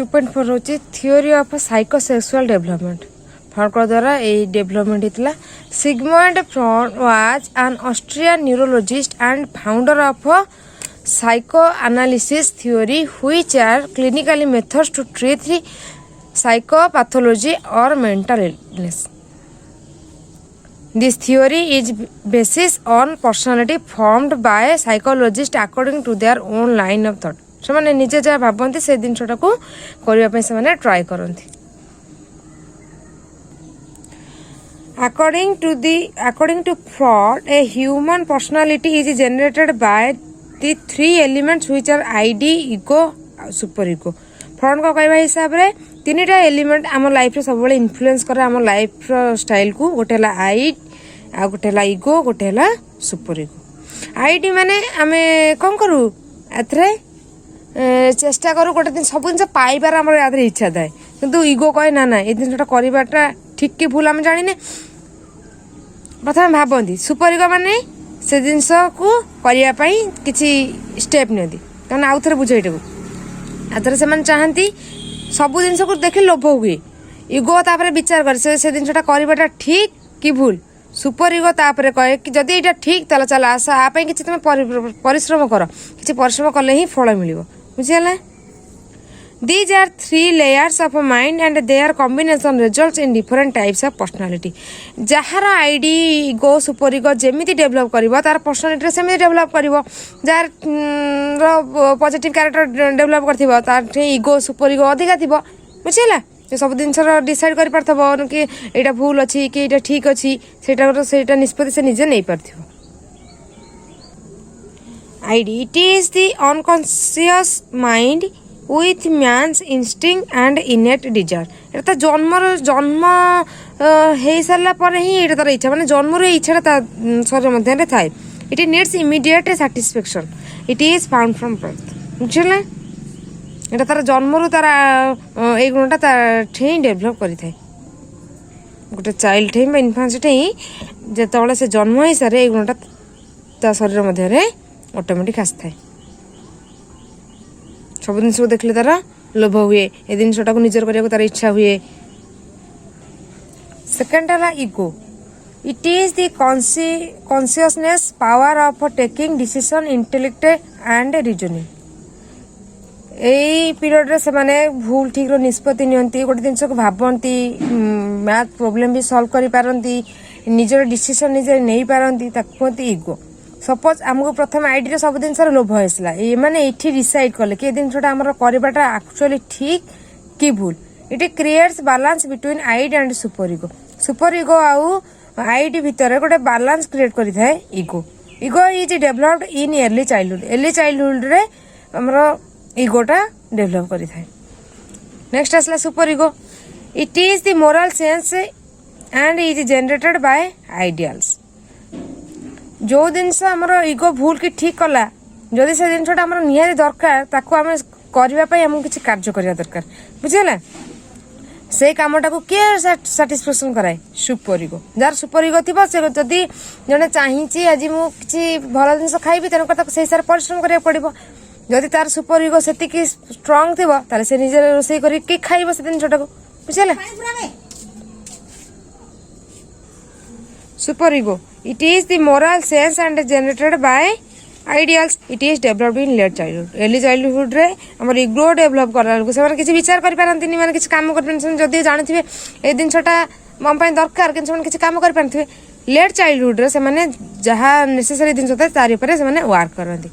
2.4 होची थियोरी ऑफ साइकोसेक्सुअल डेवलपमेंट फर्क द्वारा ये डेवलपमेंट होता। Sigmund Freud was an Austrian neurologist and founder of psychoanalysis theory which are clinically methods to treat the psychopathology or mental illness. This theory is based on personality formed by psychologists according to their own line of thought. ସେମାନେ ନିଜେ ଯାହା ଭାବନ୍ତି ସେ ଜିନିଷଟାକୁ କରିବା ପାଇଁ ସେମାନେ ଟ୍ରାଏ କରନ୍ତି। According to Freud, a human personality is generated by the 3 elements which are id, ego, super ego. Fraud का कहवा हिसाब रे 3टा एलिमेंट आम लाइफ रे सब इन्फ्लुएंस करे आम लाइफ स्टाइल को गोटे है आइड आ गोटे है इगो गोटे है सुपर इगो। आइड माने आमे कौन करूँ एथरे चेष्टा करूँ गोटे दिन सब जिन पाइबार आम इच्छा थाए किंतु इगो कहे ना ना ये जिनटा करवाटा ठीक कि भूल आम जाने प्रथम भावती सुपर इगो माने से जिनस को करने किसी स्टेप नि कारण आउ थे बुझेटा आथर से चाहती सब जिन को देख लोभ हुए इगो तापर विचार कर से जिनटा करवाटा ठीक कि भूल सुपर इगो तापर कहे कि जदि यहाँ ठीक ताला चल आस आपाई कि तुम परिश्रम कर कि परिश्रम कले ही फल मिल बुझीगला। These are 3 layers of a mind and their combination results in different types of personality. जार आईडी इगो सुपर इगो जमी डेभलप कर तार पर्सनालीटी सेमती डेभलप कर जार पॉजिटिव कैरेक्टर डेभलप कर इगो सुपर इगो अधिका थी बुझीगला सब जिन डिसाइड कर पार कि यहाँ भूल अच्छी कि यहाँ ठीक अच्छी से निष्पत्ति से निजे नहीं पार। Id it is the unconscious mind with man's instinct and innate desire. এটা তো জন্ম হয়ে সারা পরে হি এটা তার ইচ্ছা মানে জন্মর এই ইচ্ছাটা তার শরীরের মধ্যে থাকে। It needs immediate satisfaction it is found from birth বুঝলে এটা তার জন্মর তার এই গুণটা তার ঠেই ডেভেলপ করে থাকে গোটে চাইল্ড ঠেই বা ইনফান্স ঠেই যেতବେଳେ সে জন্ম হয়ে সারে এই গুণটা তার শরীরের মধ্যে অটোমেটিক আসিথায় सब जिन को देखले तार लोभ हुए ए जिनटा को निजर करने तार इच्छा हुए। सेकेंड है ego it is the consciousness power of taking decision intellect and reasoning यही पीरियड से माने भूल ठीक निष्पत्ति नियंती गोटे जिन को भावती मैथ प्रॉब्लम भी सॉल्व करि पारंती निजर डिसीजन निजे नहीं पारंती कहते इगो। सपोज आमको प्रथम आईडी सब जिन लोभ होगा ये मैंने ये डिसाइड कले कि जिनटा आम करवाटा एक्चुअली ठीक कि भूल it creates balance between id and super ego आउ आईडी भितर गोटे बैलेंस क्रिएट करें ego. Ego is developed in early childhood रे आमर इगोटा डेभलप करें। नेक्स्ट आसला super ego it is the moral sense and is generated by ideals जो जिनस आमर इगो भूल कि ठीक कला जदि से जिनटा आम निहाती दरकार ताको आम करने आमको किसी कार्य करवा दरकार बुझीगला से कामटा को किए साटिस्फैक्शन कराए सुपर इगो जार सुपर इगो थी से जदि जड़े चाहिए आज मुझे भल जिन खाइबी तेणुकर से हिसाब परिश्रम करा पड़ो जदि तार सुपर इगो से स्ट्रंग थी ताले से निजे रोसे करके खाइब से जिनटा को बुझीगला super ego it is the moral sense and generated by ideals it is developed in late childhood early childhood रे हमर इगो डेभलप करला से किसी विचार कर पारंतिनी माने किसी काम कर पारंतिनी जदि जानथिबे ए जिनसटा मम पय दरकार किन से किसी काम कर पारथिबे लेट चाइल्डहुड रे से माने जहा नेसेसरी जिनस था तारि ऊपर से माने वर्क करंती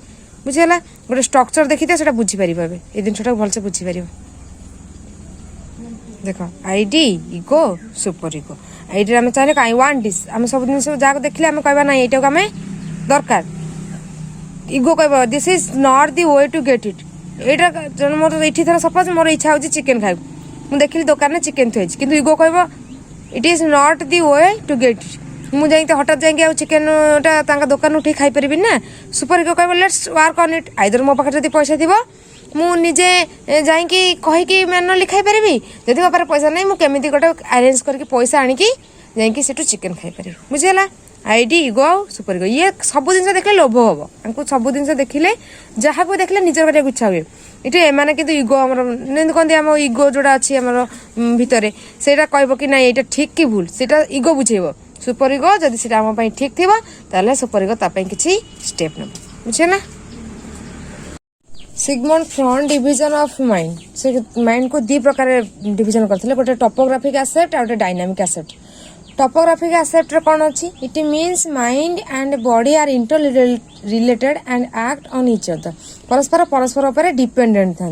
बुझिला गोटे स्ट्रक्चर देखिते सेटा बुझी परिबे ए जिनसटा भल से बुझी परिबे देखो आईडी इगो सुपर इगो आईडी हम चाहे आई वांट दिस हम सब जिन जहाँ देखले हम कहबा ना एटा को हमें दरकार इगो कह this is not the way to get it एटा मोर ये थर सपोज मोर इच्छा हो चिकेन खाइब मुझे देखिली दुकान में चिकेन थी कि इगो कह it is not the way to get it मुझे हठात जाए चिकेन दुकान उठे खाई पारि ना सुपर इगो कह let's work on it either मो पाखे जब पैसा थी मुझे जाकि कहीकि मैनुअली खाई पारि जब मो पाखे पैसा नहीं मुझे गोटे अरेंज करके पैसा आणिकी जाकि से चिकेन खाई पारि बुझीगला आईडी इगो आ सुपर इगो ये सब जिन देखले लोभ हम हमको सब जिन देखले जहाँ को देखले निजर करने इच्छा हुए ये एमाने किंतु इगो आमर कहते आम इगो जोड़ा अच्छी आमर भितर से कह कि ना ये ठीक कि भूल से इगो बुझेब सुपर इगो जदि से आम ठीक थी ताले सुपर इगो तापाई किसी स्टेप नब बुझे ना Sigmund Freud division of mind से माइंड को दी प्रकार डिवीजन करते गोटे टोपोग्राफिक एसेप्ट और गोटे डायनामिक एसेप्ट टोपोग्राफिक एसेप्ट रे कौन अच्छी it means mind and body are interrelated and act on each other परस्पर परस्पर पर डिपेंडेंट था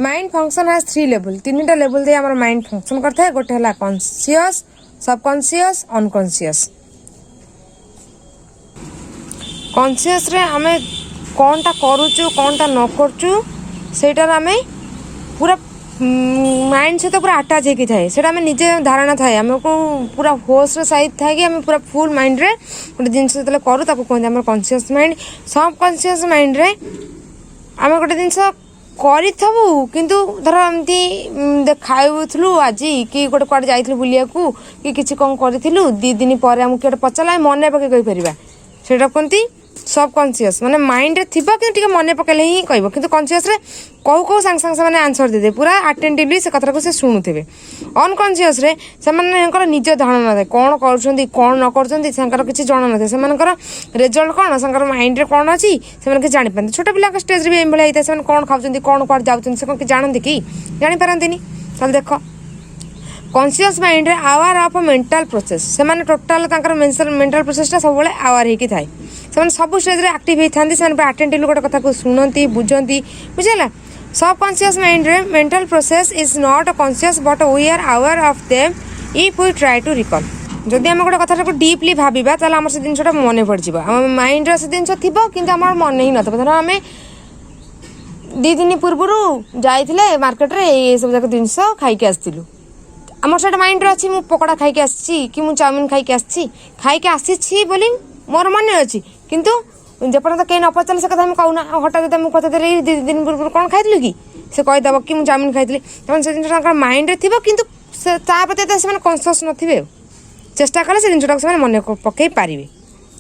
माइंड फंक्शन हैज 3 लेवल 3टा लेवल दे हमर माइंड फंक्शन करता है गोटे हला कॉन्शियस सबकॉन्शियस अनकॉन्शियस कॉन्शियस रे हमें कौनटा करूचु कौनटा न करचु सेटार हमें पूरा माइंड सहित पूरा अटाच होगी थाए से आम निजे धारणा थाए आमको पूरा होश सहित थाए कि फूरा फुल माइंड रे गोटे जिनस जो करूँ कहते आम कॉन्शियस माइंड सब कॉन्शियस माइंड रे आम गोटे जिनस करूँ किंतु धर एमती खाऊलु आज कि गोटे कड़े जाइलु बुलिया कि किसी कौन करूँ 2 दिन पर आमको किए पचारा मन पकई कहीपर से कहती सब कॉन्शियस माने माइंड रे थिबा कि मन पकेले ही कहब कि कॉन्शियस रे कहू कहू सांग सांग से आंसर दे पूरा अटेंटिवली से कथा को से शुणुथे अनकॉन्शियस रे से निज धारणा ना कौन कर कौन न कर किसी जन ना से रिजल्ट कौन से माइंड रे कौन अच्छी से जानी पारती छोट पिला स्टेज भी एम भाई से कौन खाऊँ कौन कुआड़े जाऊँ से कौन जानते कि जापारती चल देख कॉन्शियस माइंड रे आवर ऑफ मेंटल प्रोसेस से माने टोटल मेंटल प्रोसेसटा सब आवर होगी थाए से सब स्टेज रे एक्टिव होता है अटेंटिवली गोटे कथा को शुणती बुझती बुझेगा सब कॉन्शियस माइंड रे mental process is not conscious but we are aware of them if we try to recall जदि आम गोटे कथा को डीपली भाविबा ताले आम से जिनसटा मन पड़ जाए आम माइंड रे से जिनस थिबो किंतु आम मन ही न धर आम 2 दिन पूर्व जाइथिले मार्केट रे ये सब जाक जिनस खाइके आस्तिलु आमर से माइंड अच्छी मु पकोड़ा खाई आसी कि मु चाउमिन खाई आसी बोली मोर मन अच्छी किंतु जपर्यंत कहीं न पचारे से कथा कहूना हठात मुझे कथा 2 दिन पूर्व कौन खाई कि से कहीदेव कि मुझे चाउमिन खाई से जिन माइंड रे थी किंतु प्रति से कन्सियस नथिबे चेष्टा कले से जिनटा से मन पकई पारे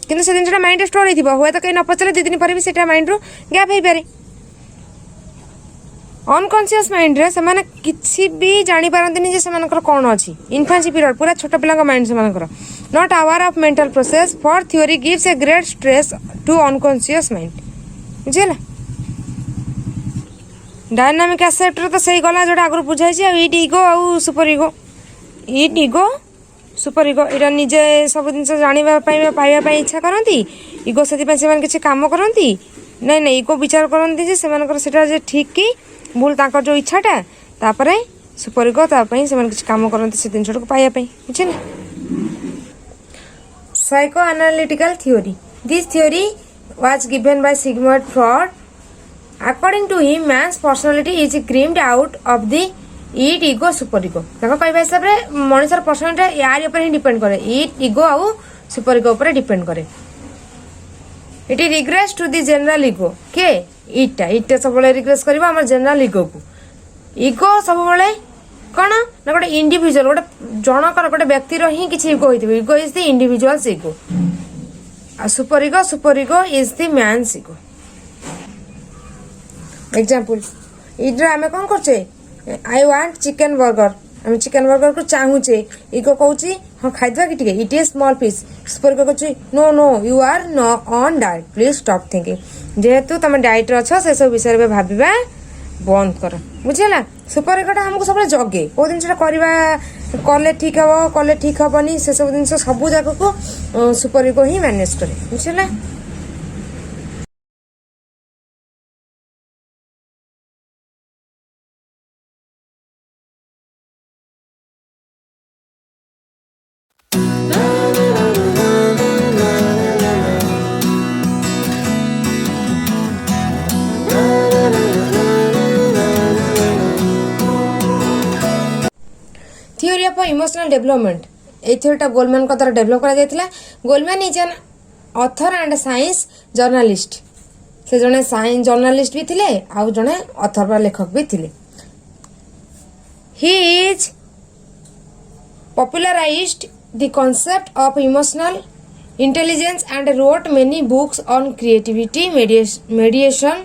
कि से जिनटा माइंड स्टोर हो तो कहीं न पचारे 2 दिन पर भी से माइंड रू गैप हो पारे अनकॉन्शियस माइंड रे से किसी भी जानी पारंतिनी से कौन अच्छी इन्फेंसी पीरियड पूरा छोट पिला माइंड से not our of mental process for theory gives a great stress to unconscious mind बुझेला डायनामिक एसेप्ट तो सही गला जोटा आगु बुझाई इट इगो आउ super ego id ego super ego यहाँ निजे सब जिन जाना पाइबा इच्छा करती इगो से किसी काम करती नहीं नहीं इगो विचार करती से ठीक कि भूल तांकर जो इच्छाटा तापरे सुपर इगो तापाई से किसी काम करती से जिन को पाइबा बुझे ना Psychoanalytical theory. This theory was given by Sigmund Freud. According to him, man's personality is creamed out of the id ego super ego. देखो कई हिसाब रे मनुष्यर पर्सनालिटी यार ऊपर ही डिपेंड करे id ego आउ सुपर ego ऊपर डिपेंड करे. It regress to the general ego. के इटा सब रिग्रेस कर जनरल इगो को इगो सब कौन ना गोटे इंडिविजुअल गोटे जनकर गोटे व्यक्तिर ही किसी इगो होइथिबो ego is the individual's ego आ super ego is the man's ego example इधर आमे कौन करछे आई वांट चिकन बर्गर आम चिकन बर्गर को चाहूचे इगो कहूँ हाँ खाइदवा कि it is small piece super ego कहूँ no no you are no on diet please stop thinking जेहेतु तुम डाइट अच्छ से सब विषय में भाविबा बंद कर बुझेगा सुपर इगोटा हमको सब जगे कौ जिनसा कले ठीक हम कले ठीक हेनी से सब जिन सब जाक को सुपर इगो ही मैनेज करे बुझेगा। थियोरी ऑफ इमोशनल डेवलपमेंट ए थियोरीटा गोलमैन को द्वारा डेवलप करा जायतिला। Goleman is an author and science journalist से जने साइंस जर्नलिस्ट भी थिले आउ जने ऑथर बा लेखक भी थिले। He is popularized the concept of emotional intelligence and wrote many books on creativity mediation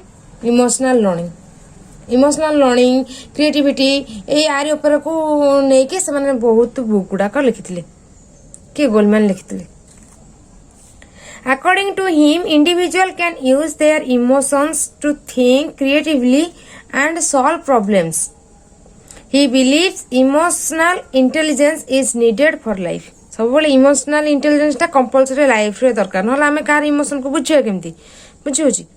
emotional learning creativity ए यार ऊपर को लेके से माने बहुत बुक गुड़ाक लिखिथिले कि Goleman लिखिथिले। According to him, individual can use their emotions to think creatively and solve problems. He believes emotional intelligence is needed for life. सब इमोशनल इंटेलिजेंस टा कंपलसरी लाइफ रे दरकार न आमे कार इमोशन को बुझियो केमती बुझियो छी।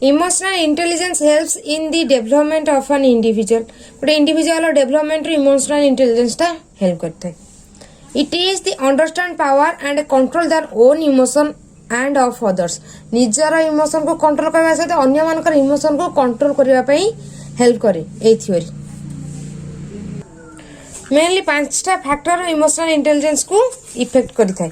Emotional intelligence helps in the development of an individual गोटे इंडिविजुअल डेवलपमेंट रे इमोशनल इंटेलिजेंस टा हेल्प करता है। It is the understand power and control their own emotion end of others निजर इमोशन को कंट्रोल करबा सहित अन्य मानकर इमोशन को कंट्रोल करबा पई हेल्प करे ए थ्योरी। मेनली पांचटा फैक्टर इमोशनल इंटेलिजेंस को इफेक्ट करि थाए।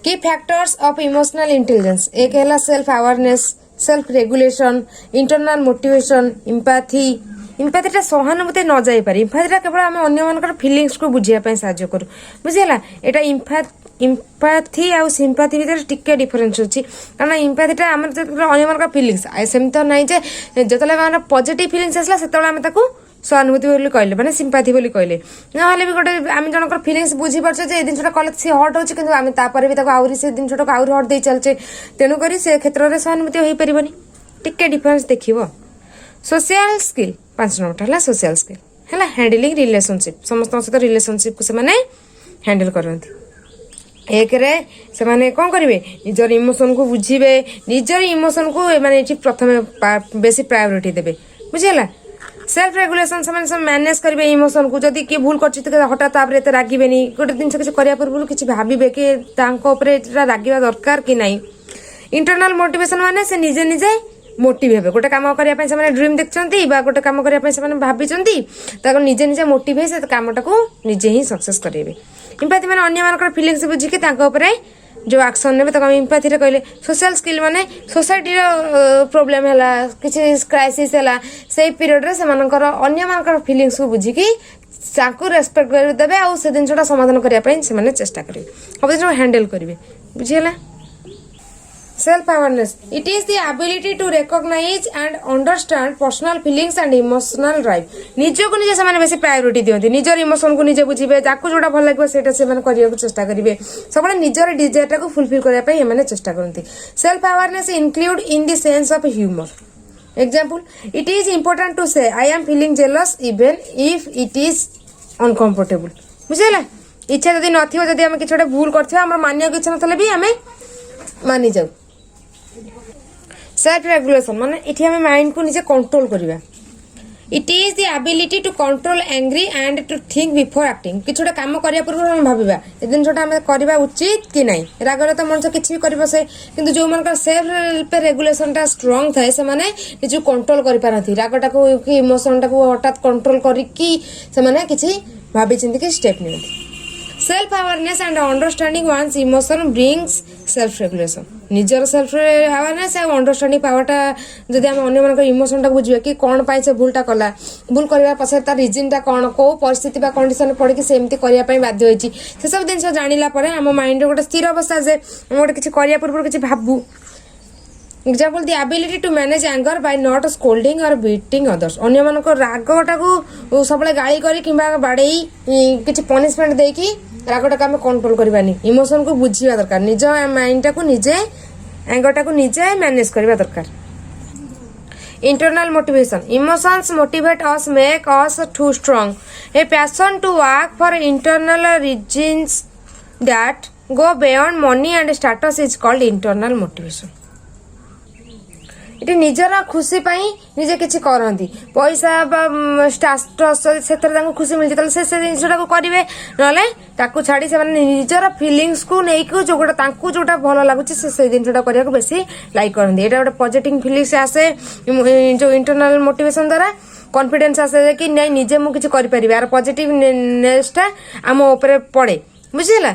की फैक्टर्स ऑफ इमोशनल इंटेलिजेंस एक हैला self awareness self regulation internal motivation इम्पैथीटा सहानुभूति न जाई पारे इम्पैथीटा केवल आम अन्य मानकर फीलिंग्स को बुझिया पई साहाय्य करू बुझिला एटा इम्पैथी आ सिम्पैथी भीतर टिके डिफरेंस अछि कारण इम्पैथीटा आम अन्य मानकर फीलिंग्स सेम तो नहीं जे जतले मान पॉजिटिव फीलिंग्स आसला सेतले आम ताकू सहानुभूति बोली कहले माने सिम्पैथी बोली कहले नहले भी गोटे आम जनकर फीलिंग्स बुझी परछे जे ए जिनसटा कले से हर्ट होछि किंतु आम तापर भी ताको आउरी से जिनसटा को आउरी हर्ट दे चलछे तेनु करी से क्षेत्र रे सहानुभूति होई परिबनी टिके डिफरेंस देखिबो। सोशल स्किल 5 नंबर हला सोशल स्किल हला हैंडलिंग रिलेशनशिप समस्त सहित रिलेशनशिप को से माने हैंडल करंती। एक रे से माने कोन करिवे निजर इमोशन को बुझिबे निजर इमोशन को माने एठी प्रथम बेसी प्रायोरिटी देबे बुझिला। सेल्फ रेगुलेशन से मैनेज करेंगे इमोशन को जदि किए भूल कर हठात एत रागेनि गोटे जिन किसी करने पूर्व किसी भावे कि रागिबा दरकार कि नहीं। इंटरनल मोटिवेशन माने से निजे निजे मोटिव हे गोटे कम करने से ड्रीम देखते गोटे कम करने से भाभी निजे निजे मोटिव से कमटा को निजे ही सक्सेस करेंगे। इम्पैथी मैंने अन्य मान फिलिंग्स बुझिकी जो एक्शन ने तक इम्पैथी कहले। सोशल स्किल माने सोसाइटी प्रॉब्लम हैला किसी क्राइसिस हैला से पीरियड रे सेमानकर अन्य मानकर फीलिंग्स को बुझिकी साकू रेस्पेक्ट कर देबे आ से दिनसटा समाधान करिया पई से माने चेष्टा करिवे अब जो हैंडल करिवे बुझियला। Self awareness it is the ability to recognize and understand personal feelings and emotional drive निज को निजे से बेसी प्रायोरिटी दियंती निजर इमोशन को निजे बुझिबे जाकू जोटा भल लागबो सेटा से माने करिया को चेष्टा करिवे सबले निजर डिजायर को फुलफिल करिया पई एमाने चेष्टा करंती। Self awareness include in the sense of humour example it is important to say I am feeling jealous even if it is uncomfortable बुझिला। इच्छा जदि नथिबो जदि हम किछोटे भूल करथिबा हमर मानिया इच्छा नथले भी हमें मानि जाऊ। सेल्फ रेगुलेशन माने इठी हमें माइंड को निजे कंट्रोल करिवा। It is the ability to control angry and to think before acting किछोटा काम करिया पूर्व हम भाबिबा ए दिन छोटा हमें करबा उचित कि नहीं रागरे तो मनस किछि भी करबो से किंतु जो मन का सेल्फ रेगुलेशन टा स्ट्रांग थाए से माने निजे कंट्रोल करि पारथि रागटा को कि इमोशन टा को हठात कंट्रोल करी कि से माने किछि भाबी चिंती के स्टेप नियंती। Self awareness and understanding one's emotion brings self regulation निजर सेल्फ अवेयरनेस और अंडरस्टैंडिंग पावरटा जदि आम अन्य मान इमोशन टाक बुझे कि कौन पाई से भूलटा कला भूल करने पछे तार रिजनटा कौन कौ परिस्थिति बा कंडीशन पड़ कि सेमती करने बाध्य होती से सब जिन जाना आम माइंड गोटे स्थिर अवस्था जे गोटे किसी करने पूर्व किसी भाबू example the ability to manage anger by not scolding और बीटिंग अदर्स अन्य मान रागटा को सब गाड़ी करी कि बाड़े किसी पनिशमेंट देकी रागटा आम कंट्रोल करवानी इमोशन को बुझा दरकार निज माइंडटा को निजे एंगरटा को निजे मैनेज करवा दरकार internal motivation emotions motivate us make us to strong a passion to work for internal reasons that go beyond money and status is called internal motivation ये निजर खुशी निजे किसी करती पैसा स्टाटस से खुशी मिलती से जिनसा करेंगे ना छाड़ी से निजर फिलिंग्स को लेकिन जोटा भल लगुच से जिनसा करने को बेसी लाइक करती यहाँ गोटे पॉजिटिव फिलिंग्स आसे जो इंटरनल मोटिवेशन द्वारा कॉन्फिडेंस आसे कि नहीं निजे मुझे करें यार पॉजिटिवनेसटा आम उपर पड़े बुझीला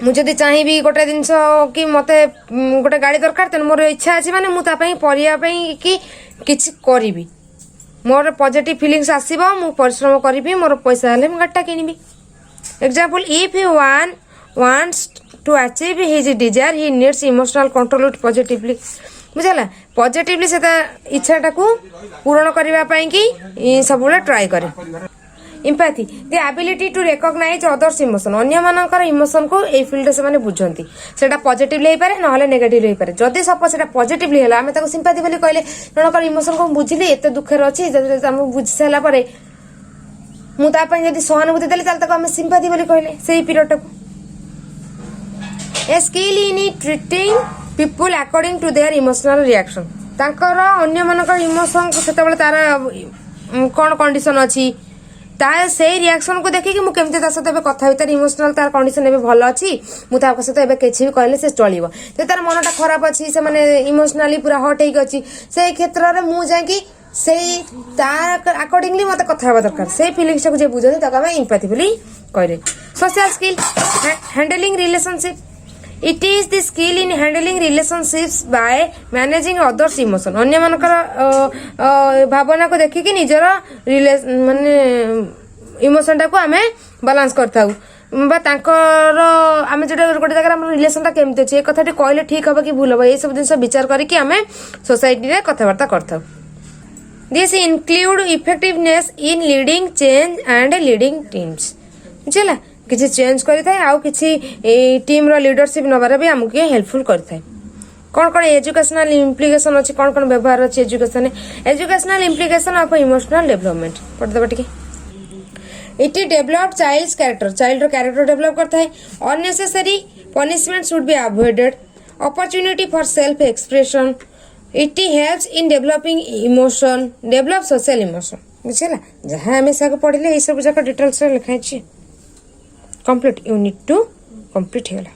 मुझे चाहिए गोटे जिनस कि मत गोटे गाड़ी दरकार तेना मोर इच्छा अच्छी मैंने मुझे कि करी मोर पॉजिटिव फीलिंग्स आसो मु परिश्रम करी मोर पैसा हेल्ले गाड़ीटा किनिबी example if you wants to achieve his desire he needs emotional control with positively बुझला पॉजिटिवली से इच्छाटा को पूरण करने कि सब ट्राए करे empathy the ability to recognize others emotion अन्य मानकर इमोशन को ए फील्ड से माने बुझंती सेटा पॉजिटिवली हो पारे नहले नेगेटिवली हो पारे जदि सपोज सेटा पॉजिटिवली हला आमे ताको सिंपैथी बोली कहले जनकर इमोशन को बुझिले एते दुखर अछि जदि हम बुझ साला परे मु ता पय जदि सहानुभूति देली ताल ताको आमे सिंपैथी बोली कहले सेही पीरियड को a skill in treating people according to their emotional reaction तांकर अन्य मानकर इमोशन को सेते बेले तार कोन कंडीशन अछि से रिएक्शन को देखिए मुझे केमती सहित कथा तार इमोशनल तार कंडीशन एवं भल अच्छी मुझे सहित किसी भी कहले से चलो तो तार मनटा खराब अच्छी से मैंने इमोशनाली पूरा हट होगी से क्षेत्र में मुझे से तार अकॉर्डिंगली मत कथा हवा दरकार से फिलिंग्स को बुझे आम इम्पैथी बोली कहले social skill handling relationship it is the skill in handling relationships by managing others emotion अन्य मानकर भावना को देखिकी निजर माने इमोशन टाको आमे बैलेंस करथाउ बा तांकर आमे जेटा गोटे जगह हमर रिलेशनटा केमते अछि ए कथाटी कहले ठीक हबा कि भूल हबा ए सब दिन विचार करिकि आमे सोसाइटी रे कथावार्ता करथाउ this include effectiveness in leading change and leading teams बुझला किसी चेंज करें आउ किसी टीम रो लीडरशिप नबार भी आमको हेल्पफुल करें कौन कौन एजुकेशनल इम्प्लिकेशन अच्छी कौन कौन व्यवहार अच्छी educational implication of emotional development पढ़देबा टिके it develop child's character child रो कैरेक्टर डेवलप करता है unnecessary punishment should be avoided opportunity for self expression it helps in developing emotion develop social emotion बुझला जहाँ आम सब पढ़ले ये सब जाक डिटेल्स लिखाई कंप्लीट यूनिट 2 कंप्लीट होगा।